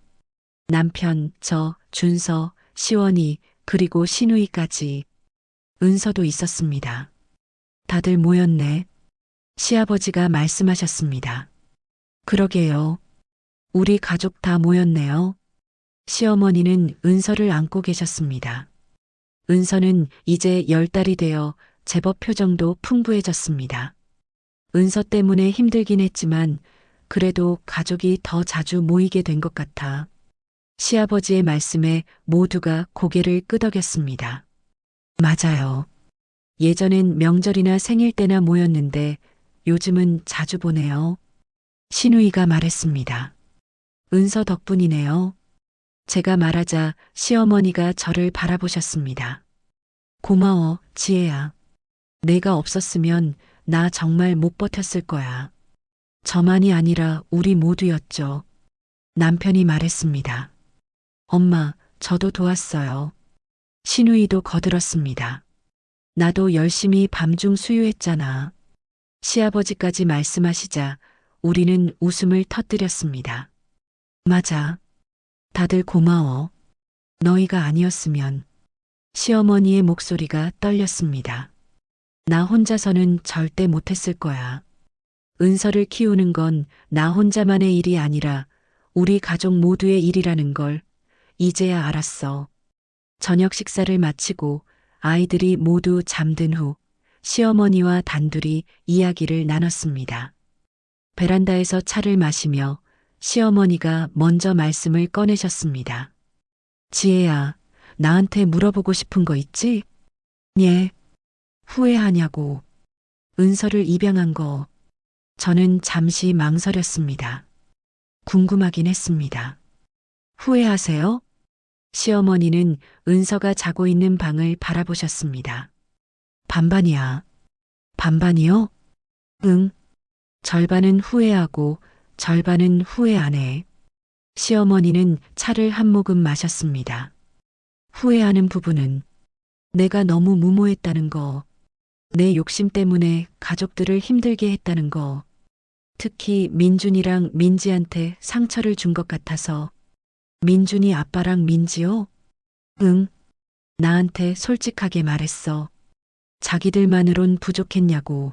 남편, 저, 준서, 시원이, 그리고 신우이까지. 은서도 있었습니다. 다들 모였네. 시아버지가 말씀하셨습니다. 그러게요. 우리 가족 다 모였네요. 시어머니는 은서를 안고 계셨습니다. 은서는 이제 10달이 되어 제법 표정도 풍부해졌습니다. 은서 때문에 힘들긴 했지만 그래도 가족이 더 자주 모이게 된 것 같아. 시아버지의 말씀에 모두가 고개를 끄덕였습니다. 맞아요. 예전엔 명절이나 생일 때나 모였는데 요즘은 자주 보네요. 신우이가 말했습니다. 은서 덕분이네요. 제가 말하자 시어머니가 저를 바라보셨습니다. 고마워, 지혜야. 내가 없었으면 나 정말 못 버텼을 거야. 저만이 아니라 우리 모두였죠. 남편이 말했습니다. 엄마, 저도 도왔어요. 신우이도 거들었습니다. 나도 열심히 밤중 수유했잖아. 시아버지까지 말씀하시자 우리는 웃음을 터뜨렸습니다. 맞아. 다들 고마워. 너희가 아니었으면. 시어머니의 목소리가 떨렸습니다. 나 혼자서는 절대 못했을 거야. 은서를 키우는 건 나 혼자만의 일이 아니라 우리 가족 모두의 일이라는 걸 이제야 알았어. 저녁 식사를 마치고 아이들이 모두 잠든 후 시어머니와 단둘이 이야기를 나눴습니다. 베란다에서 차를 마시며 시어머니가 먼저 말씀을 꺼내셨습니다. 지혜야, 나한테 물어보고 싶은 거 있지? 예. 후회하냐고. 은서를 입양한 거. 저는 잠시 망설였습니다. 궁금하긴 했습니다. 후회하세요? 시어머니는 은서가 자고 있는 방을 바라보셨습니다. 반반이야. 반반이요? 응. 절반은 후회하고 절반은 후회 안 해. 시어머니는 차를 한 모금 마셨습니다. 후회하는 부분은 내가 너무 무모했다는 거, 내 욕심 때문에 가족들을 힘들게 했다는 거, 특히 민준이랑 민지한테 상처를 준 것 같아서. 민준이 아빠랑 민지요? 응. 나한테 솔직하게 말했어. 자기들만으론 부족했냐고.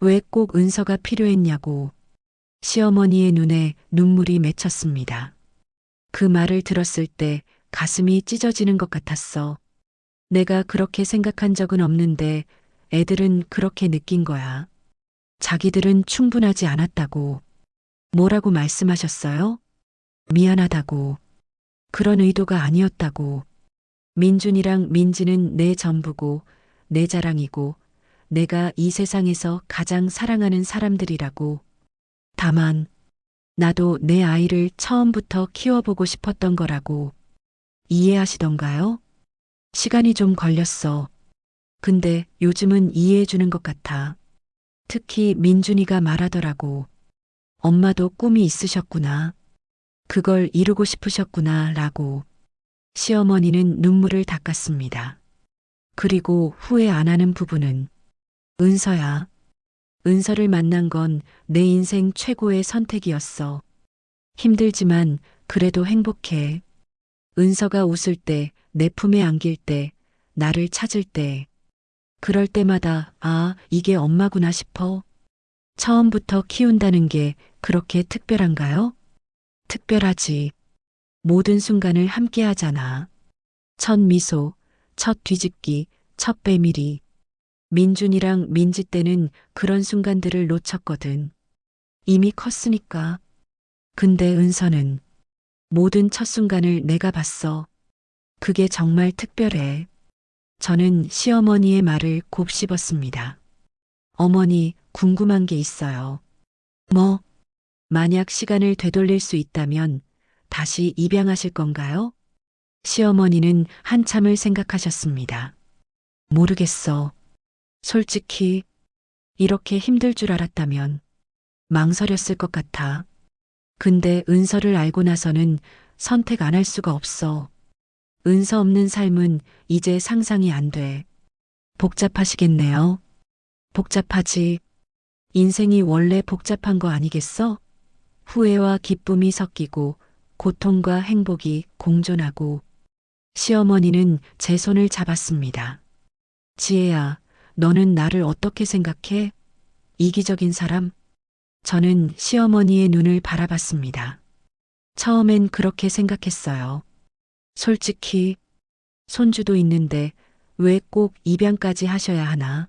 왜 꼭 은서가 필요했냐고. 시어머니의 눈에 눈물이 맺혔습니다. 그 말을 들었을 때 가슴이 찢어지는 것 같았어. 내가 그렇게 생각한 적은 없는데 애들은 그렇게 느낀 거야. 자기들은 충분하지 않았다고. 뭐라고 말씀하셨어요? 미안하다고. 그런 의도가 아니었다고. 민준이랑 민지는 내 전부고, 내 자랑이고, 내가 이 세상에서 가장 사랑하는 사람들이라고. 다만, 나도 내 아이를 처음부터 키워보고 싶었던 거라고. 이해하시던가요? 시간이 좀 걸렸어. 근데 요즘은 이해해주는 것 같아. 특히 민준이가 말하더라고. 엄마도 꿈이 있으셨구나. 그걸 이루고 싶으셨구나, 라고. 시어머니는 눈물을 닦았습니다. 그리고 후회 안 하는 부분은 은서야. 은서를 만난 건 내 인생 최고의 선택이었어. 힘들지만 그래도 행복해. 은서가 웃을 때, 내 품에 안길 때, 나를 찾을 때, 그럴 때마다 아, 이게 엄마구나 싶어. 처음부터 키운다는 게 그렇게 특별한가요? 특별하지. 모든 순간을 함께 하잖아. 첫 미소, 첫 뒤집기, 첫 배밀이. 민준이랑 민지 때는 그런 순간들을 놓쳤거든. 이미 컸으니까. 근데 은서는 모든 첫 순간을 내가 봤어. 그게 정말 특별해. 저는 시어머니의 말을 곱씹었습니다. 어머니, 궁금한 게 있어요. 뭐, 만약 시간을 되돌릴 수 있다면 다시 입양하실 건가요? 시어머니는 한참을 생각하셨습니다. 모르겠어. 솔직히, 이렇게 힘들 줄 알았다면 망설였을 것 같아. 근데 은서를 알고 나서는 선택 안 할 수가 없어. 은서 없는 삶은 이제 상상이 안 돼. 복잡하시겠네요. 복잡하지. 인생이 원래 복잡한 거 아니겠어? 후회와 기쁨이 섞이고 고통과 행복이 공존하고. 시어머니는 제 손을 잡았습니다. 지혜야, 너는 나를 어떻게 생각해? 이기적인 사람? 저는 시어머니의 눈을 바라봤습니다. 처음엔 그렇게 생각했어요. 솔직히, 손주도 있는데 왜 꼭 입양까지 하셔야 하나?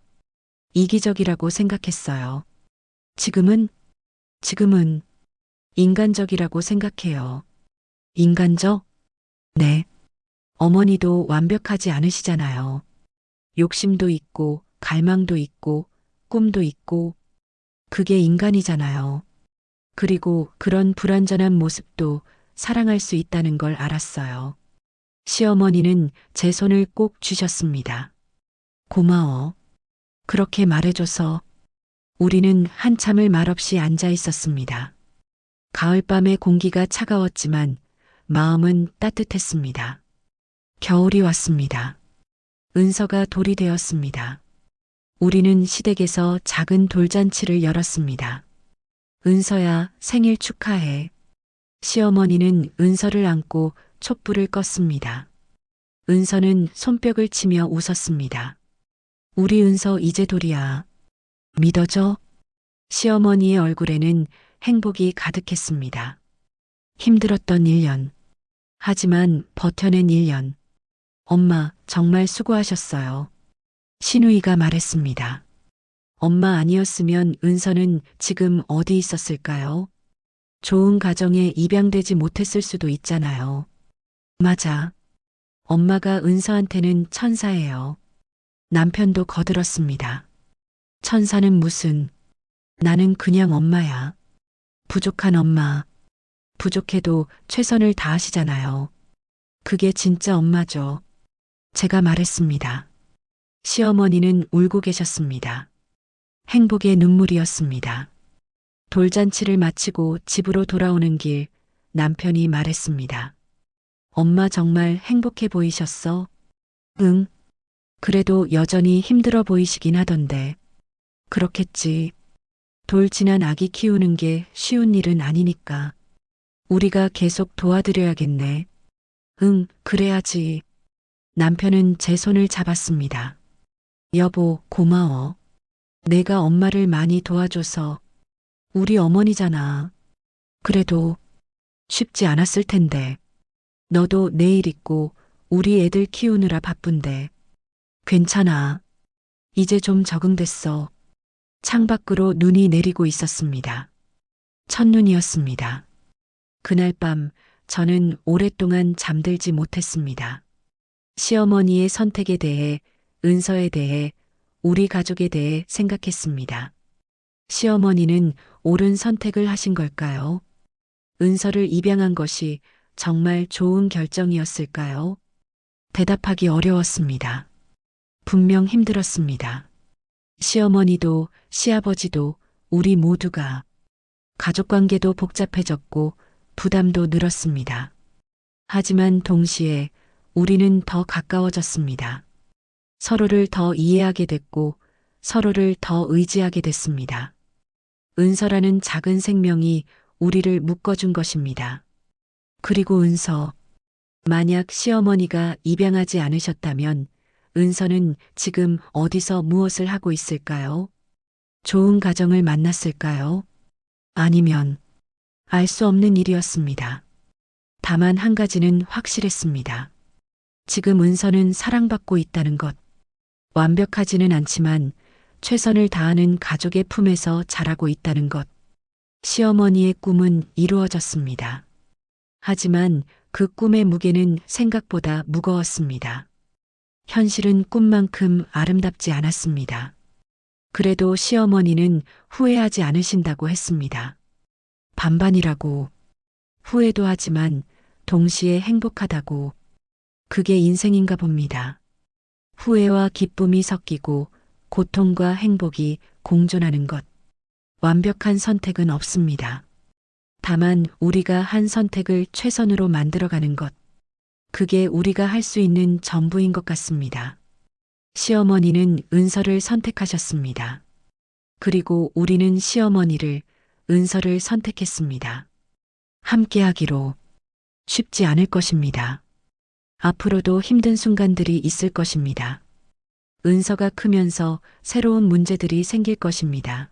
이기적이라고 생각했어요. 지금은, 지금은 인간적이라고 생각해요. 인간적? 네. 어머니도 완벽하지 않으시잖아요. 욕심도 있고, 갈망도 있고, 꿈도 있고, 그게 인간이잖아요. 그리고 그런 불완전한 모습도 사랑할 수 있다는 걸 알았어요. 시어머니는 제 손을 꼭 쥐셨습니다. 고마워. 그렇게 말해줘서. 우리는 한참을 말없이 앉아 있었습니다. 가을밤의 공기가 차가웠지만 마음은 따뜻했습니다. 겨울이 왔습니다. 은서가 돌이 되었습니다. 우리는 시댁에서 작은 돌잔치를 열었습니다. 은서야, 생일 축하해. 시어머니는 은서를 안고 촛불을 껐습니다. 은서는 손뼉을 치며 웃었습니다. 우리 은서 이제 돌이야. 믿어줘? 시어머니의 얼굴에는 행복이 가득했습니다. 힘들었던 1년. 하지만 버텨낸 1년. 엄마, 정말 수고하셨어요. 신우이가 말했습니다. 엄마 아니었으면 은서는 지금 어디 있었을까요? 좋은 가정에 입양되지 못했을 수도 있잖아요. 맞아. 엄마가 은서한테는 천사예요. 남편도 거들었습니다. 천사는 무슨, 나는 그냥 엄마야. 부족한 엄마. 부족해도 최선을 다하시잖아요. 그게 진짜 엄마죠. 제가 말했습니다. 시어머니는 울고 계셨습니다. 행복의 눈물이었습니다. 돌잔치를 마치고 집으로 돌아오는 길 남편이 말했습니다. 엄마 정말 행복해 보이셨어? 응. 그래도 여전히 힘들어 보이시긴 하던데. 그렇겠지. 돌 지난 아기 키우는 게 쉬운 일은 아니니까. 우리가 계속 도와드려야겠네. 응, 그래야지. 남편은 제 손을 잡았습니다. 여보, 고마워. 내가 엄마를 많이 도와줘서 우리 어머니잖아. 그래도 쉽지 않았을 텐데. 너도 내일 있고 우리 애들 키우느라 바쁜데. 괜찮아. 이제 좀 적응됐어. 창밖으로 눈이 내리고 있었습니다. 첫눈이었습니다. 그날 밤 저는 오랫동안 잠들지 못했습니다. 시어머니의 선택에 대해, 은서에 대해, 우리 가족에 대해 생각했습니다. 시어머니는 옳은 선택을 하신 걸까요? 은서를 입양한 것이 정말 좋은 결정이었을까요? 대답하기 어려웠습니다. 분명 힘들었습니다. 시어머니도 시아버지도 우리 모두가 가족관계도 복잡해졌고 부담도 늘었습니다. 하지만 동시에 우리는 더 가까워졌습니다. 서로를 더 이해하게 됐고 서로를 더 의지하게 됐습니다. 은서라는 작은 생명이 우리를 묶어준 것입니다. 그리고 은서, 만약 시어머니가 입양하지 않으셨다면 은서는 지금 어디서 무엇을 하고 있을까요? 좋은 가정을 만났을까요? 아니면 알 수 없는 일이었습니다. 다만 한 가지는 확실했습니다. 지금 은서는 사랑받고 있다는 것. 완벽하지는 않지만 최선을 다하는 가족의 품에서 자라고 있다는 것. 시어머니의 꿈은 이루어졌습니다. 하지만 그 꿈의 무게는 생각보다 무거웠습니다. 현실은 꿈만큼 아름답지 않았습니다. 그래도 시어머니는 후회하지 않으신다고 했습니다. 반반이라고. 후회도 하지만 동시에 행복하다고. 그게 인생인가 봅니다. 후회와 기쁨이 섞이고 고통과 행복이 공존하는 것. 완벽한 선택은 없습니다. 다만 우리가 한 선택을 최선으로 만들어가는 것. 그게 우리가 할 수 있는 전부인 것 같습니다. 시어머니는 은서를 선택하셨습니다. 그리고 우리는 시어머니를, 은서를 선택했습니다. 함께하기로. 쉽지 않을 것입니다. 앞으로도 힘든 순간들이 있을 것입니다. 은서가 크면서 새로운 문제들이 생길 것입니다.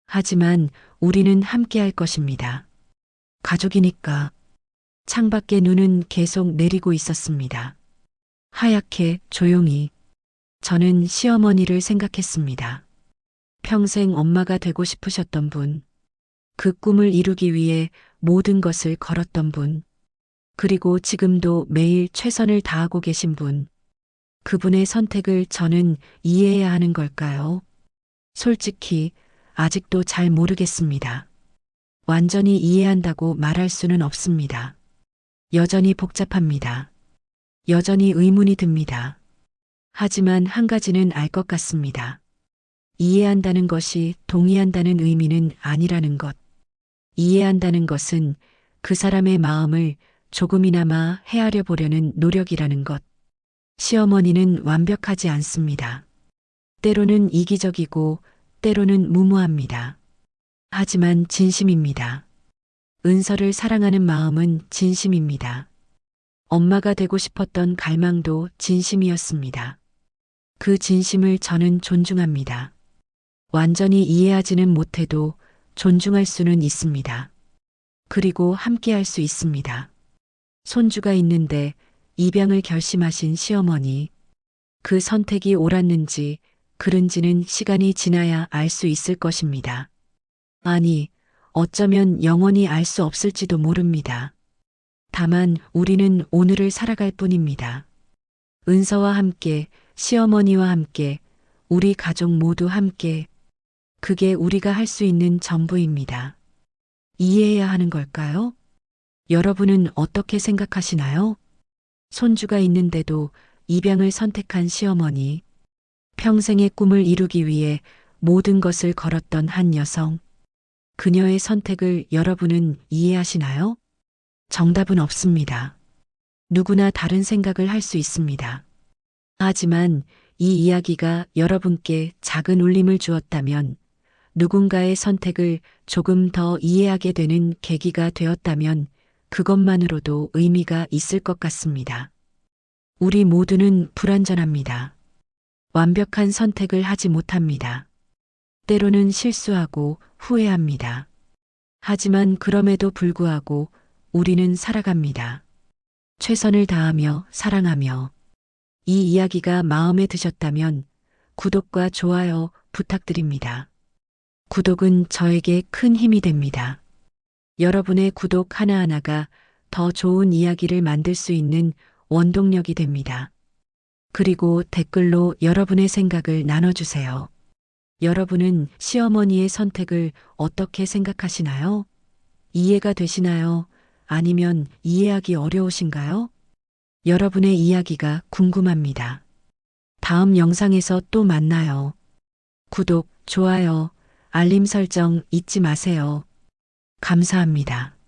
하지만 우리는 함께할 것입니다. 가족이니까. 창밖에 눈은 계속 내리고 있었습니다. 하얗게 조용히. 저는 시어머니를 생각했습니다. 평생 엄마가 되고 싶으셨던 분. 그 꿈을 이루기 위해 모든 것을 걸었던 분. 그리고 지금도 매일 최선을 다하고 계신 분. 그분의 선택을 저는 이해해야 하는 걸까요? 솔직히 아직도 잘 모르겠습니다. 완전히 이해한다고 말할 수는 없습니다. 여전히 복잡합니다. 여전히 의문이 듭니다. 하지만 한 가지는 알 것 같습니다. 이해한다는 것이 동의한다는 의미는 아니라는 것. 이해한다는 것은 그 사람의 마음을 조금이나마 헤아려 보려는 노력이라는 것. 시어머니는 완벽하지 않습니다. 때로는 이기적이고 때로는 무모합니다. 하지만 진심입니다. 은서를 사랑하는 마음은 진심입니다. 엄마가 되고 싶었던 갈망도 진심이었습니다. 그 진심을 저는 존중합니다. 완전히 이해하지는 못해도 존중할 수는 있습니다. 그리고 함께할 수 있습니다. 손주가 있는데 입양을 결심하신 시어머니. 그 선택이 옳았는지 그른지는 시간이 지나야 알 수 있을 것입니다. 아니, 어쩌면 영원히 알 수 없을지도 모릅니다. 다만 우리는 오늘을 살아갈 뿐입니다. 은서와 함께, 시어머니와 함께, 우리 가족 모두 함께. 그게 우리가 할 수 있는 전부입니다. 이해해야 하는 걸까요? 여러분은 어떻게 생각하시나요? 손주가 있는데도 입양을 선택한 시어머니. 평생의 꿈을 이루기 위해 모든 것을 걸었던 한 여성. 그녀의 선택을 여러분은 이해하시나요? 정답은 없습니다. 누구나 다른 생각을 할 수 있습니다. 하지만 이 이야기가 여러분께 작은 울림을 주었다면, 누군가의 선택을 조금 더 이해하게 되는 계기가 되었다면, 그것만으로도 의미가 있을 것 같습니다. 우리 모두는 불완전합니다. 완벽한 선택을 하지 못합니다. 때로는 실수하고 후회합니다. 하지만 그럼에도 불구하고 우리는 살아갑니다. 최선을 다하며 사랑하며. 이 이야기가 마음에 드셨다면 구독과 좋아요 부탁드립니다. 구독은 저에게 큰 힘이 됩니다. 여러분의 구독 하나하나가 더 좋은 이야기를 만들 수 있는 원동력이 됩니다. 그리고 댓글로 여러분의 생각을 나눠주세요. 여러분은 시어머니의 선택을 어떻게 생각하시나요? 이해가 되시나요? 아니면 이해하기 어려우신가요? 여러분의 이야기가 궁금합니다. 다음 영상에서 또 만나요. 구독, 좋아요, 알림 설정 잊지 마세요. 감사합니다.